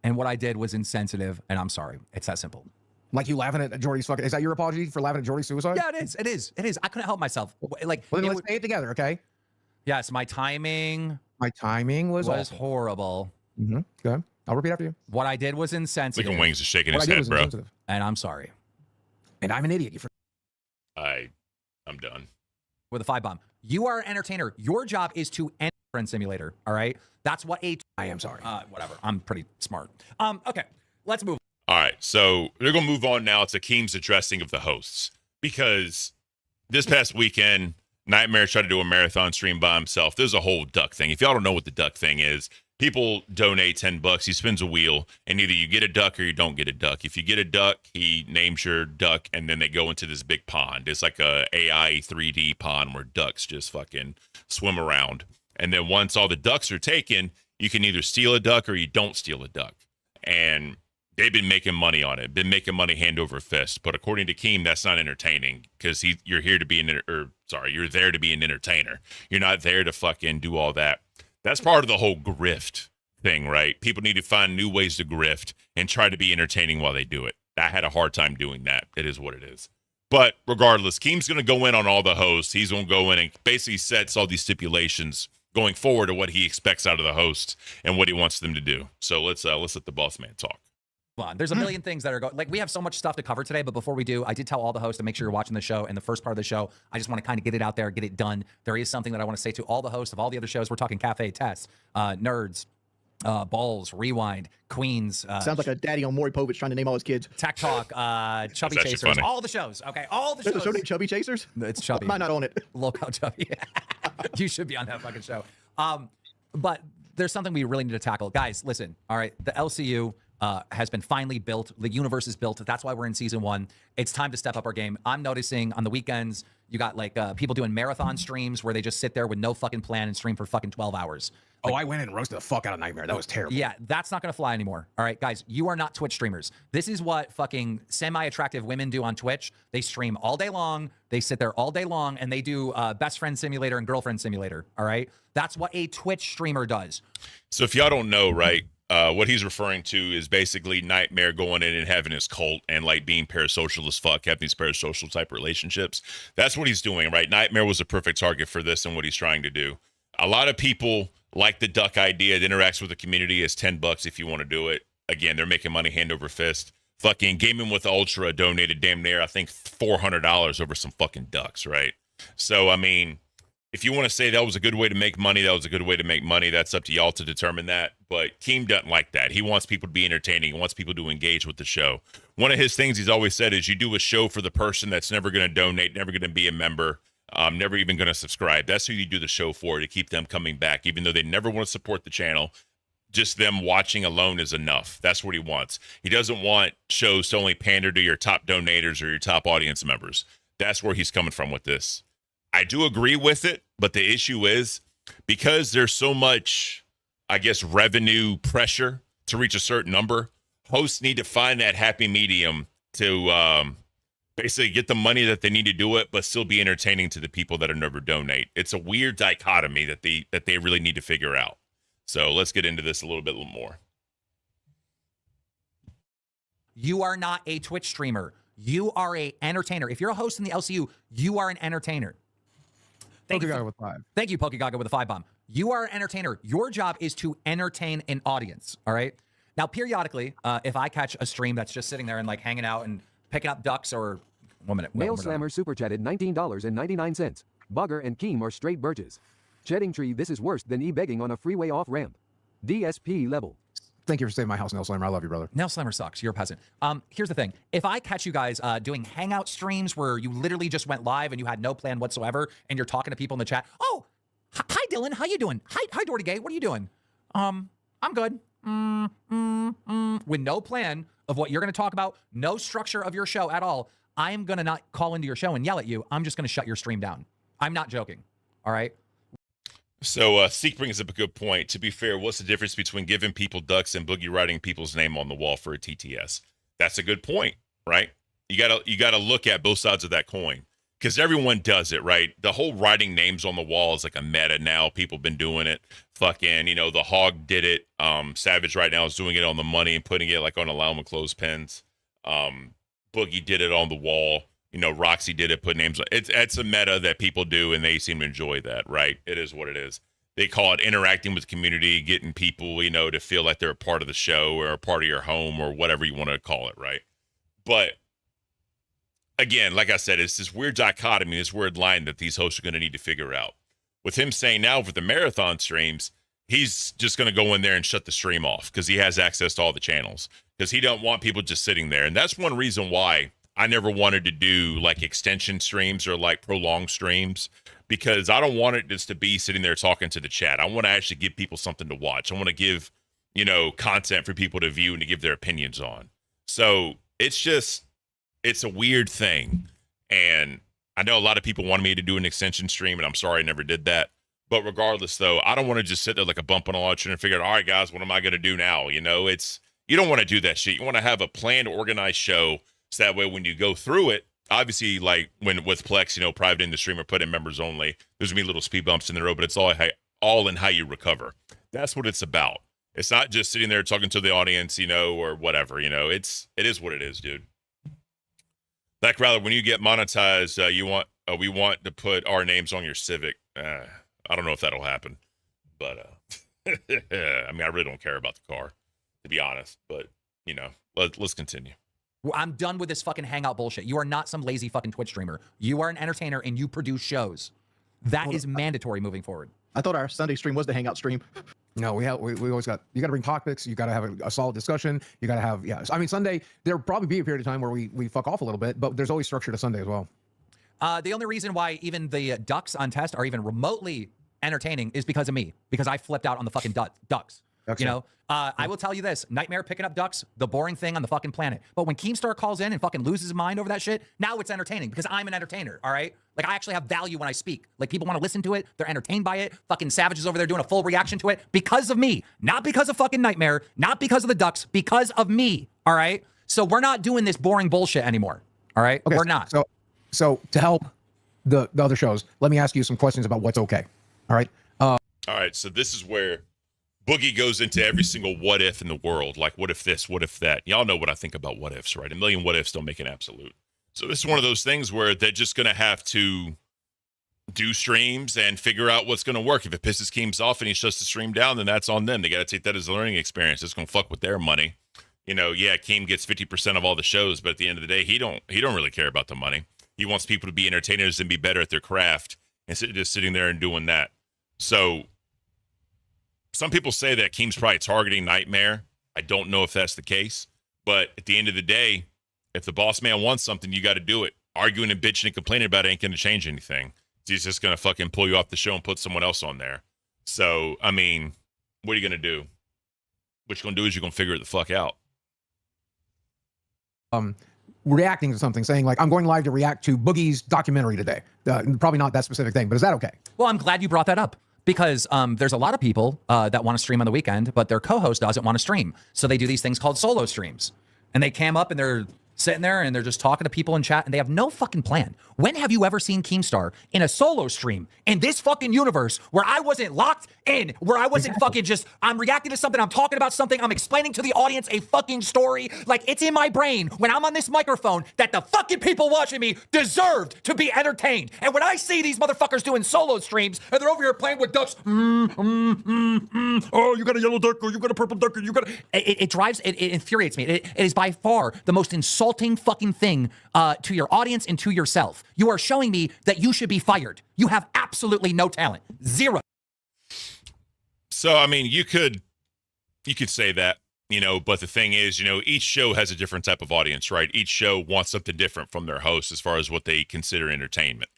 Q: and what I did was insensitive, and I'm sorry. It's that simple.
R: Like you laughing at Jordy's fucking... Is that your apology for laughing at Jordy's suicide?
Q: Yeah, it is. I couldn't help myself. Like,
R: well, then let's say it together, okay?
Q: Yes, my timing
R: was
Q: horrible.
R: Mm-hmm. Good. I'll repeat after you.
Q: What I did was insensitive.
A: Look at Wings is shaking his head, bro.
Q: And I'm sorry.
R: And I'm an idiot.
A: I'm done.
Q: With a 5 bomb. You are an entertainer. Your job is to end Friend Simulator. All right. That's what I
R: am sorry.
Q: Whatever. I'm pretty smart. Okay. Let's move.
A: All right. So they're gonna move on now to Keem's addressing of the hosts, because this past weekend, Nightmare tried to do a marathon stream by himself. There's a whole duck thing. If y'all don't know what the duck thing is, people donate $10. He spins a wheel, and either you get a duck or you don't get a duck. If you get a duck, he names your duck, and then they go into this big pond. It's like a AI 3D pond where ducks just fucking swim around. And then once all the ducks are taken, you can either steal a duck or you don't steal a duck. And they've been making money on it, been making money hand over fist. But according to Keem, that's not entertaining, because you're here to be you're there to be an entertainer. You're not there to fucking do all that. That's part of the whole grift thing, right? People need to find new ways to grift and try to be entertaining while they do it. I had a hard time doing that. It is what it is. But regardless, Keem's going to go in on all the hosts. He's going to go in and basically sets all these stipulations going forward to what he expects out of the hosts and what he wants them to do. So let's let the boss man talk.
Q: Come on. There's a million things that are going. Like, we have so much stuff to cover today, but before we do, I did tell all the hosts to make sure you're watching the show. In the first part of the show, I just want to kind of get it out there, get it done. There is something that I want to say to all the hosts of all the other shows. We're talking Cafe, Tess, Nerds, Balls, Rewind, Queens.
B: Sounds like a daddy on Maury Povich trying to name all his kids.
Q: Tech Talk, Chubby Chasers, funny. All the shows. Okay, all the shows.
B: There's a show named Chubby Chasers?
Q: It's Chubby.
B: Might not own it.
Q: Local Chubby. You should be on that fucking show. But there's something we really need to tackle. Guys, listen. All right, the LCU has been finally built. The universe is built. That's why we're in season 1. It's time to step up our game. I'm noticing on the weekends, you got like people doing marathon streams where they just sit there with no fucking plan and stream for fucking 12 hours. Like,
R: I went in and roasted the fuck out of Nightmare. That was terrible.
Q: Yeah, that's not going to fly anymore. All right, guys, you are not Twitch streamers. This is what fucking semi-attractive women do on Twitch. They stream all day long. They sit there all day long, and they do best friend simulator and girlfriend simulator. All right? That's what a Twitch streamer does.
A: So if y'all don't know, right, what he's referring to is basically Nightmare going in and having his cult and like being parasocial as fuck, having these parasocial type relationships. That's what he's doing, right? Nightmare was a perfect target for this and what he's trying to do. A lot of people like the duck idea. It interacts with the community. It's $10 if you want to do it. Again, they're making money hand over fist. Fucking Gaming with Ultra donated damn near, I think, $400 over some fucking ducks, right? So, I mean, if you want to say that was a good way to make money, that was a good way to make money. That's up to y'all to determine that. But Keem doesn't like that. He wants people to be entertaining. He wants people to engage with the show. One of his things he's always said is you do a show for the person that's never going to donate, never going to be a member, never even going to subscribe. That's who you do the show for, to keep them coming back, even though they never want to support the channel. Just them watching alone is enough. That's what he wants. He doesn't want shows to only pander to your top donators or your top audience members. That's where he's coming from with this. I do agree with it, but the issue is because there's so much, I guess, revenue pressure to reach a certain number, hosts need to find that happy medium to basically get the money that they need to do it, but still be entertaining to the people that are never donate. It's a weird dichotomy that they really need to figure out. So let's get into this a little bit more.
Q: You are not a Twitch streamer. You are a entertainer. If you're a host in the LCU, you are an entertainer. Thank you, Pokegaga with a 5 bomb. You are an entertainer. Your job is to entertain an audience. All right. Now, periodically, if I catch a stream that's just sitting there and like hanging out and picking up ducks or 1 minute.
P: Mail Slammer super chatted $19.99. Bugger and Keem are straight birches. Shedding tree, this is worse than e-begging on a freeway off-ramp. DSP level.
R: Thank you for saving my house, Nail Slammer. I love you, brother.
Q: Nail Slammer sucks. You're a peasant. Here's the thing. If I catch you guys doing hangout streams where you literally just went live and you had no plan whatsoever and you're talking to people in the chat, oh, hi, Dylan. How you doing? Hi, Doherty Gay. What are you doing? I'm good. With no plan of what you're going to talk about, no structure of your show at all, I'm going to not call into your show and yell at you. I'm just going to shut your stream down. I'm not joking. All right?
A: So Seek brings up a good point. To be fair, what's the difference between giving people ducks and Boogie writing people's name on the wall for a TTS? That's a good point, right? You gotta look at both sides of that coin because everyone does it, right? The whole writing names on the wall is like a meta now. People have been doing it. Fucking, the Hog did it. Savage right now is doing it on the money and putting it like on allow and close pins. Boogie did it on the wall. Roxy did it, put names on it. It's a meta that people do, and they seem to enjoy that, right? It is what it is. They call it interacting with the community, getting people, to feel like they're a part of the show or a part of your home or whatever you want to call it, right? But again, like I said, it's this weird dichotomy, this weird line that these hosts are going to need to figure out. With him saying now for the marathon streams, he's just going to go in there and shut the stream off because he has access to all the channels because he don't want people just sitting there. And that's one reason why I never wanted to do like extension streams or like prolonged streams because I don't want it just to be sitting there talking to the chat. I want to actually give people something to watch. I want to give, content for people to view and to give their opinions on. So it's a weird thing. And I know a lot of people wanted me to do an extension stream and I'm sorry I never did that. But regardless though, I don't want to just sit there like a bump on a launcher and figure out, all right, guys, what am I going to do now? You don't want to do that shit. You want to have a planned, organized show. So that way, when you go through it, obviously, like with Plex, private in the stream or put in members only, there's gonna be little speed bumps in the road, but it's all in how you recover. That's what it's about. It's not just sitting there talking to the audience, or whatever. It is what it is, dude. Like rather, when you get monetized, we want to put our names on your Civic. I don't know if that'll happen, but I really don't care about the car, to be honest. But let's continue.
Q: I'm done with this fucking hangout bullshit. You are not some lazy fucking Twitch streamer. You are an entertainer and you produce shows. That is mandatory moving forward.
B: I thought our Sunday stream was the hangout stream.
R: No, we always got, you got to bring topics. You got to have a solid discussion. You got to have, Sunday, there'll probably be a period of time where we fuck off a little bit, but there's always structure to Sunday as well.
Q: The only reason why even the ducks on test are even remotely entertaining is because of me, because I flipped out on the fucking ducks. Okay. I will tell you this, Nightmare picking up ducks, the boring thing on the fucking planet. But when Keemstar calls in and fucking loses his mind over that shit, now it's entertaining because I'm an entertainer, all right? Like, I actually have value when I speak. Like, people want to listen to it. They're entertained by it. Fucking Savage is over there doing a full reaction to it because of me. Not because of fucking Nightmare. Not because of the ducks. Because of me, all right? So we're not doing this boring bullshit anymore, all right?
R: Okay,
Q: we're not.
R: So to help the other shows, let me ask you some questions about what's okay, all right?
A: All right, so this is where Boogie goes into every single what if in the world. Like, what if this? What if that? Y'all know what I think about what ifs, right? A million what ifs don't make an absolute. So this is one of those things where they're just going to have to do streams and figure out what's going to work. If it pisses Keems off and he shuts the stream down, then that's on them. They got to take that as a learning experience. It's going to fuck with their money. You know, yeah, Keem gets 50% of all the shows, but at the end of the day, he don't really care about the money. He wants people to be entertainers and be better at their craft instead of just sitting there and doing that. So some people say that Keem's probably targeting Nightmare. I don't know if that's the case, but at the end of the day, if the boss man wants something, you got to do it. Arguing and bitching and complaining about it ain't going to change anything. He's just going to fucking pull you off the show and put someone else on there. So, I mean, what are you going to do? What you're going to do is you're going to figure it the fuck out.
R: Reacting to something, saying like, I'm going live to react to Boogie's documentary today. Probably not that specific thing, but is that okay?
S: Well, I'm glad you brought that up because there's a lot of people that want to stream on the weekend, but their co-host doesn't want to stream. So they do these things called solo streams. And they cam up and they're sitting there and they're just talking to people in chat and they have no fucking plan. When have you ever seen Keemstar in a solo stream in this fucking universe where I wasn't locked in, where I wasn't fucking just, I'm reacting to something, I'm talking about something, I'm explaining to the audience a fucking story. Like, it's in my brain when I'm on this microphone that the fucking people watching me deserved to be entertained. And when I see these motherfuckers doing solo streams and they're over here playing with ducks, oh, you got a yellow duck or you got a purple duck or you got a... It infuriates me. It is by far the most insulting fucking thing to your audience and to yourself. You are showing me that you should be fired. You have absolutely no talent. Zero.
A: So, I mean, you could say that, you know, but the thing is, you know, each show has a different type of audience, right? Each show wants something different from their host as far as what they consider entertainment.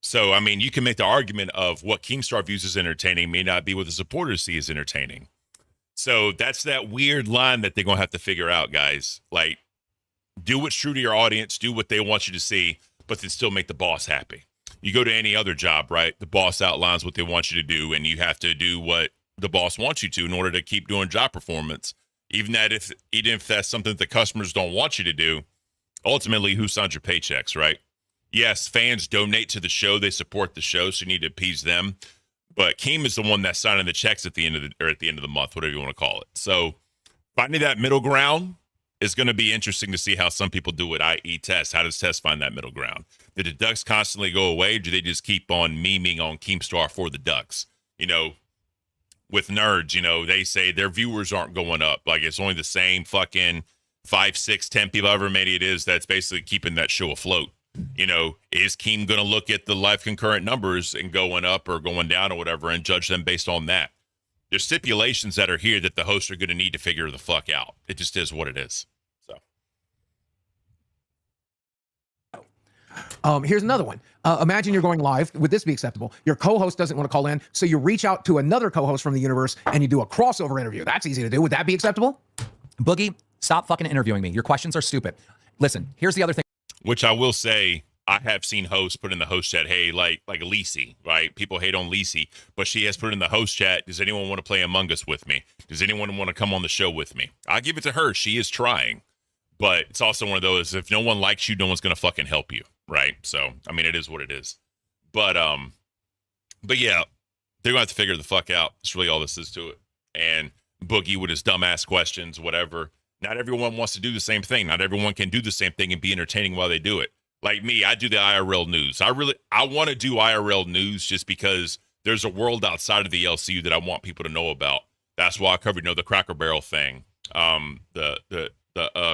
A: So, I mean, you can make the argument of what Keemstar views as entertaining may not be what the supporters see as entertaining. So that's that weird line that they're going to have to figure out, guys. Like, do what's true to your audience, do what they want you to see, but then still make the boss happy. You go to any other job, right? The boss outlines what they want you to do, and you have to do what the boss wants you to in order to keep doing job performance. Even if that's something that the customers don't want you to do, ultimately, who signs your paychecks, right? Yes, fans donate to the show, they support the show, so you need to appease them. But Keem is the one that's signing the checks at the end of the month, whatever you want to call it. So finding that middle ground is going to be interesting to see how some people do it, i.e. Test. How does Test find that middle ground? Did the ducks constantly go away? Or do they just keep on memeing on Keemstar for the ducks? You know, with nerds, you know, they say their viewers aren't going up. Like, it's only the same fucking 5, 6, 10 people, however many it is, that's basically keeping that show afloat. You know, is Keem going to look at the live concurrent numbers and going up or going down or whatever and judge them based on that? There's stipulations that are here that the hosts are going to need to figure the fuck out. It just is what it is.
R: Here's another one. Imagine you're going live. Would this be acceptable? Your co-host doesn't want to call in, so you reach out to another co-host from the universe and you do a crossover interview. That's easy to do. Would that be acceptable?
S: Boogie, stop fucking interviewing me. Your questions are stupid. Listen, here's the other thing.
A: Which I will say, I have seen hosts put in the host chat, hey, like Lisi, right? People hate on Lisi, but she has put in the host chat, does anyone want to play Among Us with me? Does anyone want to come on the show with me? I give it to her. She is trying. But it's also one of those, if no one likes you, no one's going to fucking help you, right? So, I mean, it is what it is. But yeah, they're going to have to figure the fuck out. That's really all this is to it. And Boogie with his dumbass questions, whatever. Not everyone wants to do the same thing. Not everyone can do the same thing and be entertaining while they do it. Like me, I do the IRL news. I want to do IRL news just because there's a world outside of the LCU that I want people to know about. That's why I covered, the Cracker Barrel thing. The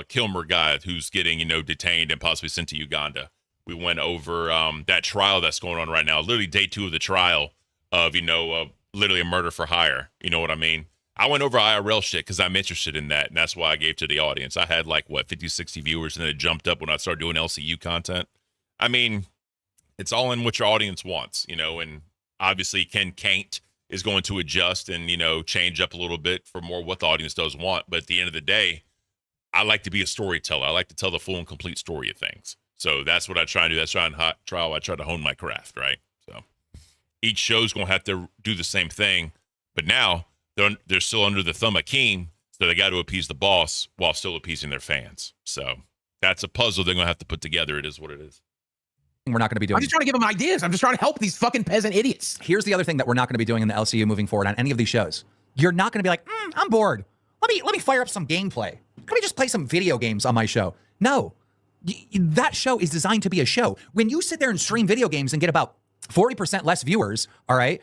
A: Kilmer guy who's getting, detained and possibly sent to Uganda. We went over that trial that's going on right now, literally day 2 of the trial of, literally a murder for hire. You know what I mean? I went over IRL shit because I'm interested in that, and that's why I gave to the audience. I had 50, 60 viewers, and then it jumped up when I started doing LCU content. I mean, it's all in what your audience wants, and obviously Caint is going to adjust and, change up a little bit for more what the audience does want. But at the end of the day, I like to be a storyteller. I like to tell the full and complete story of things. So that's what I try and do. That's I try to hone my craft, right? So each show's going to have to do the same thing. But now they're still under the thumb of Keem, so they got to appease the boss while still appeasing their fans. So that's a puzzle they're going to have to put together. It is what it is.
S: We're not going to be doing.
R: I'm just trying to give them ideas. I'm just trying to help these fucking peasant idiots.
S: Here's the other thing that we're not going to be doing in the LCU moving forward on any of these shows. you're not going to be like, I'm bored. Let me fire up some gameplay. Let me just play some video games on my show. No, that show is designed to be a show. When you sit there and stream video games and get about 40% less viewers, all right,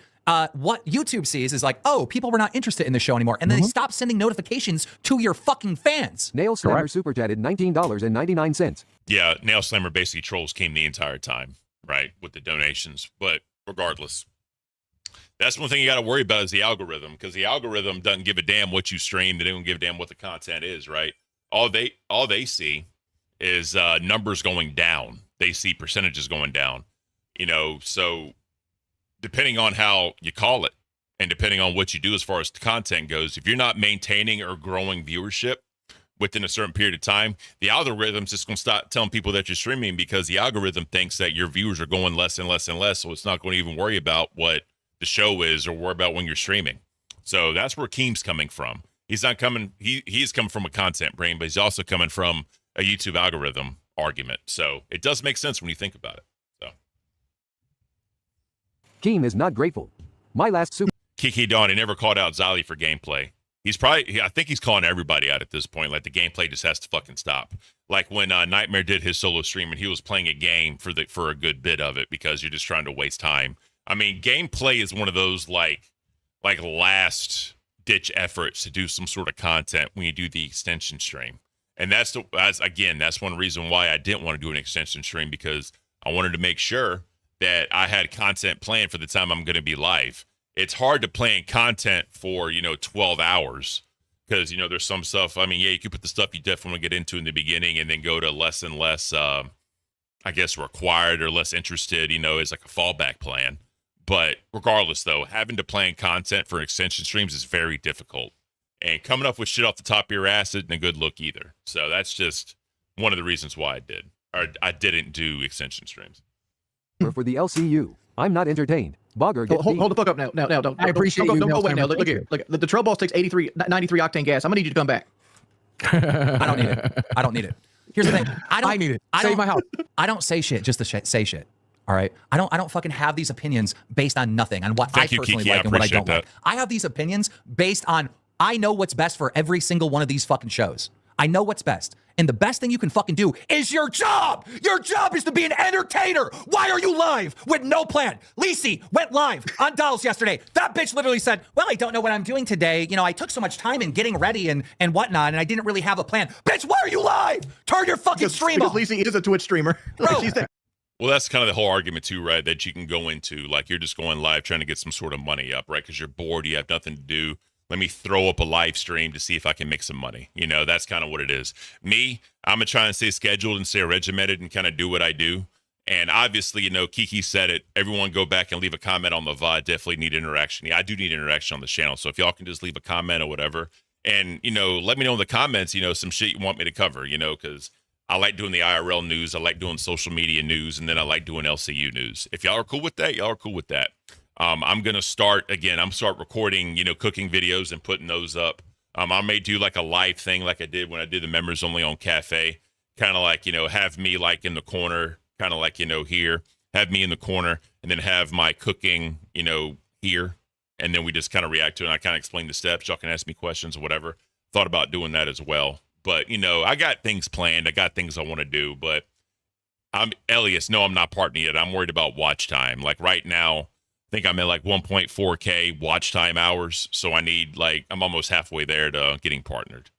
S: what YouTube sees is like, oh, people were not interested in the show anymore. And then they stop sending notifications to your fucking fans.
P: Nail Slammer super chatted $19.99.
A: Yeah, Nail Slammer basically trolls Keem the entire time, right, with the donations. But regardless, that's one thing you got to worry about is the algorithm, because the algorithm doesn't give a damn what you stream. They don't give a damn what the content is, right? All they see is numbers going down. They see percentages going down, you know. So depending on how you call it and depending on what you do as far as the content goes, if you're not maintaining or growing viewership within a certain period of time, the algorithm's just going to stop telling people that you're streaming, because the algorithm thinks that your viewers are going less and less and less. So it's not going to even worry about what the show is or worry about when you're streaming. So that's where Keem's coming from. He's not coming, he's coming from a content brain, but he's also coming from a YouTube algorithm argument. So it does make sense when you think about it. So
P: Keem is not grateful. My last super.
A: Kiki Dawn, he never called out Zali for gameplay. He's probably, I think he's calling everybody out at this point. Like, the gameplay just has to fucking stop. Like when Nightmare did his solo stream and he was playing a game for a good bit of it, because you're just trying to waste time. I mean, gameplay is one of those like last ditch efforts to do some sort of content when you do the extension stream. And that's one reason why I didn't want to do an extension stream, because I wanted to make sure that I had content planned for the time I'm going to be live. It's hard to plan content for, 12 hours, because, there's some stuff. I mean, yeah, you can put the stuff you definitely want to get into in the beginning and then go to less and less, I guess, required or less interested, as like a fallback plan. But regardless, though, having to plan content for extension streams is very difficult. And coming up with shit off the top of your ass isn't a good look either. So that's just one of the reasons why I didn't do extension streams.
P: For the LCU, I'm not entertained. Bogger gets
B: hold the fuck up now. Don't.
R: I appreciate you.
B: Don't go away now. Look here. Look, the Trail Boss takes 93 octane gas. I'm gonna need you to come back.
S: I don't need it. Here's the thing.
R: I need it. Save my house.
S: I don't say shit just to say shit. All right. I don't fucking have these opinions based on nothing, on what I personally
A: Kiki.
S: like and what I don't
A: that.
S: like. I have these opinions based on, I know what's best for every single one of these fucking shows. I know what's best. And the best thing you can fucking do is your job. Your job is to be an entertainer. Why are you live with no plan? Lisi went live on Dolls yesterday. That bitch literally said, well, I don't know what I'm doing today. I took so much time in getting ready and whatnot, and I didn't really have a plan. Bitch, why are you live? Turn your fucking stream off.
B: Because Lisi is a Twitch streamer.
S: Bro.
A: Well, that's kind of the whole argument too, right? That you can go into, like, you're just going live trying to get some sort of money up, right? Because you're bored, you have nothing to do. Let me throw up a live stream to see if I can make some money. That's kind of what it is. Me, I'm going to try and stay scheduled and stay regimented and kind of do what I do. And obviously, Kiki said it. Everyone go back and leave a comment on the VOD. Definitely need interaction. Yeah, I do need interaction on the channel. So if y'all can just leave a comment or whatever. And, let me know in the comments, some shit you want me to cover, because I like doing the IRL news. I like doing social media news. And then I like doing LCU news. If y'all are cool with that, y'all are cool with that. I'm going to start recording, cooking videos and putting those up. I may do like a live thing like I did when I did the members only on Cafe, kind of like, have me like in the corner, kind of like, here, have me in the corner and then have my cooking, here. And then we just kind of react to it. And I kind of explain the steps. Y'all can ask me questions or whatever. Thought about doing that as well. But, I got things planned. I got things I want to do, but Elias, no, I'm not partnering yet. I'm worried about watch time. Like right now, I think I'm at like 1.4K watch time hours. So I need I'm almost halfway there to getting partnered.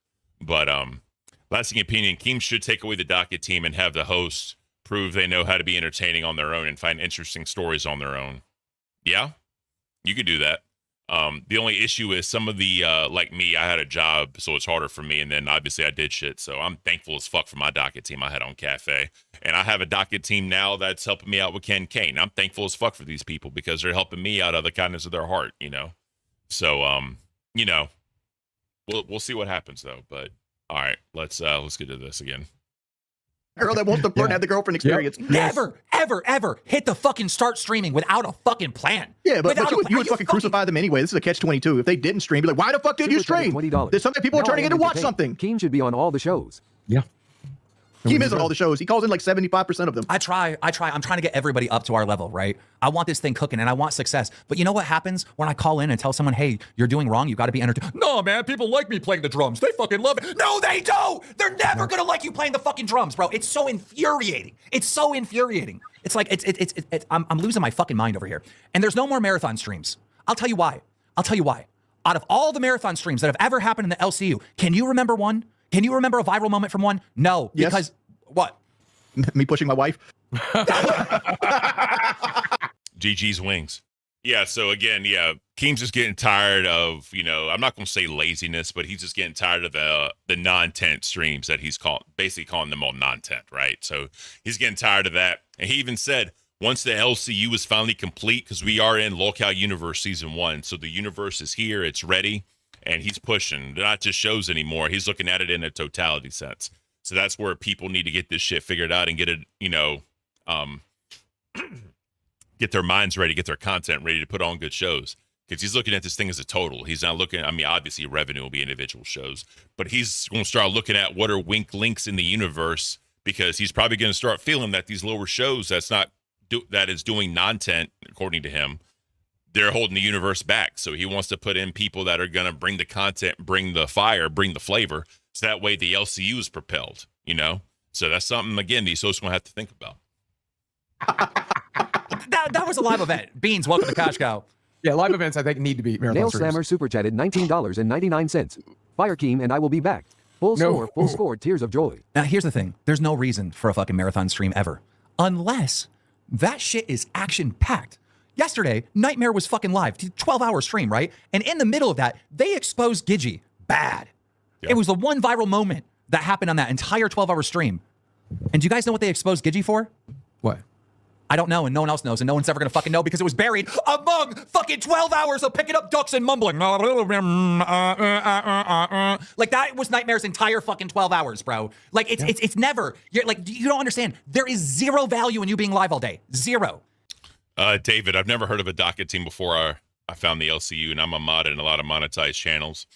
A: But lasting opinion, Keem should take away the docket team and have the hosts prove they know how to be entertaining on their own and find interesting stories on their own. Yeah, you could do that. The only issue is some of the, like me, I had a job, so it's harder for me. And then obviously I did shit. So I'm thankful as fuck for my docket team I had on Cafe. And I have a docket team now that's helping me out with Caint. I'm thankful as fuck for these people because they're helping me out of the kindness of their heart, So, we'll see what happens though. But all right, let's get to this again.
B: Girl that wants to flirt and have the girlfriend experience.
S: Yep. Never, ever hit the fucking start streaming without a fucking plan.
B: Yeah, but you would fucking crucify them anyway. This is a catch-22. If they didn't stream, be like, why the fuck did you stream?
P: $20.
B: There's something people are turning in to watch something.
P: Keem should be on all the shows.
R: Yeah.
B: Keem is on all the shows. He calls in like 75% of them.
S: I try. I'm trying to get everybody up to our level, right? I want this thing cooking and I want success. But you know what happens when I call in and tell someone, hey, you're doing wrong. You got to be entertained. No, man, people like me playing the drums. They fucking love it. No, they don't. They're never going to like you playing the fucking drums, bro. It's so infuriating. It's so infuriating. It's like, I'm losing my fucking mind over here. And there's no more marathon streams. I'll tell you why. Out of all the marathon streams that have ever happened in the LCU, can you remember one? Can you remember a viral moment from one? No,
B: Yes.
S: because what?
B: Me pushing my wife.
A: GG's wings. Yeah, so again, Keem's just getting tired of, I'm not going to say laziness, but he's just getting tired of the non-tent streams that he's basically calling them all non-tent, right? So he's getting tired of that. And he even said, once the LCU is finally complete, because we are in Locale Universe Season 1, so the universe is here, it's ready, and he's pushing. They're not just shows anymore. He's looking at it in a totality sense. So that's where people need to get this shit figured out and get it, get their minds ready, get their content ready to put on good shows. Because he's looking at this thing as a total. He's not looking, obviously revenue will be individual shows, but he's going to start looking at what are weak links in the universe, because he's probably going to start feeling that these lower shows that is doing non-tent, according to him, they're holding the universe back. So he wants to put in people that are going to bring the content, bring the fire, bring the flavor. So that way the LCU is propelled, So that's something, again, these hosts going to have to think about.
S: That was a live event. Beans, welcome to Cash Cow.
R: Yeah, live events I think need to be marathon
P: Nail
R: streams.
P: Slammer super chatted $19.99. Fire Keem and I will be back. Full score, tears of joy.
S: Now, here's the thing. There's no reason for a fucking marathon stream ever. Unless that shit is action-packed. Yesterday, Nightmare was fucking live. 12-hour stream, right? And in the middle of that, they exposed Gidgy. Bad. Yeah. It was the one viral moment that happened on that entire 12-hour stream. And do you guys know what they exposed Gidgy for?
R: What?
S: I don't know, and no one else knows, and no one's ever gonna fucking know because it was buried among fucking 12 hours of picking up ducks and mumbling. Like, that was Nightmare's entire fucking 12 hours, bro. Like, it's never, you don't understand. There is zero value in you being live all day. Zero.
A: David, I've never heard of a docket team before I found the LCU, and I'm a mod in a lot of monetized channels.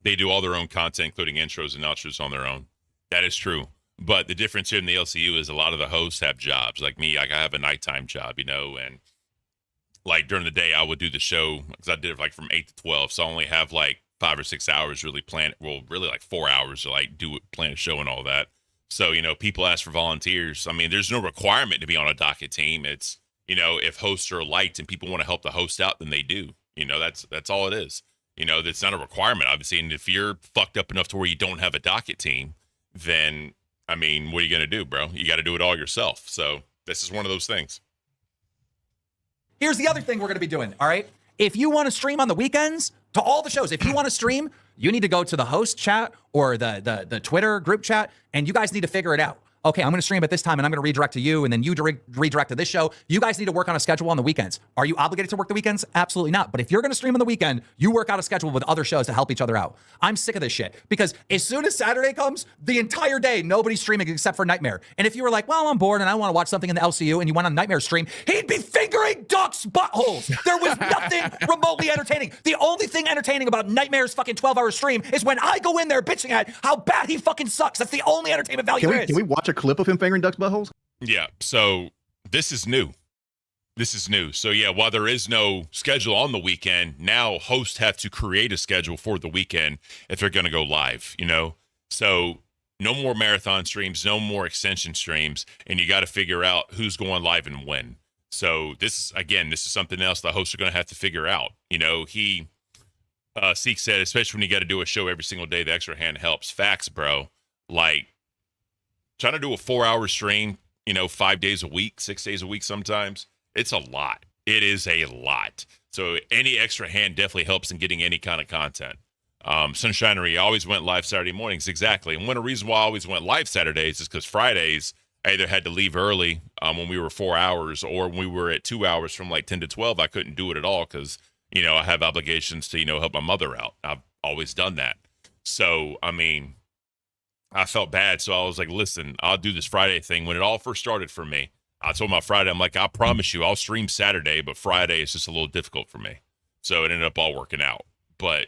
A: They do all their own content, including intros and outros on their own. That is true. But the difference here in the LCU is a lot of the hosts have jobs. Like me, I have a nighttime job, and like during the day I would do the show because I did it like from 8 to 12. So I only have like 5 or 6 hours really really like 4 hours to like plan a show and all that. So, people ask for volunteers. There's no requirement to be on a docket team. It's, if hosts are liked and people want to help the host out, then they do. That's all it is. That's not a requirement, obviously. And if you're fucked up enough to where you don't have a docket team, then what are you going to do, bro? You got to do it all yourself. So this is one of those things.
S: Here's the other thing we're going to be doing, all right? If you want to stream on the weekends to all the shows, if you want to stream, you need to go to the host chat or the Twitter group chat, and you guys need to figure it out. Okay, I'm going to stream at this time, and I'm going to redirect to you, and then you redirect to this show. You guys need to work on a schedule on the weekends. Are you obligated to work the weekends? Absolutely not. But if you're going to stream on the weekend, you work out a schedule with other shows to help each other out. I'm sick of this shit because as soon as Saturday comes, the entire day, nobody's streaming except for Nightmare. And if you were like, well, I'm bored and I want to watch something in the LCU, and you went on Nightmare stream, he'd be fingering ducks' buttholes. There was nothing remotely entertaining. The only thing entertaining about Nightmare's fucking 12-hour stream is when I go in there bitching at how bad he fucking sucks. That's the only entertainment value there is.
B: Can we watch a clip of him fingering ducks' buttholes?
A: Yeah, so this is new. So yeah, while there is no schedule on the weekend, now hosts have to create a schedule for the weekend if they're going to go live, So no more marathon streams, no more extension streams, and you got to figure out who's going live and when. So this is something else the hosts are going to have to figure out. Seek said, especially when you got to do a show every single day, the extra hand helps. Facts, bro. Like, trying to do a 4-hour stream, 5 days a week, 6 days a week sometimes, it's a lot. It is a lot. So any extra hand definitely helps in getting any kind of content. Sunshinery always went live Saturday mornings, exactly. And one of the reasons why I always went live Saturdays is because Fridays, I either had to leave early when we were 4 hours, or when we were at 2 hours from like 10 to 12, I couldn't do it at all because, I have obligations to, help my mother out. I've always done that. So, I felt bad, so I was like, listen, I'll do this Friday thing. When it all first started for me, I told my Friday, I'm like, I promise you, I'll stream Saturday, but Friday is just a little difficult for me. So it ended up all working out. But,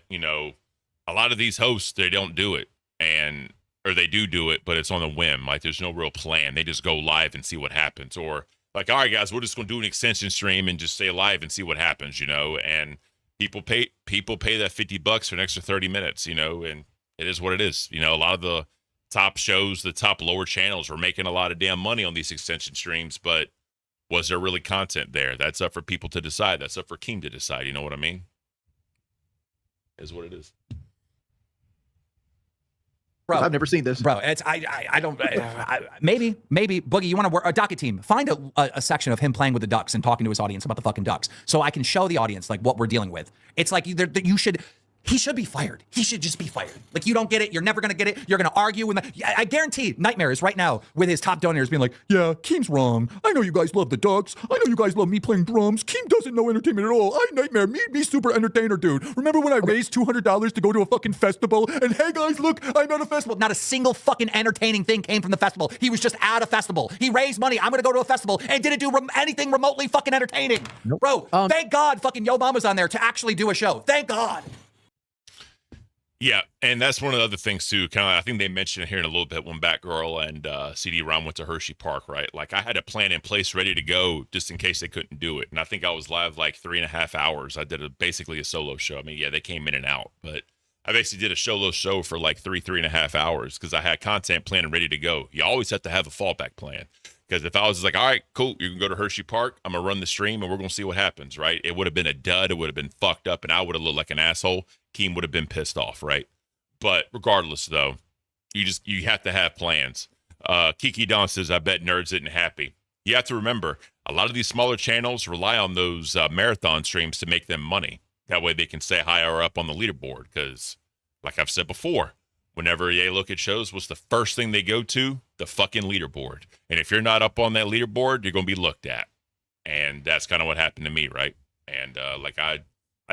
A: a lot of these hosts, they don't do it. And or they do it, but it's on a whim. Like there's no real plan. They just go live and see what happens. Or like, all right, guys, we're just going to do an extension stream and just stay live and see what happens, you know? And people pay that $50 for an extra 30 minutes, you know, and it is what it is. You know, a lot of the top shows, the top lower channels were making a lot of damn money on these extension streams, but was there really content there? That's up for people to decide. That's up for Keem to decide. You know what I mean? Is what it is.
S: Bro,
B: I've never seen this.
S: Bro, it's I don't. Maybe Boogie, you want to work a docket team? Find a section of him playing with the ducks and talking to his audience about the fucking ducks, so I can show the audience like what we're dealing with. It's like you should. He should be fired. He should just be fired. Like, you don't get it. You're never going to get it. You're going to argue with I guarantee Nightmare is right now with his top donors being like, yeah, Keem's wrong. I know you guys love the ducks. I know you guys love me playing drums. Keem doesn't know entertainment at all. Nightmare, me super entertainer, dude. Remember when I raised $200 to go to a fucking festival? And hey, guys, look, I'm at a festival. Not a single fucking entertaining thing came from the festival. He was just at a festival. He raised money. I'm going to go to a festival and didn't do anything remotely fucking entertaining. Nope. Bro, thank God fucking Yo Mama's on there to actually do a show. Thank God.
A: Yeah, and that's one of the other things too. Kind of, I think they mentioned it here in a little bit when Batgirl and CD-ROM went to Hershey Park, right? Like I had a plan in place ready to go just in case they couldn't do it. And I think I was live like 3.5 hours. I did basically a solo show. I mean, yeah, they came in and out, but I basically did a solo show for like 3.5 hours because I had content planned and ready to go. You always have to have a fallback plan. Because if I was like, all right, cool, you can go to Hershey Park, I'm going to run the stream and we're going to see what happens, right? It would have been a dud. It would have been fucked up and I would have looked like an asshole. Keem would have been pissed off, right? But regardless, though, you have to have plans. Kiki Don says, I bet nerds isn't happy. You have to remember, a lot of these smaller channels rely on those marathon streams to make them money. That way they can stay higher up on the leaderboard. Because, like I've said before, whenever they look at shows, what's the first thing they go to? The fucking leaderboard. And if you're not up on that leaderboard, you're going to be looked at. And that's kind of what happened to me, right? And like I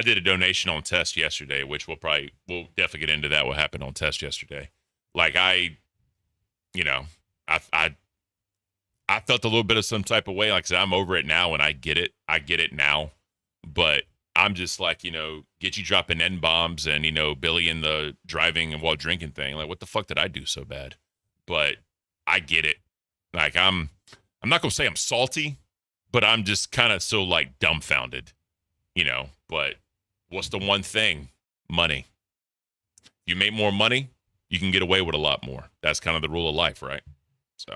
A: did a donation on test yesterday, which we'll definitely get into that, what happened on test yesterday. Like I felt a little bit of some type of way. Like I said, I'm over it now and I get it now. But I'm just like, Gidgy dropping N-bombs and, Billy in the driving and while drinking thing. Like, what the fuck did I do so bad? But I get it. Like, I'm not going to say I'm salty, but I'm just kind of so, like, dumbfounded, But what's the one thing? Money. If you make more money, you can get away with a lot more. That's kind of the rule of life, right? So,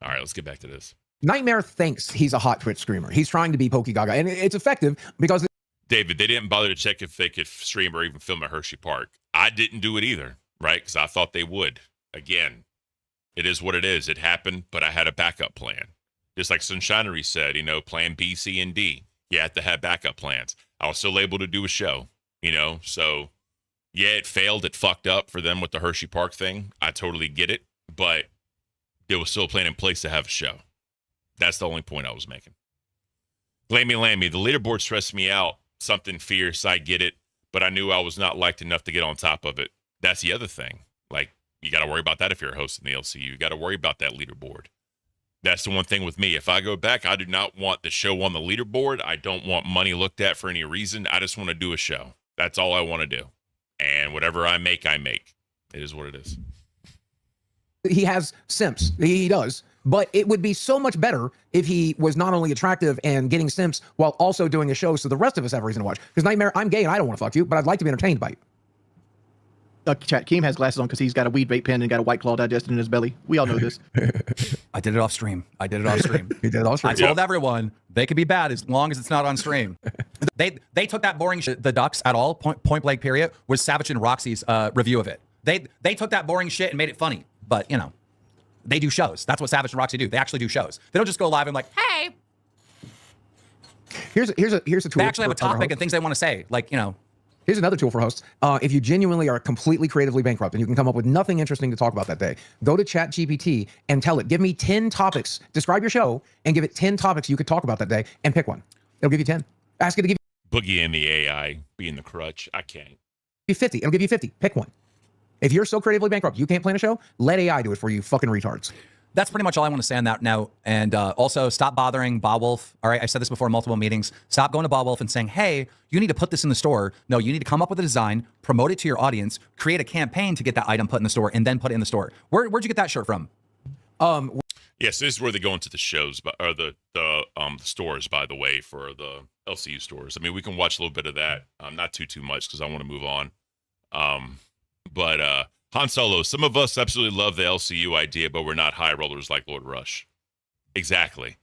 A: all right, let's get back to this.
R: Nightmare thinks he's a hot Twitch streamer. He's trying to be Pokey Gaga, and it's effective because...
A: David, they didn't bother to check if they could stream or even film at Hershey Park. I didn't do it either, right? Because I thought they would. Again, it is what it is. It happened, but I had a backup plan. Just like Sunshinery said, plan B, C, and D. You have to have backup plans. I was still able to do a show, So, yeah, it failed. It fucked up for them with the Hershey Park thing. I totally get it. But there was still a plan in place to have a show. That's the only point I was making. Lammy, the leaderboard stressed me out. Something fierce, I get it, but I knew I was not liked enough to get on top of it. That's the other thing. Like, you got to worry about that if you're a host in the LCU. You got to worry about that leaderboard. That's the one thing with me. If I go back, I do not want the show on the leaderboard. I don't want money looked at for any reason. I just want to do a show. That's all I want to do. And whatever I make, I make. It is what it is.
R: He has simps. He does. But it would be so much better if he was not only attractive and getting simps while also doing a show so the rest of us have a reason to watch. Because Nightmare, I'm gay and I don't want to fuck you, but I'd like to be entertained by you.
B: Chat, Keem has glasses on because he's got a weed vape pen and got a White Claw digested in his belly. We all know this.
S: I did it off stream.
R: He did it off stream.
S: I told everyone they could be bad as long as it's not on stream. They took that boring shit, the ducks at all, point blank period, was Savage and Roxy's review of it. They took that boring shit and made it funny. But, they do shows. That's what Savage and Roxy do. They actually do shows. They don't just go live and like, hey.
R: Here's a tool.
S: They actually have a topic and things they want to say. Like,
R: Here's another tool for hosts. If you genuinely are completely creatively bankrupt and you can come up with nothing interesting to talk about that day, go to ChatGPT and tell it, give me 10 topics. Describe your show and give it 10 topics you could talk about that day and pick one. It'll give you 10. Ask it to give you
A: Boogie and the AI being the crutch. I can't.
R: 50. It'll give you 50. Pick one. If you're so creatively bankrupt you can't plan a show, let AI do it for you, fucking retards.
S: That's pretty much all I want to say on that now. And also, stop bothering Bawolf. All right, I said this before in multiple meetings. Stop going to Bawolf and saying, hey, you need to put this in the store. No, you need to come up with a design, promote it to your audience, create a campaign to get that item put in the store, and then put it in the store. Where'd you get that shirt from?
A: Yes, this is where they go into the shows, or the stores, by the way, for the LCU stores. I mean, we can watch a little bit of that, not too much, because I want to move on. But Han Solo, some of us absolutely love the LCU idea, but we're not high rollers like Lord Rush. Exactly.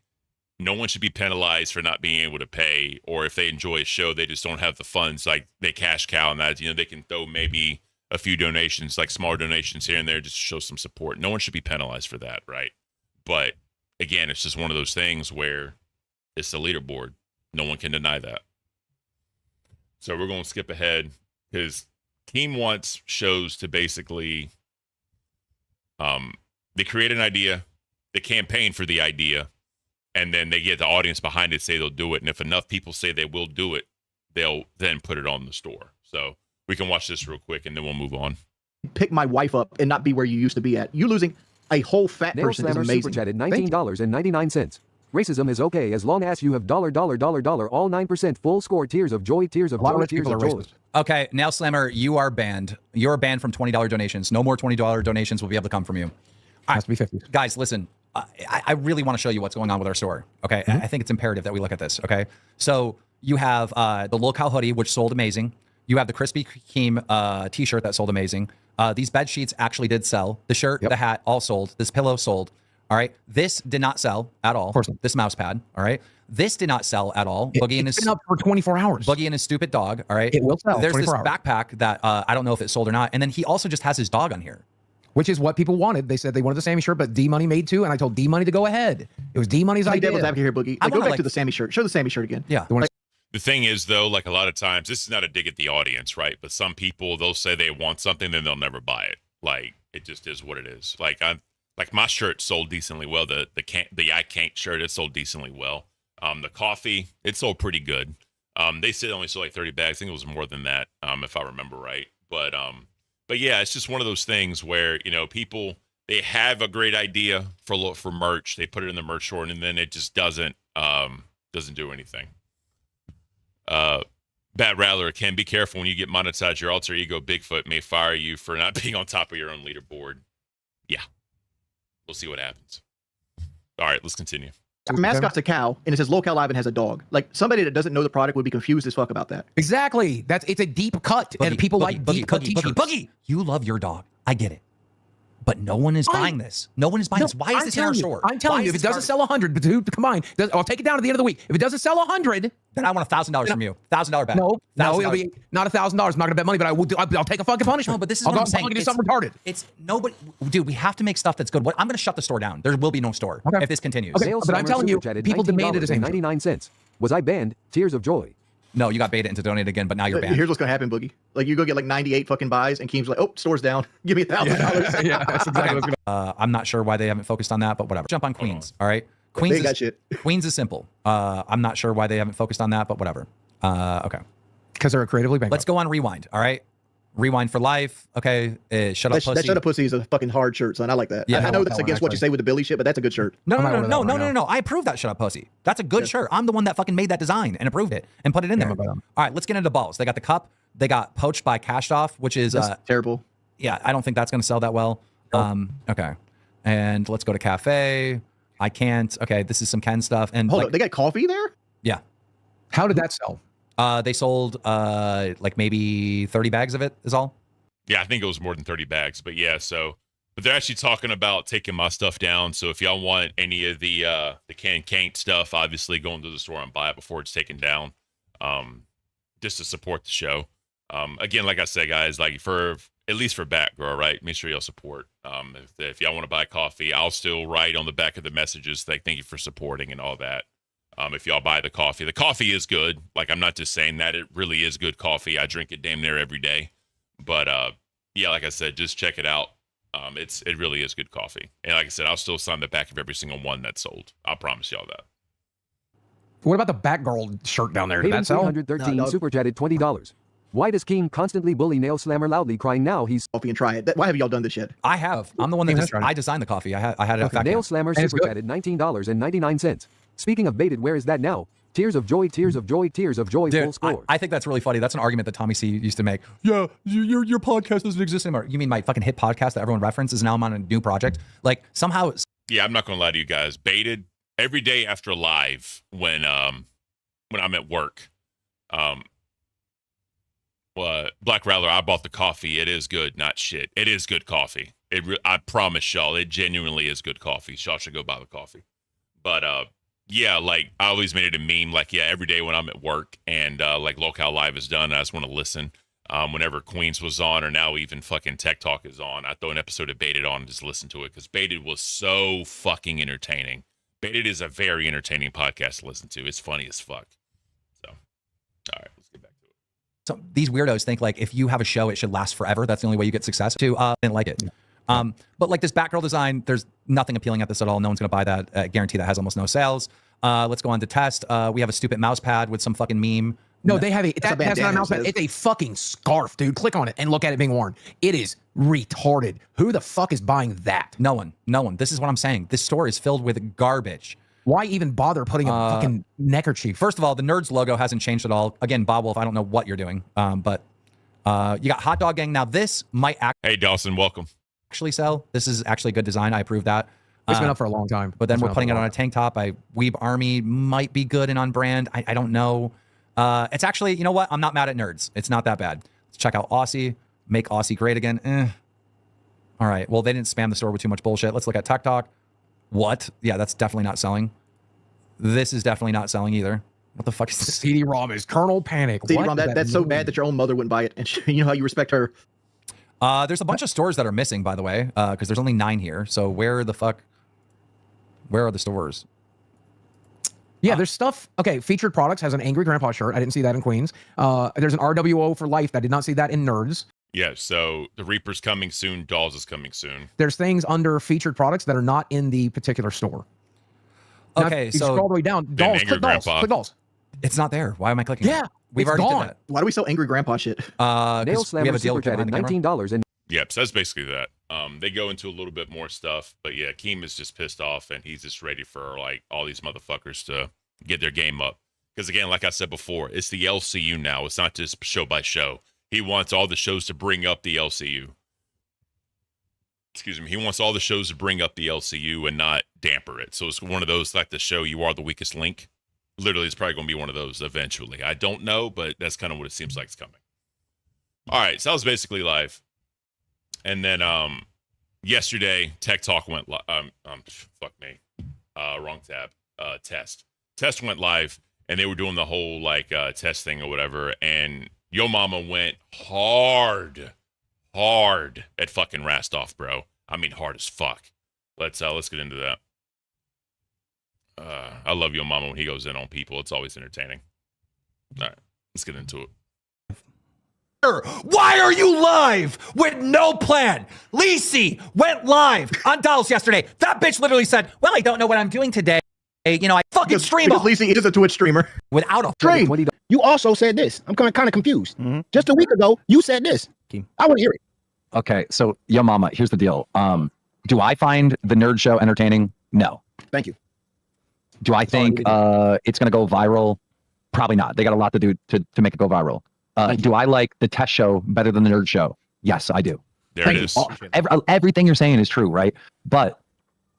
A: No one should be penalized for not being able to pay, or if they enjoy a show, they just don't have the funds, like they cash cow and that, they can throw maybe a few donations, like smaller donations here and there, just to show some support. No one should be penalized for that, right? But again, it's just one of those things where it's the leaderboard. No one can deny that. So we're going to skip ahead because Team wants shows to basically, they create an idea, they campaign for the idea, and then they get the audience behind it, say they'll do it. And if enough people say they will do it, they'll then put it on the store. So we can watch this real quick and then we'll move on.
B: Pick my wife up and not be where you used to be at. You losing a whole fat
P: Nail
B: person is
P: Slammer
B: amazing.
P: super chatted $19.99. Racism is okay as long as you have $, all 9% full score tears of joy, tears of joy, tears of joy.
S: Okay, Nail Slammer, you are banned. You're banned from $20 donations. No more $20 donations will be able to come from you.
R: Has to be 50.
S: Guys, listen. I really want to show you what's going on with our store. Okay, I think it's imperative that we look at this. Okay, so you have the locale hoodie, which sold amazing. You have the Krispy Kreme T-shirt that sold amazing. These bed sheets actually did sell. The shirt, the hat, all sold. This pillow sold. All right, this did not sell at all. Of course not. This mouse pad. All right, this did not sell at all. Boogie and his
R: been up for 24 hours.
S: Boogie and his stupid dog. All right,
R: It will sell.
S: There's this
R: 24 hours.
S: backpack that I don't know if it sold or not. And then he also just has his dog on here.
R: Which is what people wanted. They said they wanted the Sammy shirt, but D Money made two, and I told D Money to go ahead. It was D Money's
B: Play
R: idea.
B: devil's advocate here, Boogie.
S: I
B: Like, go
S: wanna,
B: back to the Sammy shirt. Show the Sammy shirt again.
S: Yeah.
A: The thing is, though, like a lot of times, this is not a dig at the audience, right? But some people, they'll say they want something, then they'll never buy it. Like, it just is what it is. Like my shirt sold decently well. The Caint shirt, it sold decently well. The coffee, it sold pretty good. They said it only sold like 30 bags. I think it was more than that, if I remember right. But yeah, it's just one of those things where, people, they have a great idea for merch. They put it in the merch store, and then it just doesn't do anything. Bad Rattler, Ken, be careful when you get monetized. Your alter ego Bigfoot may fire you for not being on top of your own leaderboard. Yeah, we'll see what happens. All right, let's continue.
B: Our mascot's a cow, and it says Locale Live and has a dog. Like, somebody that doesn't know the product would be confused as fuck about that.
R: Exactly. It's a deep cut, and people like deep cut t-shirts.
S: Boogie, you love your dog. I get it. But no one is buying this. No one is buying this. Why is this in our store?
R: I'm telling you, if it doesn't sell 100, dude, come on. I'll take it down at the end of the week. If it doesn't sell 100,
S: then I want $1,000 from you. $1,000 bet.
R: No, it'll be not $1,000. I'm not gonna bet money, but I'll take a fucking punishment.
S: No, but this is what I'm saying.
R: I'll do something retarded.
S: It's nobody, dude. We have to make stuff that's good. I'm gonna shut the store down. There will be no store if this continues.
R: Okay, but I'm telling you, people demanded the same.
P: 99 cents. Was I banned? Tears of joy.
S: No, you got baited into donate again, but now you're banned.
B: Here's what's gonna happen, Boogie. Like, you go get like 98 fucking buys, and Keem's like, "Oh, store's down. Give me $1,000."
R: Yeah, that's exactly what's gonna.
S: I'm not sure why they haven't focused on that, but whatever. Jump on Queens. All right, Queens.
B: They got shit.
S: Queens is simple. I'm not sure why they haven't focused on that, but whatever. Okay.
R: Because they're creatively bankrupt.
S: Let's go on Rewind. All right. Rewind for life. Okay. Shut up, pussy.
B: That Shut Up Pussy is a fucking hard shirt, son. I like that.
S: Yeah,
B: I know that's against what you say with the Billy shit, but that's a good shirt.
S: No. I approve that Shut Up Pussy. That's a good shirt. I'm the one that fucking made that design and approved it and put it in there. All right, let's get into balls. They got the cup. They got Poached by Rastoff, which is
B: terrible.
S: Yeah, I don't think that's going to sell that well. Okay. And let's go to Cafe. I can't. Okay, this is some Ken stuff. And
B: hold up, they got coffee there?
S: Yeah.
R: How did that sell?
S: They sold like maybe 30 bags of it is all.
A: Yeah, I think it was more than 30 bags, but yeah, but they're actually talking about taking my stuff down. So if y'all want any of the Caint stuff, obviously go into the store and buy it before it's taken down, just to support the show. Again, like I said, guys, like at least for Batgirl, right? Make sure y'all support. If y'all want to buy coffee, I'll still write on the back of the messages like thank you for supporting and all that. If y'all buy the coffee is good. Like, I'm not just saying that, it really is good coffee. I drink it damn near every day. But yeah, like I said, just check it out. It really is good coffee. And like I said, I'll still sign the back of every single one that's sold. I'll promise y'all that.
R: What about the Batgirl shirt down there? Did that
P: Hayden
R: sell?
P: 313 super chatted $20. Why does Keem constantly bully Nail Slammer loudly crying now he's
B: coffee and try it? Why haven't y'all done this yet?
S: I have. I'm the one that I designed the coffee. I had it at Fat
P: Nail
S: Camp.
P: Slammer super chatted $19.99. Speaking of baited, where is that now? Tears of joy, tears of joy, tears of joy,
S: Dude,
P: full score.
S: I think that's really funny. That's an argument that Tommy C used to make. Yeah, your podcast doesn't exist anymore. You mean my fucking hit podcast that everyone references? Now I'm on a new project. Like somehow.
A: Yeah, I'm not gonna lie to you guys. Baited every day after live when I'm at work. Black Rattler, I bought the coffee. It is good, not shit. It is good coffee. I promise y'all, it genuinely is good coffee. Y'all should go buy the coffee. But yeah, like I always made it a meme. Like, yeah, every day when I'm at work and like Locale Live is done, I just want to listen. Whenever Queens was on, or now even fucking Tech Talk is on, I throw an episode of Baited on and just listen to it because Baited was so fucking entertaining. Baited is a very entertaining podcast to listen to. It's funny as fuck. So, all right, let's get back to it.
S: So these weirdos think like if you have a show, it should last forever. That's the only way you get success. Didn't like it. But like this Batgirl design, there's nothing appealing at this at all. No one's gonna buy that. I guarantee that has almost no sales. Let's go on to test. We have a stupid mouse pad with some fucking meme.
R: No, they have that's not a mouse pad. It's a fucking scarf, dude. Click on it and look at it being worn. It is retarded. Who the fuck is buying that?
S: No one. This is what I'm saying. This store is filled with garbage.
R: Why even bother putting a fucking neckerchief?
S: First of all, the Nerds logo hasn't changed at all. Again, Bob Wolf, I don't know what you're doing. But you got Hot Dog Gang. Now this might
A: Hey, Dawson, welcome.
S: Actually sell. This is actually good design. I approve that.
R: It's been up for a long time.
S: But then we're putting it on a tank top. Weeb Army might be good and on brand. I don't know. It's actually, you know what? I'm not mad at Nerds. It's not that bad. Let's check out Aussie. Make Aussie great again. All right. Well, they didn't spam the store with too much bullshit. Let's look at Tech Talk. What? Yeah, that's definitely not selling. This is definitely not selling either. What the fuck is this?
R: CD-ROM is Kernel Panic.
B: CD-ROM, that's so bad that your own mother wouldn't buy it. And you know how you respect her.
S: There's a bunch of stores that are missing, by the way, because there's only 9 here. So where are the stores?
R: Yeah, there's stuff. Okay, Featured Products has an Angry Grandpa shirt. I didn't see that in Queens. There's an RWO for Life. I did not see that in Nerds.
A: Yeah, so the Reaper's coming soon. Dolls is coming soon.
R: There's things under Featured Products that are not in the particular store.
S: Okay,
R: now,
S: so
R: you scroll all the way down. Dolls, click dolls, click dolls.
S: It's not there. Why am I clicking?
R: Yeah,
S: we've already did that.
B: Why do we sell Angry Grandpa shit?
P: Nail Slammer super chatted $19 and
A: Yep, so that's basically that. They go into a little bit more stuff, but yeah, Keem is just pissed off and he's just ready for like all these motherfuckers to get their game up. Because again, like I said before, it's the LCU now. It's not just show by show. He wants all the shows to bring up the LCU. Excuse me. He wants all the shows to bring up the LCU and not damper it. So it's one of those like the show You Are the Weakest Link. Literally, it's probably going to be one of those eventually. I don't know, but that's kind of what it seems like it's coming. All right, so that was basically live. And then yesterday, Tech Talk went live. Fuck me. Wrong tab. Test. Test went live, and they were doing the whole like test thing or whatever. And Yo Mama went hard at fucking Rastoff, bro. I mean, hard as fuck. Let's get into that. I love Yo Mama when he goes in on people. It's always entertaining. All right, let's get into it.
J: Why are you live with no plan? Lisi went live on Dolls yesterday. That bitch literally said, well, I don't know what I'm doing today. You know, I fucking stream
B: because Lisi is a Twitch streamer.
J: Without a
U: stream. You also said this. I'm kind of confused. Just a week ago, you said this. I want to hear it.
W: Okay, so Yo Mama, here's the deal. Do I find the Nerd Show entertaining? No.
U: Thank you.
W: Do I think it's going to go viral? Probably not. They got a lot to do to make it go viral. Do I like the test show better than the Nerd Show? Yes, I do.
A: There it is.
W: Everything you're saying is true, right? But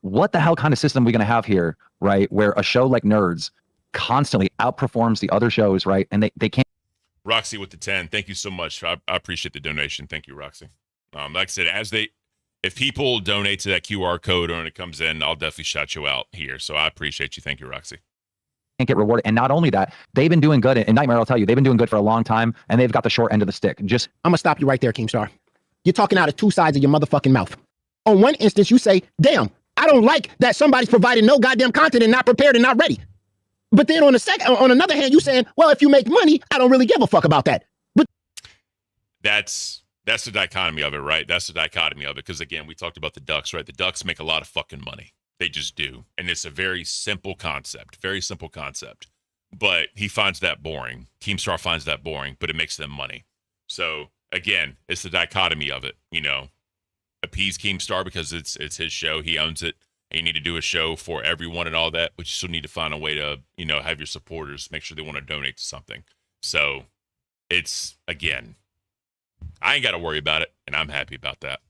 W: what the hell kind of system are we going to have here, right? Where a show like Nerds constantly outperforms the other shows, right? And they can't.
A: Roxy with the 10. Thank you so much. I appreciate the donation. Thank you, Roxy. Like I said, if people donate to that QR code or when it comes in, I'll definitely shout you out here. So I appreciate you. Thank you, Roxy.
W: Can't get rewarded. And not only that, they've been doing good. And Nightmare, I'll tell you, they've been doing good for a long time, and they've got the short end of the stick.
U: I'm gonna stop you right there, Keemstar. You're talking out of two sides of your motherfucking mouth. On one instance, you say, damn, I don't like that somebody's providing no goddamn content and not prepared and not ready. But then on another hand, you saying, well, if you make money, I don't really give a fuck about that. But
A: that's the dichotomy of it, right? That's the dichotomy of it. Because again, we talked about the Ducks, right? The Ducks make a lot of fucking money. They just do. And it's a very simple concept. But he finds that boring. Keemstar finds that boring, but it makes them money. So again, it's the dichotomy of it, you know. Appease Keemstar because it's his show, he owns it, and you need to do a show for everyone and all that, but you still need to find a way to, you know, have your supporters make sure they want to donate to something. So it's, again, I ain't got to worry about it, and I'm happy about that.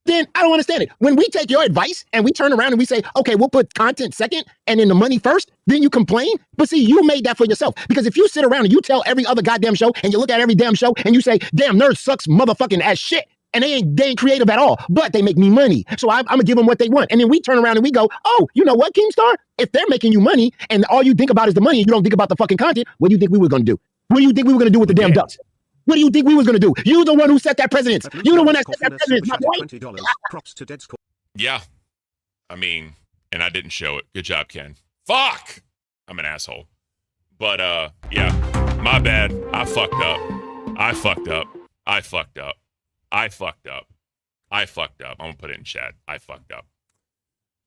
U: Then I don't understand it. When we take your advice and we turn around and we say, okay, we'll put content second and then the money first, then you complain. But see, you made that for yourself. Because if you sit around and you tell every other goddamn show and you look at every damn show and you say, damn, Nerds sucks motherfucking ass shit. And they ain't creative at all, but they make me money. So I'm gonna give them what they want. And then we turn around and we go, oh, you know what, Keemstar? If they're making you money and all you think about is the money and you don't think about the fucking content, what do you think we were gonna do? What do you think we were gonna do with the damn ducks? What do you think we was gonna do? You the one who set that precedence. You the one that set that precedence, my boy.
N: Props to Dead's call.
A: Yeah. I mean, and I didn't show it. Good job, Ken. Fuck! I'm an asshole. But, yeah. My bad. I fucked up. I fucked up. I fucked up. I fucked up. I fucked up. I'm gonna put it in chat. I fucked up.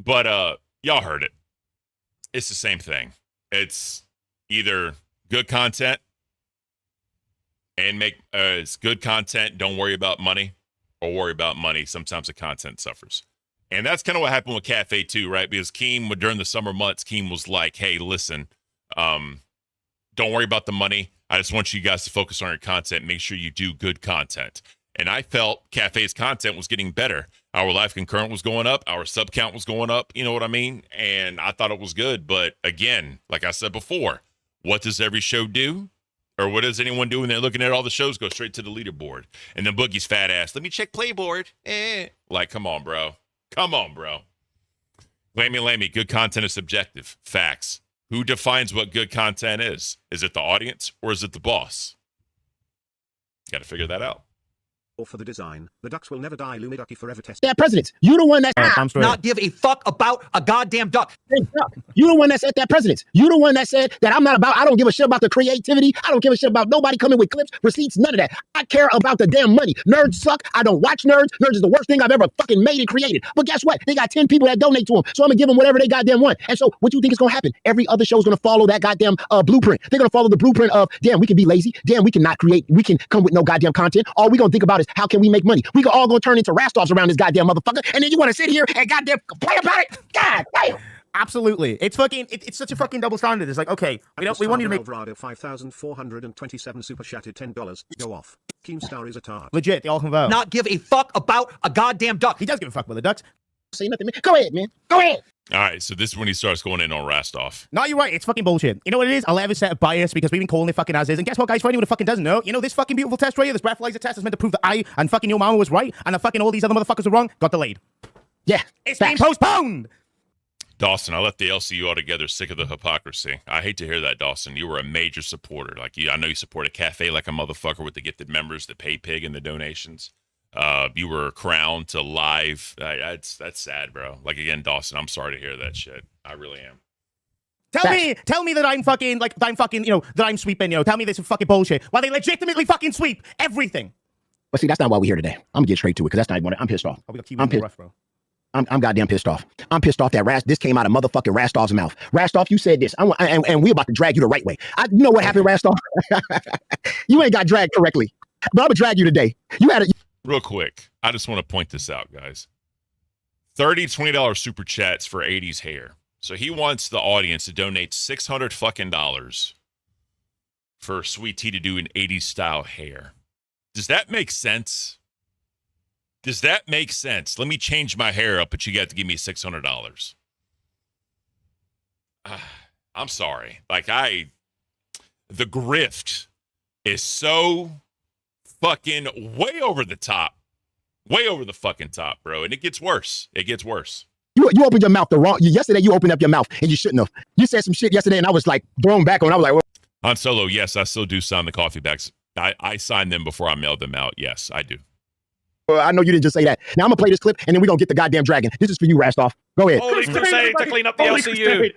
A: But, y'all heard it. It's the same thing. It's either good content and make it's good content, don't worry about money, or worry about money. Sometimes the content suffers. And that's kind of what happened with Cafe too, right? Because Keem, during the summer months, Keem was like, hey, listen, don't worry about the money. I just want you guys to focus on your content. Make sure you do good content. And I felt Cafe's content was getting better. Our live concurrent was going up. Our sub count was going up. You know what I mean? And I thought it was good. But again, like I said before, what does every show do? Or what does anyone do when they're looking at all the shows? Go straight to the leaderboard. And then Boogie's fat ass, let me check Playboard. Like, come on, bro. Come on, bro. Lammy, good content is subjective. Facts. Who defines what good content is? Is it the audience or is it the boss? Got to figure that out.
N: Or for the design, the ducks will never die. Lumiducky forever test.
U: That precedence. You the one that's
J: not give a fuck about a goddamn duck.
U: You the one that set that precedence. You the one that said that I don't give a shit about the creativity. I don't give a shit about nobody coming with clips, receipts, none of that. I care about the damn money. Nerds suck. I don't watch Nerds. Nerds is the worst thing I've ever fucking made and created. But guess what? They got 10 people that donate to them. So I'm gonna give them whatever they goddamn want. And so what do you think is gonna happen? Every other show is gonna follow that goddamn blueprint. They're gonna follow the blueprint of, damn, we can be lazy. Damn, we can not create. We can come with no goddamn content. All we gonna think about is how can we make money? We can all go turn into Rastoffs around this goddamn motherfucker. And then you want to sit here and goddamn complain about it? God damn.
D: Absolutely. It's fucking, it's such a fucking double standard. It's like, okay, we want you to make...
N: Alvarado 5,427 super chatted $10. Go off. Keemstar is a tart.
D: Legit, they all convert.
J: Not give a fuck about a goddamn duck.
D: He does give a fuck about the ducks.
U: Say nothing, man. Go ahead, man. Go ahead.
A: All right, so this is when he starts going in on Rastoff.
D: No, you're right. It's fucking bullshit. You know what it is? I'll have a set of bias because we've been calling it fucking as is. And guess what, guys? For anyone who fucking doesn't know, you know, this fucking beautiful test right here, this breathalyzer test is meant to prove that I and fucking your mama was right and that fucking all these other motherfuckers are wrong, got delayed.
U: Yeah.
D: It's been postponed.
A: Dawson, I left the LCU altogether, sick of the hypocrisy. I hate to hear that, Dawson. You were a major supporter. Like, I know you supported Cafe like a motherfucker with the gifted members, the pay pig, and the donations. You were crowned to live. That's sad, bro. Like, again, Dawson, I'm sorry to hear that shit. I really am.
D: Tell me that I'm fucking, you know, that I'm sweeping, you know, tell me this is fucking bullshit. While they legitimately fucking sweep everything.
U: But see, that's not why we're here today. I'm gonna get straight to it because that's not what I'm pissed off. I'm pissed.
D: Rough, bro.
U: I'm goddamn pissed off. I'm pissed off that this came out of motherfucking Rastoff's mouth. Rastoff, you said this, and we're about to drag you the right way. You know what happened, Rastoff? You ain't got dragged correctly, but I'm gonna drag you today. You had it.
A: Real quick, I just want to point this out, guys. $20 super chats for 80s hair. So he wants the audience to donate $600 fucking dollars for Sweet Tea to do an 80s style hair. Does that make sense? Does that make sense? Let me change my hair up, but you got to give me $600. I'm sorry. Like, the grift is so fucking way over the top. Way over the fucking top, bro. And it gets worse. It gets worse.
U: You opened your mouth yesterday you opened up your mouth and you shouldn't have. You said some shit yesterday and I was like thrown back on. I was like, well.
A: On Solo, yes, I still do sign the coffee bags. I signed them before I mailed them out. Yes, I do.
U: I know you didn't just say that. Now I'm gonna play this clip and then we're gonna get the goddamn dragon. This is for you, Rastoff. Go ahead.
G: Holy crusade to clean up the LCU.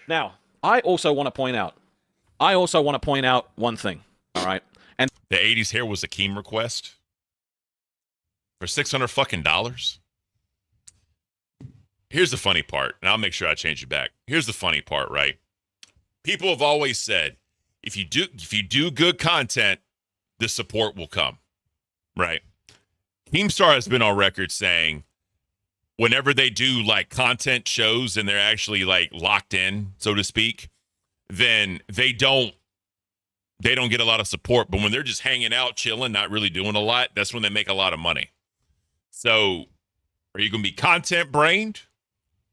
G: Now, I also want to point out one thing. All right. And
A: the 80s hair was a Keem request for $600 fucking dollars. Here's the funny part, and I'll make sure I change it back. Here's the funny part, right? People have always said, if you do good content, the support will come, right? Keemstar has been on record saying whenever they do like content shows and they're actually like locked in, so to speak, then they don't get a lot of support. But when they're just hanging out, chilling, not really doing a lot, that's when they make a lot of money. So are you going to be content brained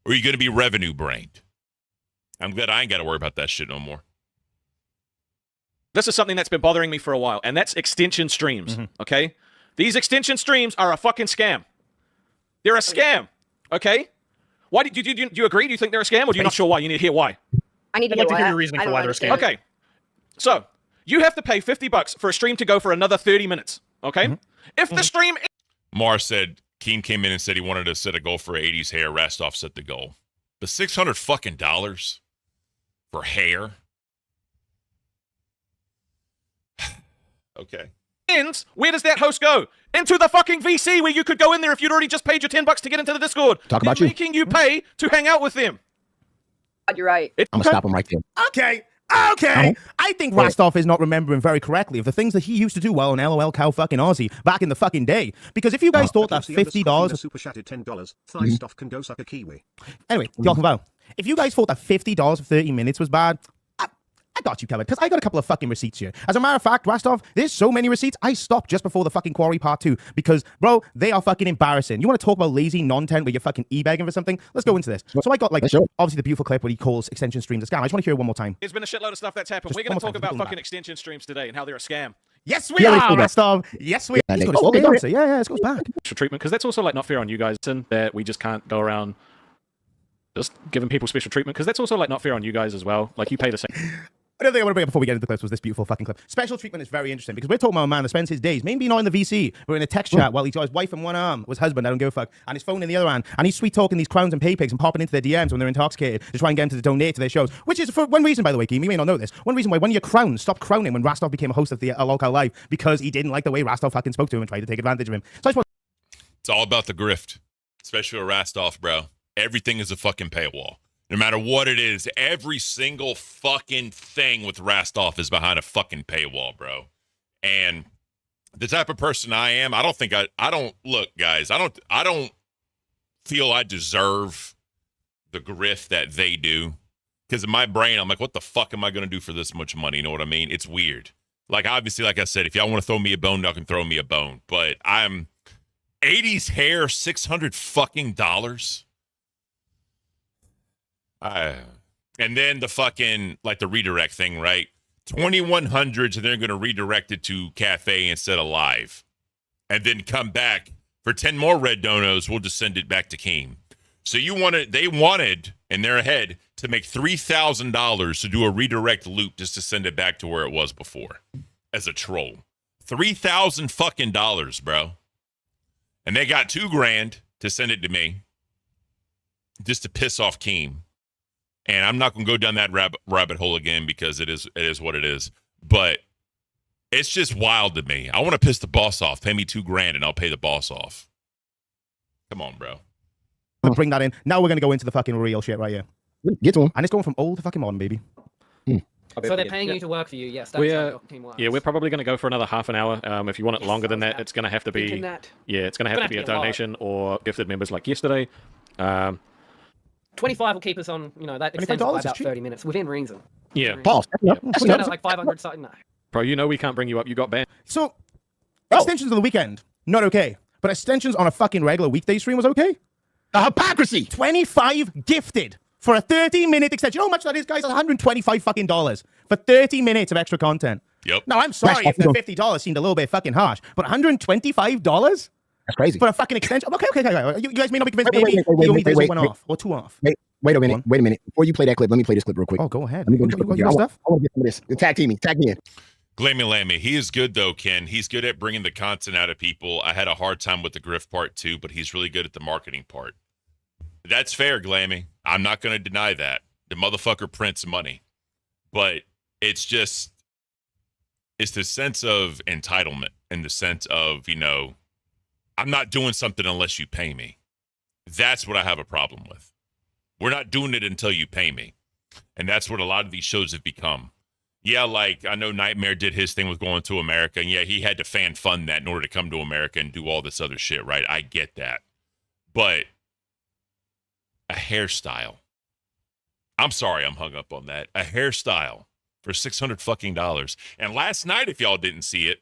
A: or are you going to be revenue brained? I'm glad I ain't got to worry about that shit no more.
G: This is something that's been bothering me for a while, and that's extension streams, okay? These extension streams are a fucking scam. They're a scam, okay? Why do you agree? Do you think they're a scam, or do you not sure why? You need to hear why.
F: I need to
C: I'd like to hear
F: why.
C: your reasoning
F: I
C: for
F: don't
C: why they're a scam.
F: understand.
G: Okay, so you have to pay $50 for a stream to go for another 30 minutes, okay? If the stream...
A: Mar said, Keem came in and said he wanted to set a goal for 80s hair. Rastoff set the goal. But $600 fucking dollars for hair? Okay.
G: ends, where does that host go? Into the fucking VC where you could go in there if you'd already just paid your $10 to get into the Discord.
U: Talk about
G: They're
U: you.
G: making you pay to hang out with them.
F: You're right.
U: I'm gonna stop him right there.
D: Okay. I think Rastoff is not remembering very correctly of the things that he used to do well on LOL Cow fucking Aussie back in the fucking day. Because if you guys thought that $50...
N: Super chatted $10. Thigh stuff can go suck a kiwi.
D: Anyway, y'all can vote. If you guys thought that $50 for 30 minutes was bad, I got you covered, because I got a couple of fucking receipts here. As a matter of fact, Rastoff, there's so many receipts, I stopped just before the fucking Quarry Part 2, because, bro, they are fucking embarrassing. You want to talk about lazy non-tent where you're fucking e-begging for something? Let's go into this. So I got, like, obviously the beautiful clip where he calls extension streams a scam. I just want to hear it one more time.
G: There's been a shitload of stuff that's happened. We're going to talk about fucking extension streams today and how they're a scam.
D: Yes, we are, Rastoff. Yes, we are. Yeah, this goes back.
G: For treatment, because that's also, like, not fair on you guys, and that we just can't go around just giving people special treatment, because that's also, like, not fair on you guys as well. Like, you pay the same...
D: Another thing I want to bring up before we get into the clips was this beautiful fucking clip. Special treatment is very interesting because we're talking about a man that spends his days, maybe not in the VC, but in a text chat while he's got his wife in one arm, his husband, I don't give a fuck, and his phone in the other hand, and he's sweet talking these clowns and pay pigs and popping into their DMs when they're intoxicated to try and get them to donate to their shows. Which is for one reason, by the way, Keem, you may not know this. One reason why one of your crowns stopped crowning when Rastoff became a host of the Local Live, because he didn't like the way Rastoff fucking spoke to him and tried to take advantage of him. So I just want...
A: It's all about the grift, especially with Rastoff, bro. Everything is a fucking paywall. No matter what it is, every single fucking thing with Rastoff is behind a fucking paywall, bro. And the type of person I am, I don't look, guys, I don't feel I deserve the grift that they do. Because in my brain, I'm like, what the fuck am I going to do for this much money? You know what I mean? It's weird. Like, obviously, like I said, if y'all want to throw me a bone, y'all can throw me a bone. But I'm 80s hair, $600 fucking dollars. And then the fucking, like the redirect thing, right? 2100s, and they're going to redirect it to Cafe instead of Live. And then come back for 10 more red donos, we'll just send it back to Keem. So they wanted, in their head, to make $3,000 to do a redirect loop just to send it back to where it was before as a troll. $3,000 fucking dollars, bro. And they got $2,000 to send it to me just to piss off Keem. And I'm not going to go down that rabbit hole again because it is what it is. But it's just wild to me. I want to piss the boss off. Pay me $2,000 and I'll pay the boss off. Come on, bro.
D: Bring that in. Now we're going to go into the fucking real shit right here.
U: Get to him.
D: And it's going from old to fucking modern, baby.
O: So they're paying you to work for you. Yes, that's how your team works.
G: Yeah, we're probably going to go for another half an hour. If you want it longer than that, it's going to have to be... it's going to have to be a donation or gifted members like yesterday.
O: 25 will keep us on, that extends by about 30 minutes, within reason.
G: Yeah.
U: Pause.
O: That's like 500 something. No.
G: Bro, we can't bring you up. You got banned.
D: So, extensions on the weekend, not okay. But extensions on a fucking regular weekday stream was okay?
U: The hypocrisy!
D: 25 gifted for a 30-minute extension. You know how much that is, guys? $125 fucking dollars for 30 minutes of extra content.
A: Yep.
D: Now, I'm sorry if the $50 seemed a little bit fucking harsh, but $125?
U: That's crazy.
D: For a fucking extension? Okay. You guys may not be convinced. Maybe you only there's one off or two off.
U: Wait a minute. Before you play that clip, let me play this clip real quick.
D: Oh, go ahead.
U: Let me go
D: you got stuff?
U: I want to get some of this. Tag me in.
A: Glammy Lammy, he is good though, Ken. He's good at bringing the content out of people. I had a hard time with the grift part too, but he's really good at the marketing part. That's fair, Glammy. I'm not going to deny that. The motherfucker prints money. But it's the sense of entitlement and the sense of, I'm not doing something unless you pay me. That's what I have a problem with. We're not doing it until you pay me. And that's what a lot of these shows have become. Yeah, like I know Nightmare did his thing with going to America, and yeah, he had to fan fund that in order to come to America and do all this other shit, right? I get that. But a hairstyle. I'm sorry I'm hung up on that. A hairstyle for $600 fucking dollars. And last night, if y'all didn't see it,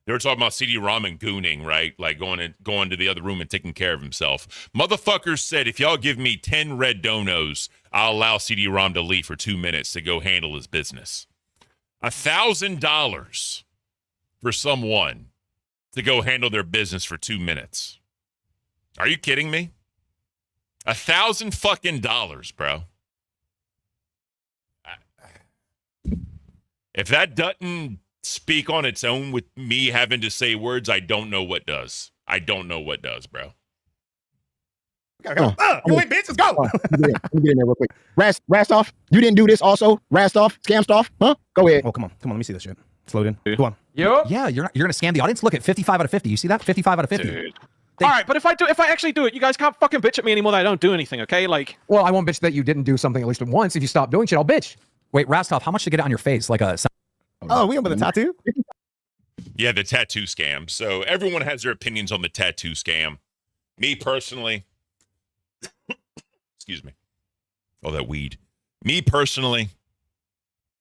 A: they were talking about CD-ROM and gooning, right? Like going to the other room and taking care of himself. Motherfuckers said, if y'all give me 10 red donos, I'll allow CD-ROM to leave for 2 minutes to go handle his business. $1,000 for someone to go handle their business for 2 minutes. Are you kidding me? $1,000 fucking dollars, bro. If that doesn't speak on its own with me having to say words, I don't know what does. I don't know what does, bro.
U: Go, wait, bitch, let's go. Let me get in there real quick. Rastoff, you didn't do this also? Rastoff, Scamstoff, huh? Go ahead.
D: Oh, come on, let me see this shit. Slow down. Go on.
S: Yeah, you're gonna scam the audience. Look at 55 out of 50. You see that? 55 out of 50.
G: Dude. All right, but if I actually do it, you guys can't fucking bitch at me anymore that I don't do anything, okay? Like,
R: well, I won't bitch that you didn't do something at least once. If you stop doing shit, I'll bitch.
S: Wait, Rastoff, how much to get it on your face? Like a...
D: Oh, we got the tattoo?
A: Yeah, the tattoo scam. So everyone has their opinions on the tattoo scam. Me personally, excuse me. Oh, that weed. Me personally,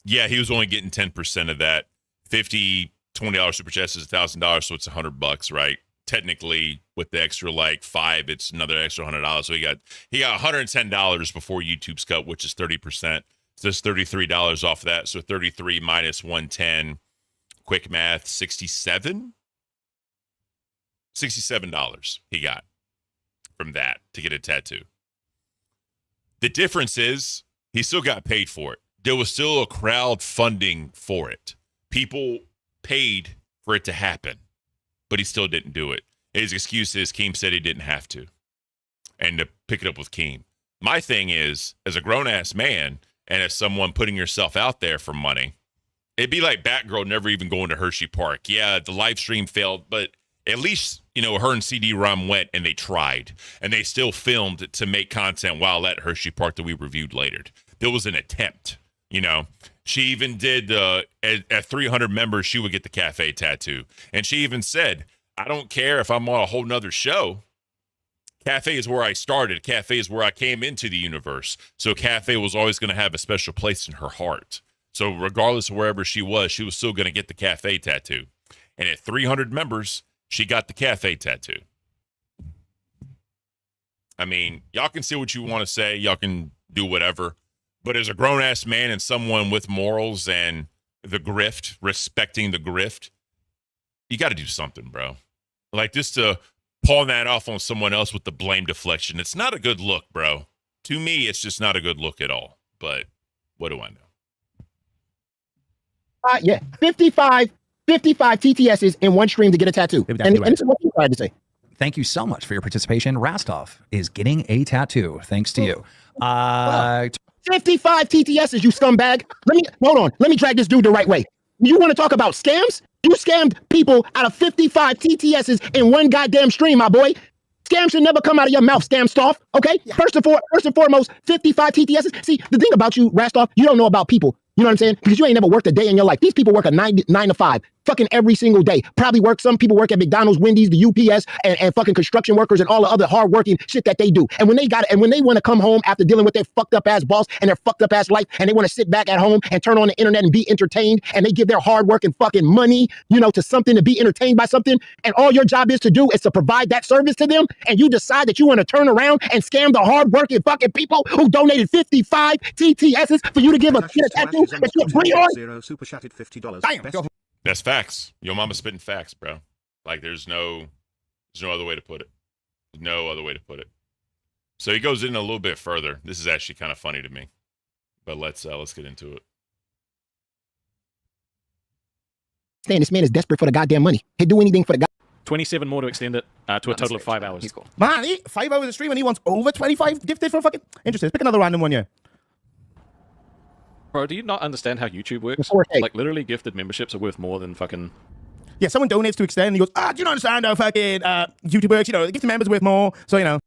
A: yeah, he was only getting 10% of that. $20 super chest is $1,000, so it's $100, right? Technically, with the extra like 5, it's another extra $100. So he got $110 before YouTube's cut, which is 30%. So it's $33 off of that. So 33 minus 110, quick math, $67 he got from that to get a tattoo. The difference is he still got paid for it. There was still a crowdfunding for it. People paid for it to happen, but he still didn't do it. His excuse is Keem said he didn't have to. And to pick it up with Keem. My thing is, as a grown-ass man, and as someone putting yourself out there for money, it'd be like Batgirl never even going to Hershey Park. Yeah, the live stream failed, but at least, her and CD-ROM went and they tried. And they still filmed to make content while at Hershey Park that we reviewed later. There was an attempt, She even did, at 300 members, she would get the cafe tattoo. And she even said, I don't care if I'm on a whole nother show. Cafe is where I started. Cafe is where I came into the universe. So Cafe was always going to have a special place in her heart. So regardless of wherever she was still going to get the cafe tattoo. And at 300 members, she got the cafe tattoo. I mean, y'all can say what you want to say. Y'all can do whatever. But as a grown-ass man and someone with morals and the grift, respecting the grift, you got to do something, bro. Like, just to pawn that off on someone else with the blame deflection. It's not a good look, bro. To me, it's just not a good look at all. But what do I know?
U: Yeah, 55 TTSs in one stream to get a tattoo. And this is what you tried to say.
S: Thank you so much for your participation. Rastoff is getting a tattoo, thanks to you.
U: 55 TTSs, you scumbag. Hold on. Let me drag this dude the right way. You want to talk about scams? You scammed people out of 55 TTSs in one goddamn stream, my boy. Scam should never come out of your mouth, Scamstoff. Okay? Yeah. First and foremost, 55 TTSs. See, the thing about you, Rastoff, you don't know about people. You know what I'm saying? Because you ain't never worked a day in your life. These people work a 9 to 5, fucking every single day. Probably some people work at McDonald's, Wendy's, the UPS, and fucking construction workers and all the other hardworking shit that they do. And when they want to come home after dealing with their fucked up ass boss and their fucked up ass life, and they want to sit back at home and turn on the internet and be entertained, and they give their hard work and fucking money, to something, to be entertained by something, and all your job is to provide that service to them, and you decide that you want to turn around and scam the hardworking fucking people who donated 55 TTSs for you to get a tattoo that you agree on?
N: Zero super chatted $50.
U: Damn.
A: That's facts. Your mama's spitting facts, bro. Like there's no other way to put it. No other way to put it. So he goes in a little bit further. This is actually kind of funny to me. But let's get into it.
U: This man is desperate for the goddamn money. He'd do anything for the
G: 27 more to extend it to a total of 5 hours.
D: He's cool. Man, 5 hours of stream and he wants over 25 gifted for fucking... Interesting. Let's pick another random one, yeah.
G: Bro, do you not understand how YouTube works? Like, literally gifted memberships are worth more than fucking...
D: Yeah, someone donates to extend and he goes, do you not understand how fucking YouTube works? Gifted members are worth more, so,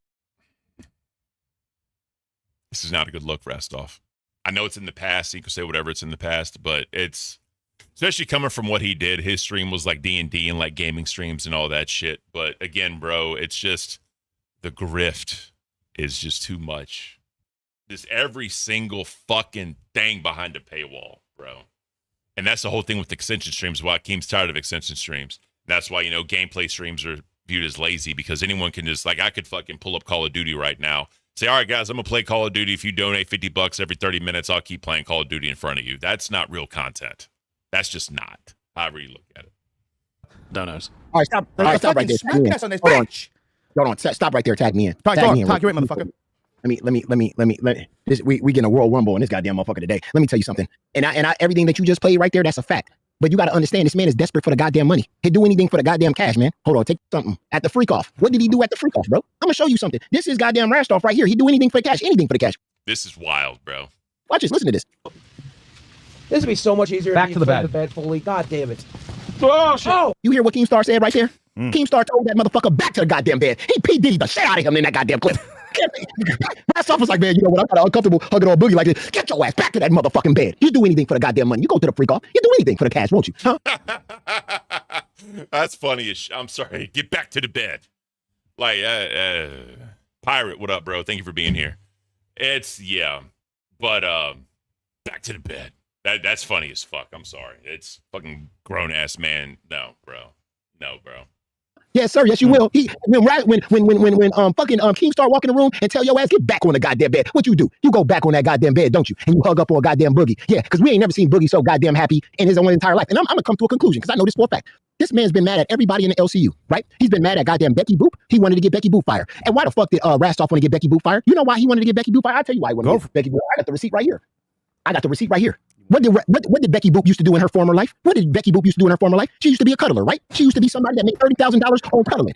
A: This is not a good look, Rastoff. I know it's in the past. You can say whatever it's in the past, but it's especially coming from what he did. His stream was like D&D and like gaming streams and all that shit. But again, bro, it's just the grift is just too much. Just every single fucking thing behind a paywall, bro. And that's the whole thing with extension streams. Why Keem's tired of extension streams. That's why, gameplay streams are viewed as lazy, because anyone can just, like, I could fucking pull up Call of Duty right now. Say, all right, guys, I'm going to play Call of Duty. If you donate $50 every 30 minutes, I'll keep playing Call of Duty in front of you. That's not real content. That's just not, however you look at it.
G: Donos.
U: All right, stop. All right, stop right there. Hold on. Hold on. Stop right there. Tag me in. Tag me in.
D: Talk your way, motherfucker.
U: Let me. We getting a Royal Rumble in this goddamn motherfucker today. Let me tell you something. And I everything that you just played right there, that's a fact. But you got to understand, this man is desperate for the goddamn money. He'd do anything for the goddamn cash, man. Hold on, take something at the freak off. What did he do at the freak off, bro? I'm gonna show you something. This is goddamn Rastoff right here. He'd do anything for the cash. Anything for the cash.
A: This is wild, bro.
U: Watch this. Listen to this.
L: This would be so much easier.
U: Back
L: if
U: to the
L: played
U: bed.
L: the bed fully. God damn it.
U: Oh, you hear what Keemstar said right there? Keemstar told that motherfucker back to the goddamn bed. He PD'd the shit out of him in that goddamn clip. Rastoff was like, man, you know what? I'm kind of uncomfortable hugging on Boogie like this. Get your ass back to that motherfucking bed. You do anything for the goddamn money. You go to the freak off. You do anything for the cash, won't you? Huh?
A: That's funny as I'm sorry. Get back to the bed. Like, Pirate, what up, bro? Thank you for being here. But back to the bed. That's funny as fuck. I'm sorry. It's fucking grown ass man. No, bro.
U: Yes, sir. Yes, you will. When fucking Keemstar walk in the room and tell your ass get back on the goddamn bed, what you do? You go back on that goddamn bed, don't you? And you hug up on goddamn Boogie. Yeah, because we ain't never seen Boogie so goddamn happy in his own entire life. And I'm gonna come to a conclusion because I know this for a fact. This man's been mad at everybody in the LCU, right? He's been mad at goddamn Becky Boop. He wanted to get Becky Boop fired. And why the fuck did Rastoff want to get Becky Boop fired? You know why he wanted to get Becky Boop fired? I'll tell you why he wanted to get Becky Boop. I got the receipt right here. What did Becky Boop used to do in her former life? She used to be a cuddler, right? She used to be somebody that made $30,000 on cuddling.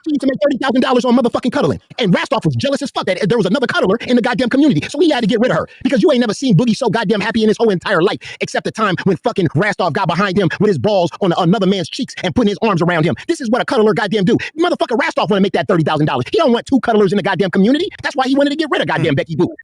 U: She used to make $30,000 on motherfucking cuddling. And Rastoff was jealous as fuck that there was another cuddler in the goddamn community. So he had to get rid of her. Because you ain't never seen Boogie so goddamn happy in his whole entire life, except the time when fucking Rastoff got behind him with his balls on another man's cheeks and putting his arms around him. This is what a cuddler goddamn do. Motherfucker Rastoff want to make that $30,000. He don't want two cuddlers in the goddamn community. That's why he wanted to get rid of goddamn Becky Boop.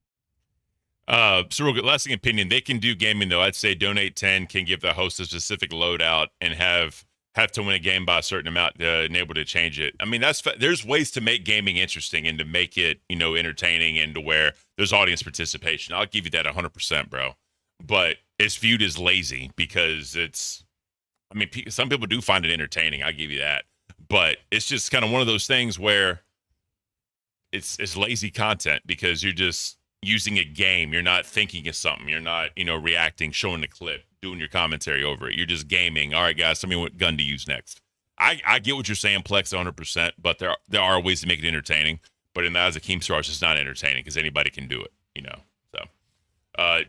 A: So real good, lasting opinion. They can do gaming though. I'd say donate 10 can give the host a specific loadout and have to win a game by a certain amount and able to change it. I mean, there's ways to make gaming interesting and to make it, entertaining and to where there's audience participation. I'll give you that 100%, bro. But it's viewed as lazy because some people do find it entertaining. I'll give you that. But it's just kind of one of those things where it's lazy content because you're just using a game. You're not thinking of something. You're not, reacting, showing the clip, doing your commentary over it. You're just gaming. All right, guys, tell me what gun to use next. I get what you're saying, Plex, 100%, but there are ways to make it entertaining. But in the eyes of Keemstar, it's just not entertaining because anybody can do it, So,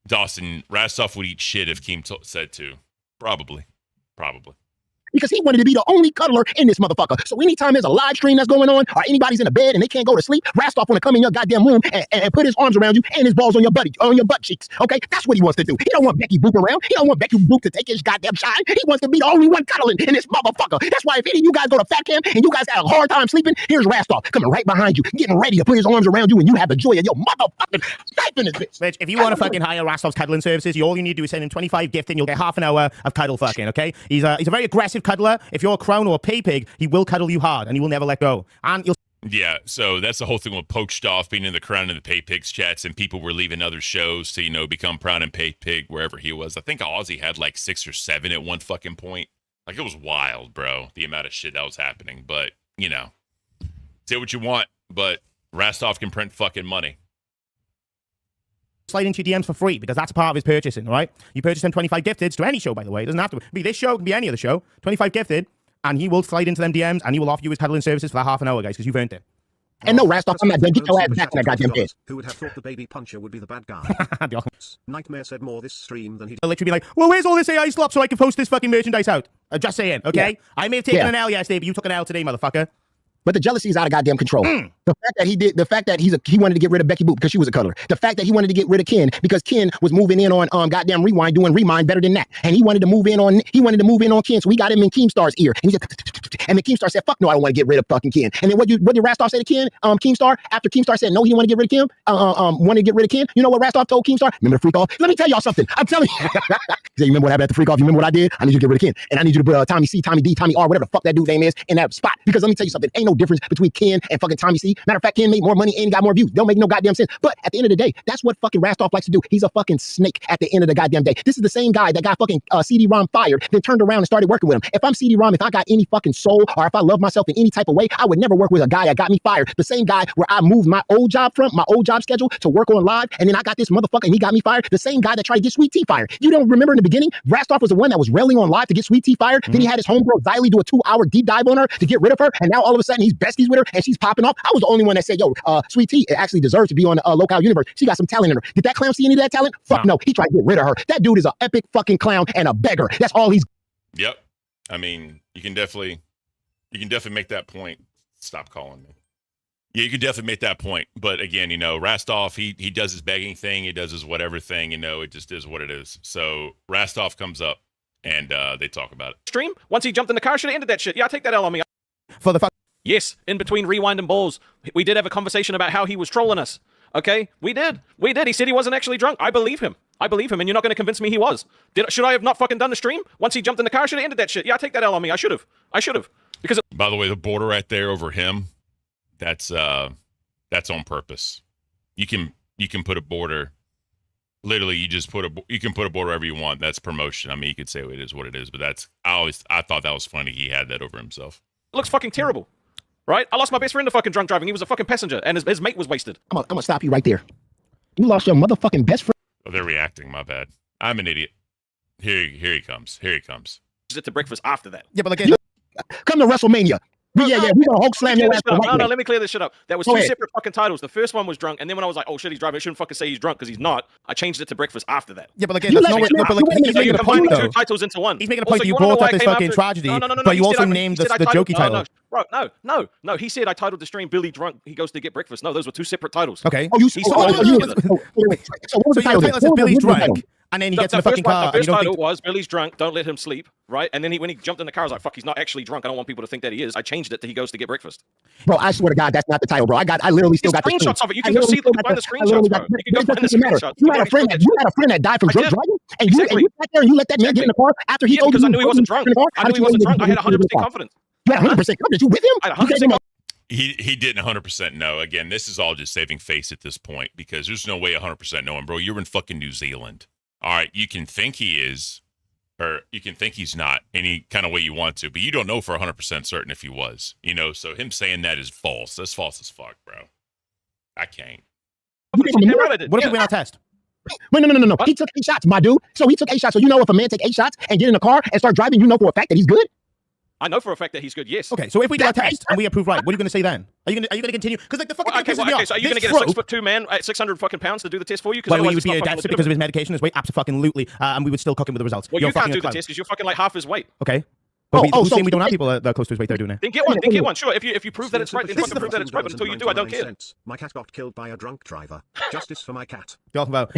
A: Dawson, Rastoff would eat shit if Keem said to. Probably.
U: Because he wanted to be the only cuddler in this motherfucker. So anytime there's a live stream that's going on, or anybody's in a bed and they can't go to sleep, Rastoff want to come in your goddamn room and put his arms around you and his balls on your butt cheeks. Okay, that's what he wants to do. He don't want Becky Boop around. He don't want Becky Boop to take his goddamn shine. He wants to be the only one cuddling in this motherfucker. That's why if any of you guys go to Fat Cam and you guys have a hard time sleeping, here's Rastoff coming right behind you, getting ready to put his arms around you, and you have the joy of your motherfucking sniping this bitch.
D: Bitch, if you want to fucking hire Rastoff's cuddling services, all you need to do is send him 25 gift and you'll get half an hour of cuddle fucking. Okay, he's a very aggressive cuddler. If you're a crown or a pay pig, he will cuddle you hard and he will never let go. And you'll
A: Yeah, so that's the whole thing with Poached Off being in the Crown and the Pay Pigs chats, and people were leaving other shows to, become Crown and Pay Pig wherever he was. I think Aussie had like 6 or 7 at one fucking point. Like, it was wild, bro, the amount of shit that was happening. But, say what you want, but Rastoff can print fucking money.
D: slide into your DMs for free because that's a part of his purchasing, right? You purchase him 25 gifteds to any show, by the way. It doesn't have to be this show, it can be any other show. 25 gifted, and he will slide into them DMs and he will offer you his cuddling services for that half an hour, guys, because you've earned it.
U: And no, Rastoff, I'm not done. Get your ass back in that goddamn bed.
N: Who would have thought the baby puncher would be the bad guy? Nightmare said more this stream than he did.
D: I'll literally be like, well, where's all this AI slop so I can post this fucking merchandise out? Just saying, okay? Yeah. I may have taken an L yesterday, but you took an L today, motherfucker.
U: But the jealousy is out of goddamn control. The fact that the fact that he wanted to get rid of Becky Boop because she was a cuddler. The fact that he wanted to get rid of Ken because Ken was moving in on goddamn Rewind, doing Remind better than that. And he wanted to move in on Ken, so he got him in Keemstar's ear. And he said, and then Keemstar said, "Fuck no, I don't want to get rid of fucking Ken." And then what did Rastoff say to Ken? Keemstar, after Keemstar said no, he didn't want to get rid of Kim. Wanted to get rid of Ken. You know what Rastoff told Keemstar? Remember the freak off? Let me tell y'all something. I'm telling you. He said, "You remember what happened at the freak off? You remember what I did? I need you to get rid of Ken, and I need you to put Tommy C, Tommy D, Tommy R, whatever the fuck that dude name is, in that spot. Because let me tell you something. Ain't no difference between Ken and fucking Tommy C. Matter of fact, Ken made more money and got more views. Don't make no goddamn sense. But at the end of the day, that's what fucking Rastoff likes to do. He's a fucking snake at the end of the goddamn day. This is the same guy that got fucking CD-ROM fired, then turned around and started working with him. If I'm CD-ROM, if I got any fucking soul, or if I love myself in any type of way, I would never work with a guy that got me fired. The same guy where I moved my old job schedule to work on live, and then I got this motherfucker and he got me fired. The same guy that tried to get Sweet Tea fired. You don't remember in the beginning, Rastoff was the one that was railing on live to get Sweet Tea fired. Then he had his homegirl Xylee do a 2-hour deep dive on her to get rid of her, and now all of a sudden he's besties with her and she's popping off. I was the only one that said, yo, Sweet Tea actually deserves to be on Local Universe. She got some talent in her. Did that clown see any of that talent? Fuck no. He tried to get rid of her. That dude is an epic fucking clown and a beggar. That's all he's.
A: Yep. I mean, you can definitely make that point. Stop calling me. Yeah, you could definitely make that point. But again, Rastoff, he does his begging thing. He does his whatever thing. It just is what it is. So Rastoff comes up and they talk about it.
G: Stream, once he jumped in the car, should have ended that shit. Yeah, I take that L on me.
D: For the fuck.
G: Yes, in between Rewind and Balls, we did have a conversation about how he was trolling us. Okay, we did. He said he wasn't actually drunk. I believe him, and you're not going to convince me he was. Should I have not fucking done the stream? Once he jumped in the car, should have ended that shit. Yeah, I take that L on me. I should have. Because
A: by the way, the border right there over him, that's on purpose. You can put a border. Literally, you can put a border wherever you want. That's promotion. I mean, you could say it is what it is, but I thought that was funny. He had that over himself.
G: It looks fucking terrible. Right? I lost my best friend to fucking drunk driving. He was a fucking passenger, and his mate was wasted.
U: I'm gonna stop you right there. You lost your motherfucking best friend.
A: Oh, they're reacting. My bad. I'm an idiot. Here he comes.
G: It to breakfast after that.
D: Yeah, but again,
U: come to WrestleMania. We gonna Hulk slam your ass.
G: No, let me clear this shit up. That was two separate fucking titles. The first one was drunk, and then when I was like, oh shit, he's driving, I shouldn't fucking say he's drunk because he's not. I changed it to breakfast after that.
D: Yeah, but again, that's not what he's making a point, though.
G: Two titles into one.
D: He's making a point that you brought up this fucking tragedy, but you also named the jokey title.
G: Bro, no. He said I titled the stream Billy Drunk. He goes to get breakfast. No, those were two separate titles.
D: Okay.
U: So what was the title?
D: Your title says Billy's drunk. And then he gets in the fucking car.
G: The first title was Billy's drunk, don't let him sleep, right? And then when he jumped in the car, I was like, fuck, he's not actually drunk. I don't want people to think that he is. I changed it to he goes to get breakfast.
U: Bro, I swear to God, that's not the title, bro. I literally still got the
G: screenshots of it. You can go see the screenshots, bro. You can go find the screenshots.
U: You had a friend that died from drunk driving, and you sat there and you let that man get in the car after he
G: because I knew he wasn't drunk. I had 100% confidence.
U: You had 100% confidence. You with him?
G: I had 100%.
A: He didn't 100% know. Again, this is all just saving face at this point because there's no way 100% knowing, bro. You're in fucking New Zealand. All right, you can think he is, or you can think he's not, any kind of way you want to, but you don't know for 100% certain if he was. So him saying that is false. That's false as fuck, bro. I can't.
D: What if he went on test?
U: No. He took 8 shots, my dude. So he took 8 shots. So you know if a man take 8 shots and get in a car and start driving, you know for a fact that he's good?
G: I know for a fact that he's good, yes.
D: Okay, so if we do a test and we approve right, what are you going to say then? Are you going to continue? Because like the fucking
G: okay, so are you going to get a 6'2" man at 600 fucking pounds to do the test for you?
D: Well, he would be a deficit because of his medication, his weight, absolutely, and we would still cook him with the results.
G: Well, you can't do the test because you're fucking like half his weight.
D: Okay. Who's saying we don't have people that are close to his weight that are doing it?
G: Then get one, sure. If you prove that it's right, then fucking prove that it's right. But until you do, I don't care.
N: My cat got killed by a drunk driver. Justice for my cat.
D: Talking about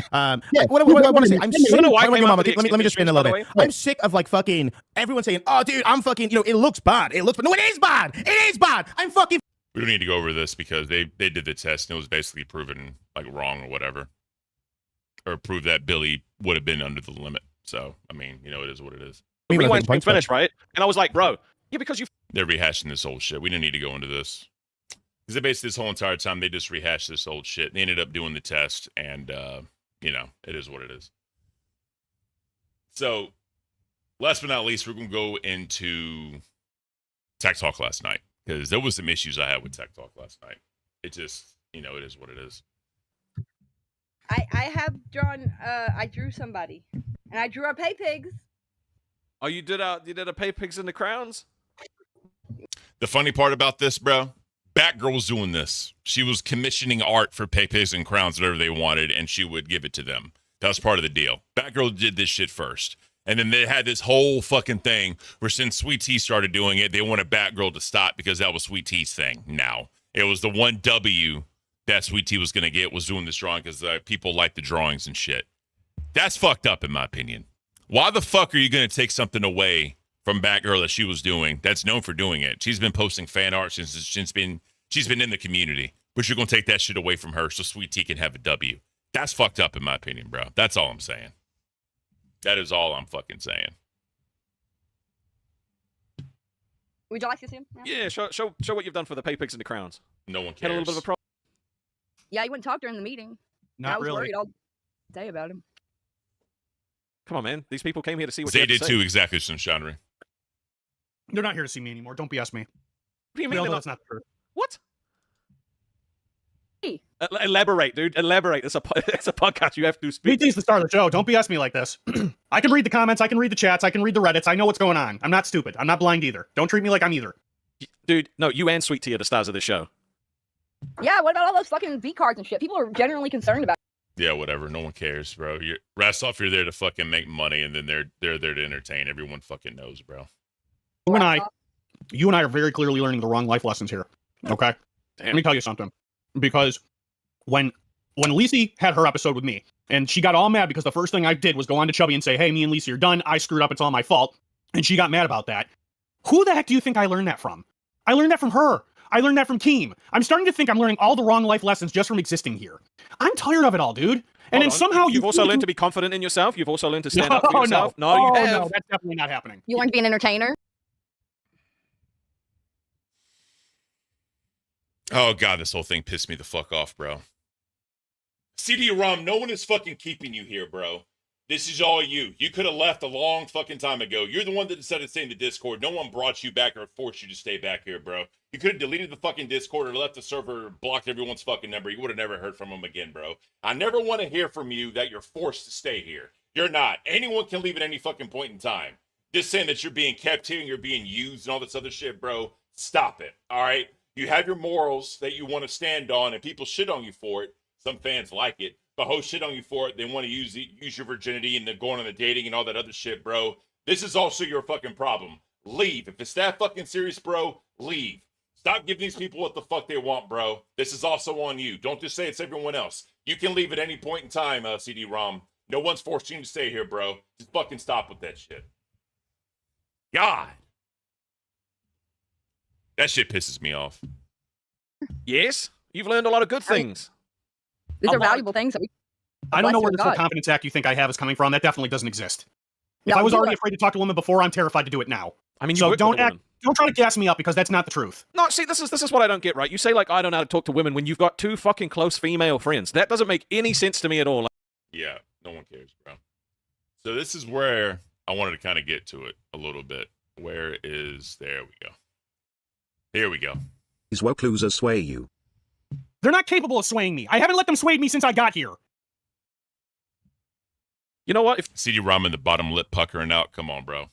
D: what I want to say. I'm sick. Let me just spin a little bit. I'm sick of like fucking everyone saying, "Oh, dude, I'm fucking." It looks bad. No, it is bad. It is bad. I'm fucking.
A: We don't need to go over this because they did the test and it was basically proven like wrong or whatever, or proved that Billy would have been under the limit. So I mean, it is what it is.
G: The rewind's been finished, right? And I was like, bro, yeah, because
A: they're rehashing this old shit. We didn't need to go into this. Because they basically this whole entire time, they just rehashed this old shit. They ended up doing the test, and, it is what it is. So, last but not least, we're going to go into Tech Talk last night. Because there was some issues I had with Tech Talk last night. It just, it is what it is.
F: I have drawn, I drew somebody. And I drew our pay pigs.
G: Oh, you did a pay pigs in the crowns?
A: The funny part about this, bro, Batgirl's doing this. She was commissioning art for pay pigs and crowns, whatever they wanted, and she would give it to them. That was part of the deal. Batgirl did this shit first. And then they had this whole fucking thing where since Sweet Tea started doing it, they wanted Batgirl to stop because that was Sweet Tea's thing now. It was the one W that Sweet Tea was going to get was doing this drawing because people like the drawings and shit. That's fucked up in my opinion. Why the fuck are you going to take something away from Batgirl that she was doing that's known for doing it? She's been posting fan art since she's been in the community. But you're going to take that shit away from her so Sweet Tea can have a W. That's fucked up in my opinion, bro. That's all I'm saying. That is all I'm fucking saying.
F: Would you like to see him?
G: Yeah, show what you've done for the pay pigs and the crowns.
A: No one cares.
G: Had a little bit of a problem.
F: Yeah, he wouldn't talk during the meeting. I was worried all day about him.
G: Come on, man. These people came here to see what
A: they
G: you
A: did
G: had to
A: too,
G: say.
A: exactly, Chandra.
H: They're not here to see me anymore. Don't BS me.
G: What do you mean?
H: That's not true.
G: What? Elaborate, dude. Elaborate. It's a podcast. You have to speak.
H: BT's the star of the show. Don't BS me like this. I can read the comments. I can read the chats. I can read the Reddits. I know what's going on. I'm not stupid. I'm not blind either. Don't treat me like I'm either.
G: Dude, no, you and Sweet Tea are the stars of the show.
F: Yeah, what about all those fucking V cards and shit? People are genuinely concerned about.
A: Yeah, whatever. No one cares, bro. Rastoff, you're there to fucking make money, and then they're there to entertain. Everyone fucking knows, bro.
H: You and I are very clearly learning the wrong life lessons here. Okay? Let me tell you something. Because when Lisi had her episode with me, and she got all mad because the first thing I did was go on to Chubby and say, hey, me and Lisi are done. I screwed up. It's all my fault. And she got mad about that. Who the heck do you think I learned that from? I learned that from her. I learned that from Keem. I'm starting to think I'm learning all the wrong life lessons just from existing here. I'm tired of it all, dude. And then somehow
G: you've also learned to be confident in yourself. You've also learned to stand up for yourself.
H: No,
G: you have.
H: No, that's definitely not happening.
F: You learned to be an entertainer.
A: Oh god, this whole thing pissed me the fuck off, bro. CD-ROM, no one is fucking keeping you here, bro. This is all you. You could have left a long fucking time ago. You're the one that decided to stay in the Discord. No one brought you back or forced you to stay back here, bro. You could have deleted the fucking Discord or left the server, blocked everyone's fucking number. You would have never heard from them again, bro. I never want to hear from you that you're forced to stay here. You're not. Anyone can leave at any fucking point in time. Just saying that you're being kept here and you're being used and all this other shit, bro. Stop it, all right? You have your morals that you want to stand on, and people shit on you for it. Some fans like it. But hosts shit on you for it. They want to use your virginity and they're going on the dating and all that other shit, bro. This is also your fucking problem. Leave. If it's that fucking serious, bro, leave. Stop giving these people what the fuck they want, bro. This is also on you. Don't just say it's everyone else. You can leave at any point in time, CD-ROM. No one's forcing you to stay here, bro. Just fucking stop with that shit. God. That shit pisses me off.
G: Yes? You've learned a lot of good things.
F: These are valuable things that we.
H: I don't know where
F: this
H: this
F: whole
H: whole confidence act you think I have is coming from. That definitely doesn't exist. If
F: No,
H: I was
F: you
H: already
F: are-
H: afraid to talk to women before, I'm terrified to do it now.
G: I mean, you
H: so
G: work
H: don't
G: with a woman.
H: don't try to gas me up because that's not the truth.
G: No, see, this is what I don't get, right? You say, like, I don't know how to talk to women when you've got two fucking close female friends. That doesn't make any sense to me at all.
A: Yeah, no one cares, bro. So this is where I wanted to kind of get to it a little bit. There we go. Here we go.
N: These woke losers sway you.
H: They're not capable of swaying me. I haven't let them sway me since I got here.
G: You know what? If
A: CD-ROM in the bottom lip puckering out, come on, bro.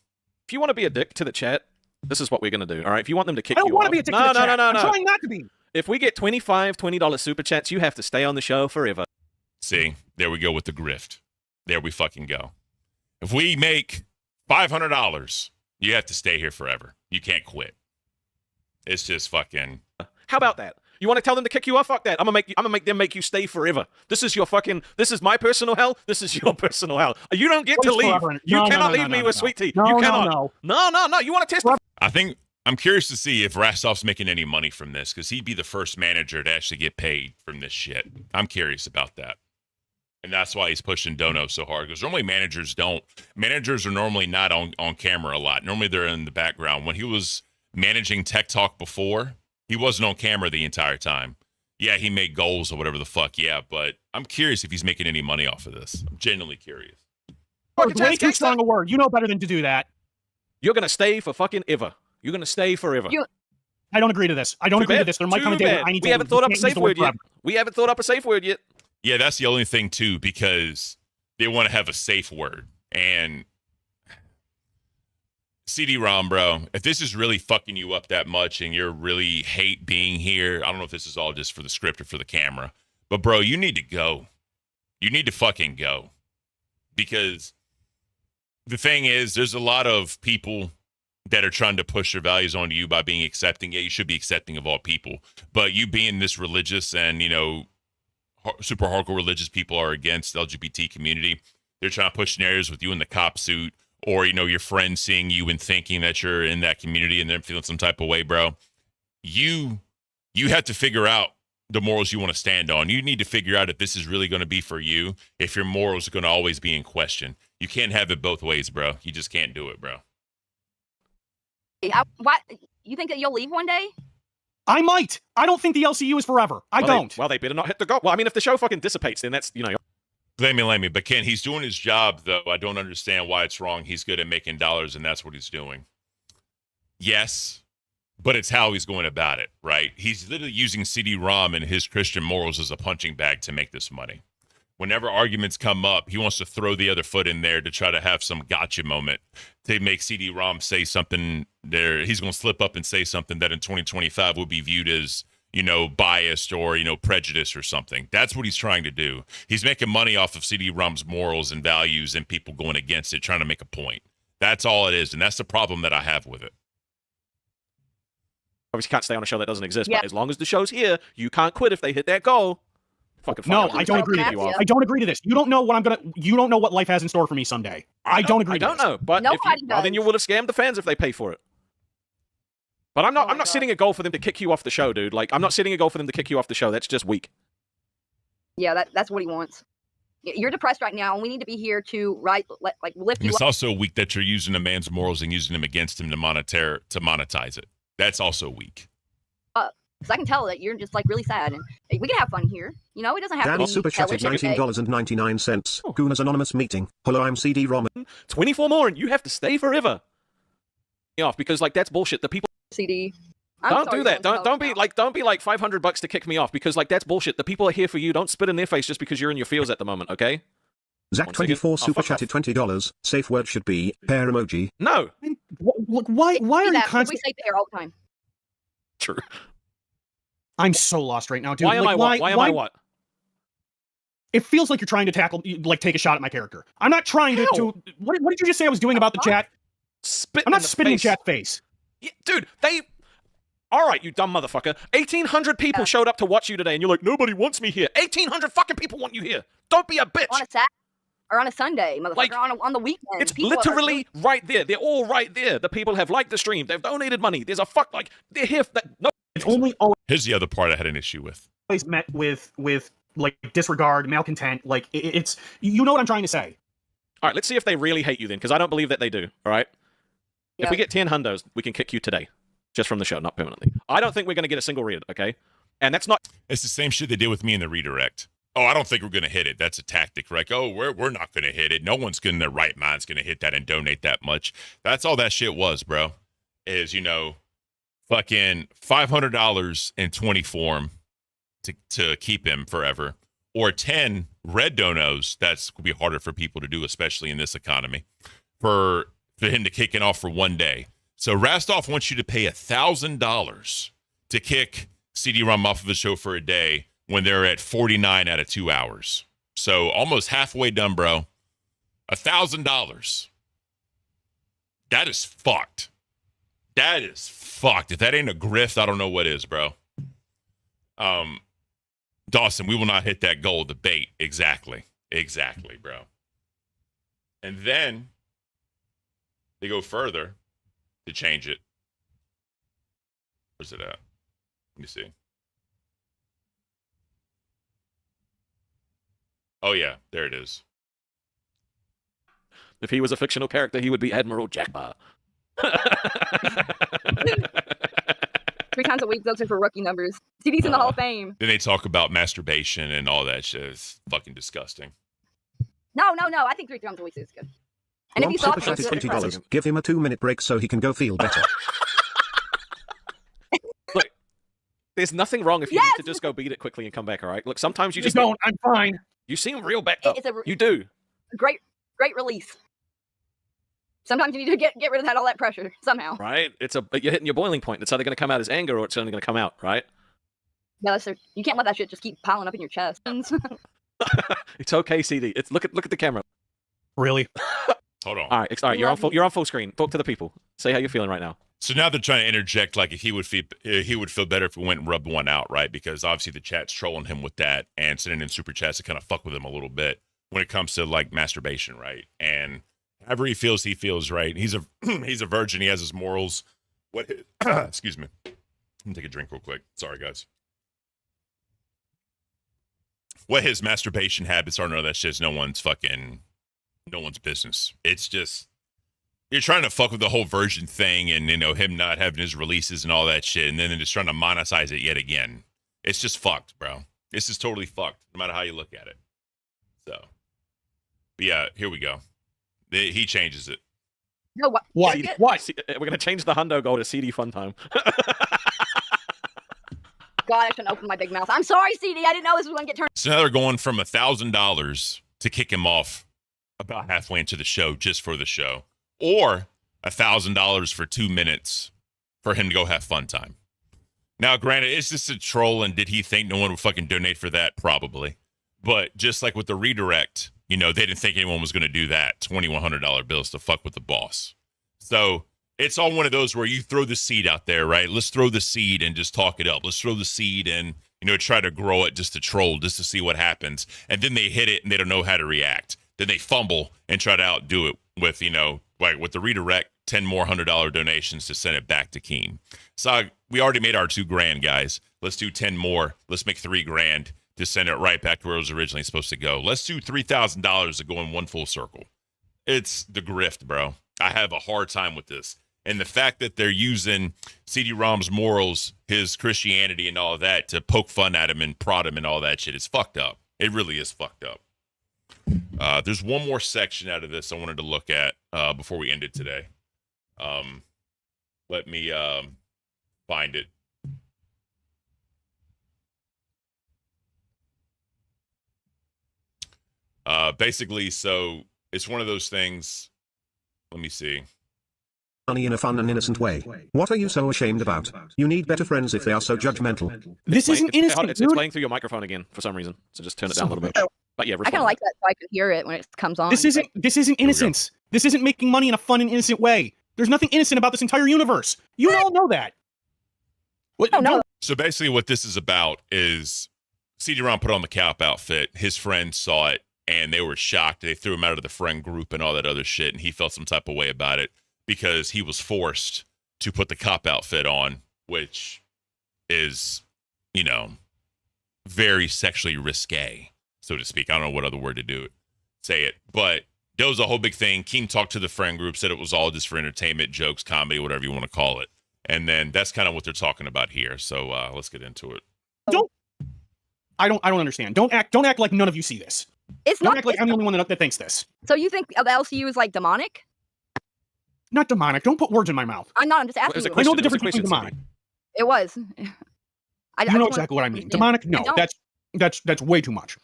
G: you want to be a dick to the chat, this is what we're going to do, all right? If you want them to kick
H: I don't
G: you
H: want
G: off...
H: to be a dick to the chat. I'm trying not to be.
G: If we get $20 super chats, you have to stay on the show forever.
A: See, there we go with the grift. There we fucking go. If we make $500, you have to stay here forever. You can't quit. It's just fucking...
G: How about that? You want to tell them to kick you off? Fuck that. I'm gonna make them make you stay forever. This is my personal hell. This is your personal hell. You don't get to leave. You cannot leave me with Sweet Tea. You cannot. No. You want to test?
A: I think I'm curious to see if Rastoff's making any money from this, because he'd be the first manager to actually get paid from this shit. I'm curious about that. And that's why he's pushing Dono so hard, because normally managers don't. Managers are normally not on camera a lot. Normally they're in the background. When he was managing Tech Talk before, he wasn't on camera the entire time. Yeah, he made goals or whatever the fuck, yeah, but I'm curious if he's making any money off of this. I'm genuinely curious.
H: Way too strong a word. You know better than to do that.
G: You're going to stay for fucking ever. You're going to stay forever.
H: I don't agree to this. I don't agree to this. There might come a day where I need to...
G: We haven't thought up a safe word yet. We haven't thought up a safe word yet.
A: Yeah, that's the only thing, too, because they want to have a safe word. And CD-ROM, bro, if this is really fucking you up that much and you really hate being here, I don't know if this is all just for the script or for the camera, but, bro, you need to go. You need to fucking go. Because the thing is, there's a lot of people that are trying to push their values onto you by being accepting. Yeah, you should be accepting of all people. But you being this religious and, you know, super hardcore religious people are against the LGBT community. They're trying to push narratives with you in the cop suit, or, you know, your friends seeing you and thinking that you're in that community and then feeling some type of way, bro. You have to figure out the morals you want to stand on. You need to figure out if this is really going to be for you, if your morals are going to always be in question. You can't have it both ways, bro. You just can't do it, bro.
F: Why you think that you'll leave one day?
H: I might. I don't think the LCU is forever. I don't.
G: Well, they better not hit the goal. Well, I mean, if the show fucking dissipates, then that's, you know.
A: Blame me. But Ken, he's doing his job, though. I don't understand why it's wrong. He's good at making dollars, and that's what he's doing. Yes, but it's how he's going about it, right? He's literally using CD-ROM and his Christian morals as a punching bag to make this money. Whenever arguments come up, he wants to throw the other foot in there to try to have some gotcha moment to make CD-ROM say something there. He's going to slip up and say something that in 2025 would be viewed as, you know, biased or, you know, prejudice or something. That's what he's trying to do. He's making money off of CD-ROM's morals and values and people going against it, trying to make a point. That's all it is, and that's the problem that I have with it.
G: Obviously, can't stay on a show that doesn't exist, but as long as the show's here, you can't quit if they hit that goal. Fucking
H: no, I don't agree to this. I don't agree to this. You don't know what you don't know what life has in store for me someday. I don't agree.
G: I don't know, but well, then you would have scammed the fans if they pay for it. But I'm not setting a goal for them to kick you off the show, dude. Like, I'm not setting a goal for them to kick you off the show. That's just weak.
F: Yeah, that's what he wants. You're depressed right now, and we need to be here to lift
A: And
F: you
A: it's
F: up.
A: also weak that you're using a man's morals and using them against him to monetize it. That's also weak.
F: Because I can tell that you're just like really sad, and we can have fun here. You know, it doesn't have
N: Danny
F: to be
N: super chatted $19.99. Gooner's anonymous meeting. Hello, I'm CD-ROM.
G: 24 more, and you have to stay forever. Off because like that's bullshit. The people
F: CD.
G: Don't do that. Don't be like $500 to kick me off because like that's bullshit. The people are here for you. Don't spit in their face just because you're in your feels at the moment. Okay.
N: Zach24 super chatted $20. Safe word should be pair emoji.
G: No.
H: Look, why are you constantly?
F: We say there all the time.
G: True.
H: I'm so lost right now, dude.
G: Why am I what? Why am I what?
H: It feels like you're trying to take a shot at my character. I'm not trying to. What did you just say I was doing about the chat? I'm not spitting in chat face.
G: Yeah, dude, all right, you dumb motherfucker. 1,800 people showed up to watch you today, and you're like, nobody wants me here. 1,800 fucking people want you here. Don't be a bitch.
F: On a Saturday or on a Sunday, motherfucker.
G: Like,
F: on the weekend.
G: It's
F: people
G: literally right there. They're all right there. The people have liked the stream. They've donated money. There's a they're here. No.
H: It's only always.
A: Here's the other part I had an issue with.
H: Always met with like disregard, malcontent. Like it's you know what I'm trying to say.
G: All right, let's see if they really hate you then, because I don't believe that they do. All right. If we get 10 hundos, we can kick you today, just from the show, not permanently. I don't think we're going to get a single read, okay? And that's not.
A: It's the same shit they did with me in the redirect. Oh, I don't think we're going to hit it. That's a tactic, right? Oh, we're not going to hit it. No one's in their right mind's going to hit that and donate that much. That's all that shit was, bro. Is, you know, fucking $500 in 20 form to keep him forever, or 10 red donos. That's going to be harder for people to do, especially in this economy, for him to kick it off for one day. So Rastoff wants you to pay $1,000 to kick CD-ROM off of the show for a day when they're at 49 out of 2 hours. So almost halfway done, bro. $1,000. That is fucked. That is fucked. If that ain't a grift, I don't know what is, bro. Dawson, we will not hit that goal debate. Exactly, bro. And then they go further to change it. Where's it at? Let me see. Oh, yeah, there it is.
G: If he was a fictional character, he would be Admiral Jackbar.
F: 3 times a week, those are for rookie numbers. CD's in the Hall of Fame.
A: Then they talk about masturbation and all that shit. It's fucking disgusting.
F: No. I think 3 times a week is good. And if you
N: super chat is $20. Give him a 2-minute break so he can go feel better.
G: Look, there's nothing wrong if you need to just go beat it quickly and come back, all right? Look, sometimes you just
H: don't. I'm fine.
G: You seem real backed up. You do.
F: Great release. Sometimes you need to get rid of all that pressure somehow.
G: Right? You're hitting your boiling point. It's either going to come out as anger or it's only going to come out, right?
F: Yeah, you can't let that shit just keep piling up in your chest.
G: It's okay, CD. Look at the camera.
H: Really?
A: Hold on.
G: All right. You're on full screen. Talk to the people. Say how you're feeling right now.
A: So now they're trying to interject, like if he would feel better if we went and rubbed one out, right? Because obviously the chat's trolling him with that and sending in super chats to kind of fuck with him a little bit when it comes to like masturbation, right? And however he feels, right? He's a virgin. He has his morals. Excuse me. Let me take a drink real quick. Sorry, guys. What his masturbation habits are and all that shit is no one's business. It's just, you're trying to fuck with the whole virgin thing and, him not having his releases and all that shit. And then they're just trying to monetize it yet again. It's just fucked, bro. This is totally fucked, no matter how you look at it. So, but yeah, here we go. He changes it.
F: No, what?
G: What? We're going to change the hundo goal to CD Fun Time.
F: God, I shouldn't open my big mouth. I'm sorry, CD. I didn't know this was going to get turned.
A: So now they're going from $1,000 to kick him off about halfway into the show, just for the show, or $1,000 for 2 minutes for him to go have fun time. Now, granted, it's just a troll, and did he think no one would fucking donate for that? Probably. But just like with the redirect, they didn't think anyone was going to do that. $2,100 bills to fuck with the boss. So it's all one of those where you throw the seed out there, right? Let's throw the seed and just talk it up. Let's throw the seed and, try to grow it just to troll, just to see what happens. And then they hit it and they don't know how to react. Then they fumble and try to outdo it with, like with the redirect, 10 more $100 donations to send it back to Keem. So we already made our $2,000, guys. Let's do 10 more. Let's make $3,000 to send it right back to where it was originally supposed to go. Let's do $3,000 to go in one full circle. It's the grift, bro. I have a hard time with this. And the fact that they're using CD-ROM's morals, his Christianity and all of that to poke fun at him and prod him and all that shit is fucked up. It really is fucked up. There's one more section out of this I wanted to look at before we end it today. Let me find it. Basically, so it's one of those things. Let me see.
N: Money in a fun and innocent way. What are you so ashamed about? You need better friends if they are so judgmental.
G: This isn't innocent. It's playing through your microphone again for some reason. So just turn it down a little bit. But yeah,
F: I kind of like that so I can hear it when it comes on.
H: This isn't innocence. This isn't making money in a fun and innocent way. There's nothing innocent about this entire universe. You all know that.
A: So basically what this is about is CD-ROM put on the Cap outfit. His friends saw it and they were shocked. They threw him out of the friend group and all that other shit. And he felt some type of way about it because he was forced to put the cop outfit on, which is, very sexually risque, so to speak. I don't know what other word to say it, but there was a whole big thing. Keem talked to the friend group, said it was all just for entertainment, jokes, comedy, whatever you want to call it. And then that's kind of what they're talking about here. So let's get into it.
H: I don't understand. Don't act like none of you see this. Don't act like I'm the only one that thinks this.
F: So you think the LCU is like demonic?
H: Not demonic. Don't put words in my mouth.
F: I'm not. I'm just asking you.
H: I know the difference between demonic.
F: It was.
H: You know exactly what I mean. Demonic? No, that's way too much.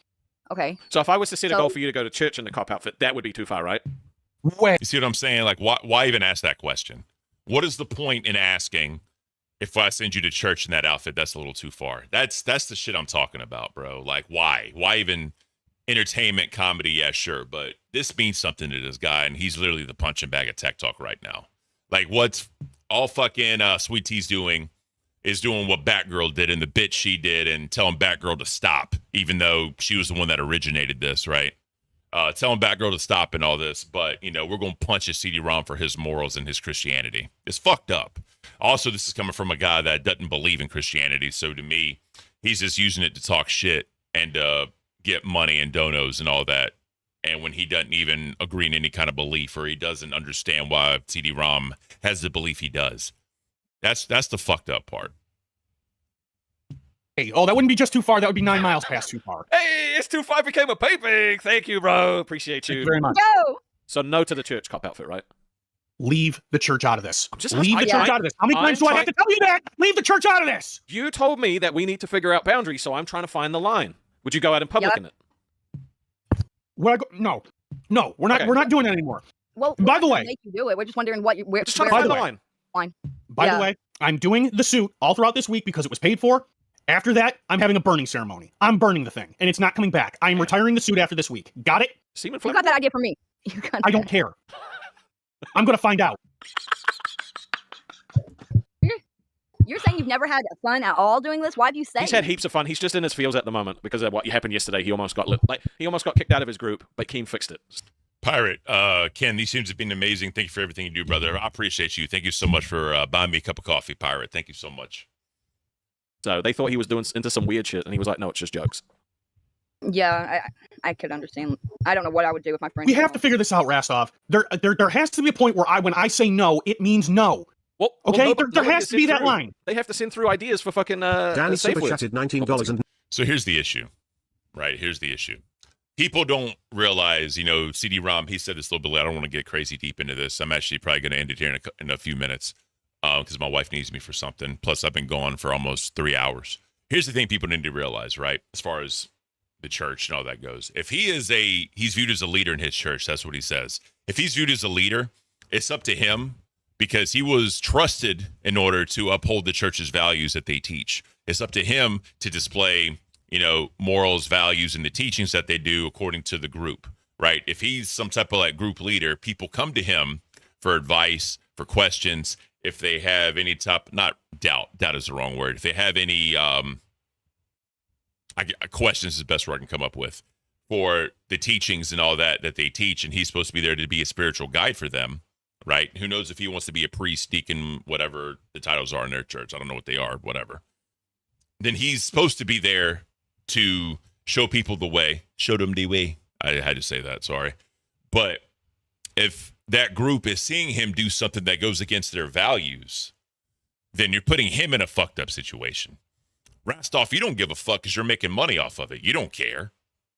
F: Okay.
G: So if I was to set a goal for you to go to church in the cop outfit, that would be too far, right?
A: You see what I'm saying? Like, why even ask that question? What is the point in asking if I send you to church in that outfit? That's a little too far. That's the shit I'm talking about, bro. Like, why? Why even entertainment, comedy? Yeah, sure. But this means something to this guy, and he's literally the punching bag of tech talk right now. Like, what's all fucking Sweet Tea's doing is doing what Batgirl did and the bit she did and telling Batgirl to stop, even though she was the one that originated this, right? Telling Batgirl to stop and all this, but, we're going to punch his CD-ROM for his morals and his Christianity. It's fucked up. Also, this is coming from a guy that doesn't believe in Christianity, so to me, he's just using it to talk shit and get money and donos and all that. And when he doesn't even agree in any kind of belief or he doesn't understand why CD-ROM has the belief he does. That's the fucked up part.
H: Hey, that wouldn't be just too far. That would be 9 miles past too far.
G: Hey, it's too far became a paypig. Thank you, bro. Appreciate you.
H: Thank you very much.
F: No.
G: So no to the church cop outfit, right?
H: Leave the church out of this.
G: Leave
H: the church out of this. How many times do I have to tell you that? Leave the church out of this.
G: You told me that we need to figure out boundaries, so I'm trying to find the line. Would you go out in public in it?
H: No, we're not.
G: Okay.
H: We're not doing that anymore.
F: Well,
H: by the way,
F: make you do it. We're just wondering what you're
G: just trying to find the line.
F: Fine.
H: By the way, I'm doing the suit all throughout this week because it was paid for. After that, I'm having a burning ceremony. I'm burning the thing, and it's not coming back. I am retiring the suit after this week. Got it?
F: You got that idea from me.
H: I don't care. I'm going to find out.
F: You're saying you've never had fun at all doing this? Why do you say?
G: He's had heaps of fun. He's just in his feels at the moment because of what happened yesterday. He almost got kicked out of his group, but Keem fixed it.
A: Pirate, Ken, these seems to be amazing. Thank you for everything you do, brother. I appreciate you. Thank you so much for buying me a cup of coffee, Pirate. Thank you so much.
G: So they thought he was doing into some weird shit, and he was like, "No, it's just jokes."
F: Yeah, I could understand. I don't know what I would do with my friend.
H: We have to figure this out, Rastoff. There has to be a point where when I say no, it means no.
G: Well,
H: okay, there has to be that line.
G: They have to send through ideas for fucking
N: Danny
G: safe
N: super
G: words.
N: chatted $19 and
A: So here's the issue, right? Here's the issue. People don't realize, CD-ROM, he said this a little bit later. I don't want to get crazy deep into this. I'm actually probably going to end it here in a few minutes because my wife needs me for something. Plus, I've been gone for almost 3 hours. Here's the thing people need to realize, right? As far as the church and all that goes. If he's viewed as a leader in his church, that's what he says. If he's viewed as a leader, it's up to him because he was trusted in order to uphold the church's values that they teach. It's up to him to display, morals, values, and the teachings that they do according to the group, right? If he's some type of group leader, people come to him for advice, for questions. If they have any not doubt is the wrong word. If they have any, questions is the best word I can come up with for the teachings and all that they teach. And he's supposed to be there to be a spiritual guide for them, right? Who knows if he wants to be a priest, deacon, whatever the titles are in their church. I don't know what they are, whatever. Then he's supposed to be there to show people the way, show them the way. I had to say that, sorry. But if that group is seeing him do something that goes against their values, then you're putting him in a fucked up situation. Rastoff, you don't give a fuck because you're making money off of it. You don't care.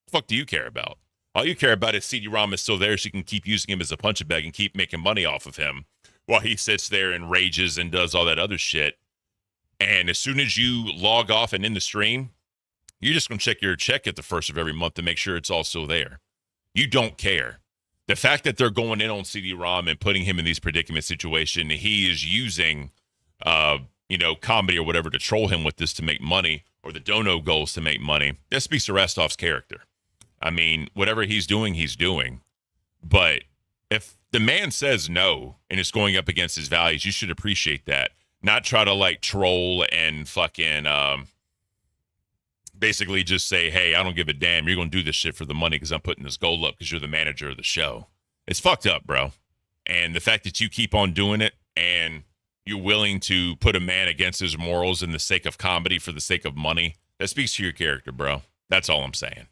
A: The fuck do you care about? All you care about is CD-ROM is still there so you can keep using him as a punching bag and keep making money off of him while he sits there and rages and does all that other shit. And as soon as you log off and in the stream, you're just going to check your check at the first of every month to make sure it's all still there. You don't care. The fact that they're going in on CD-ROM and putting him in these predicament situations, he is using, comedy or whatever to troll him with this to make money, or the dono goals to make money. That speaks to Rastoff's character. I mean, whatever he's doing. But if the man says no and it's going up against his values, you should appreciate that. Not try to troll and fucking basically just say, hey, I don't give a damn. You're going to do this shit for the money because I'm putting this goal up because you're the manager of the show. It's fucked up, bro. And the fact that you keep on doing it and you're willing to put a man against his morals in the sake of comedy for the sake of money, that speaks to your character, bro. That's all I'm saying.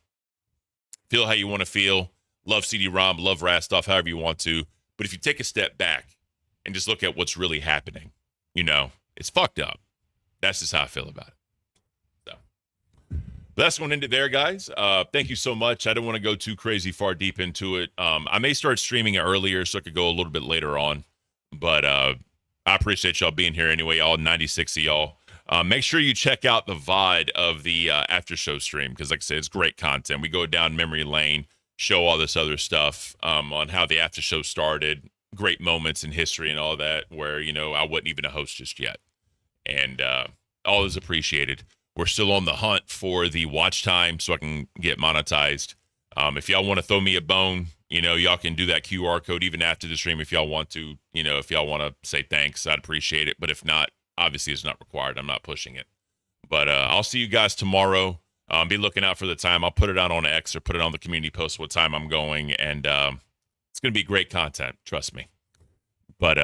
A: Feel how you want to feel. Love CD-ROM, love Rastoff, however you want to. But if you take a step back and just look at what's really happening, it's fucked up. That's just how I feel about it. So, but that's going to end it there, guys. Thank you so much. I don't want to go too crazy far deep into it. I may start streaming it earlier so I could go a little bit later on. But I appreciate y'all being here anyway, all 96 of y'all. Make sure you check out the VOD of the after show stream because, like I said, it's great content. We go down memory lane, show all this other stuff on how the after show started, great moments in history and all that where, I wasn't even a host just yet. And all is appreciated. We're still on the hunt for the watch time so I can get monetized. If y'all want to throw me a bone, y'all can do that QR code even after the stream if y'all want to. If y'all want to say thanks, I'd appreciate it. But if not, obviously it's not required. I'm not pushing it. But I'll see you guys tomorrow. Be looking out for the time. I'll put it out on X or put it on the community post what time I'm going. And it's going to be great content. Trust me. But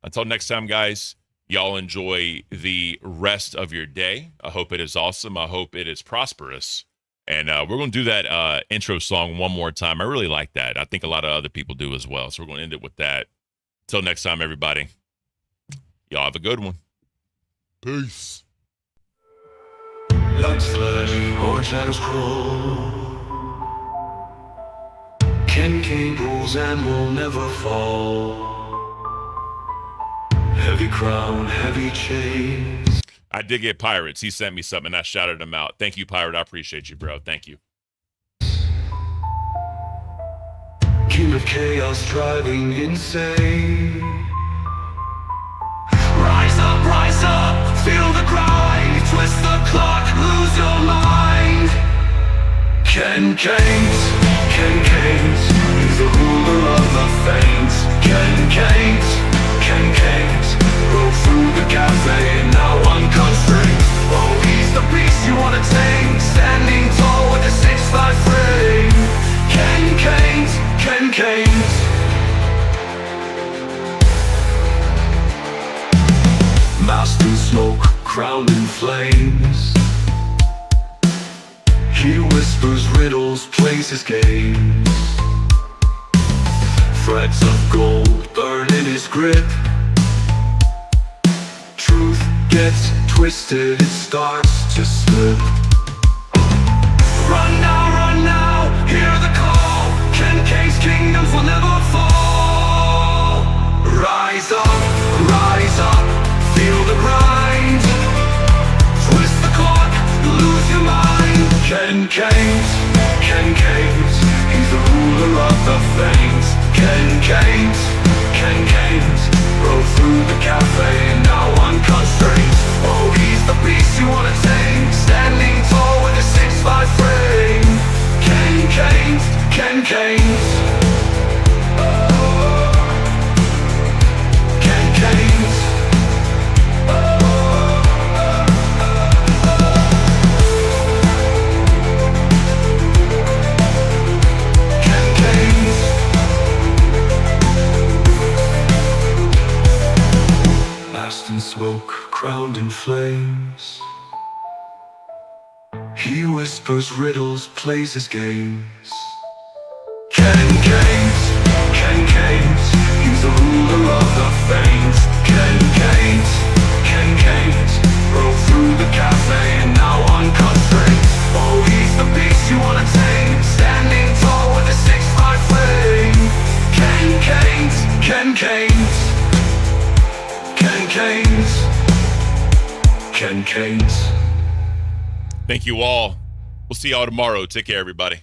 A: until next time, guys, y'all enjoy the rest of your day. I hope it is awesome. I hope it is prosperous. And we're going to do that intro song one more time. I really like that. I think a lot of other people do as well. So we're going to end it with that. Till next time, everybody. Y'all have a good one. Peace.
I: Like flesh or shadows crawl, Caint rules and will never fall. Heavy crown, heavy chains.
A: I did get Pirates. He sent me something and I shouted him out. Thank you, Pirate. I appreciate you, bro. Thank you.
I: King of chaos driving insane. Rise up, feel the grind. Twist the clock, lose your mind. Caint is the ruler of the faint. Caint. Masked in smoke, crowned in flames. He whispers riddles, plays his games. Threads of gold burn in his grip. Truth gets twisted, it starts to slip. Run now, hear the call. Caint's kingdoms will never fall. Rise up, feel the grind. Twist the clock, lose your mind. Caint, he's the ruler of the Fanes. Caint, rode through the cafe and now unconstrained. Oh, he's the beast you wanna tame, standing tall with a 6'5" frame. Caint. Caint. Masked in smoke, crowned in flames. He whispers riddles, plays his games. Caint, he's the ruler of the Fanes. Caint, rode through the cafe and now unconstrained. Oh, he's the beast you wanna tame, standing tall with a 6'5" frame. Caint.
A: Thank you all. We'll see y'all tomorrow. Take care, everybody.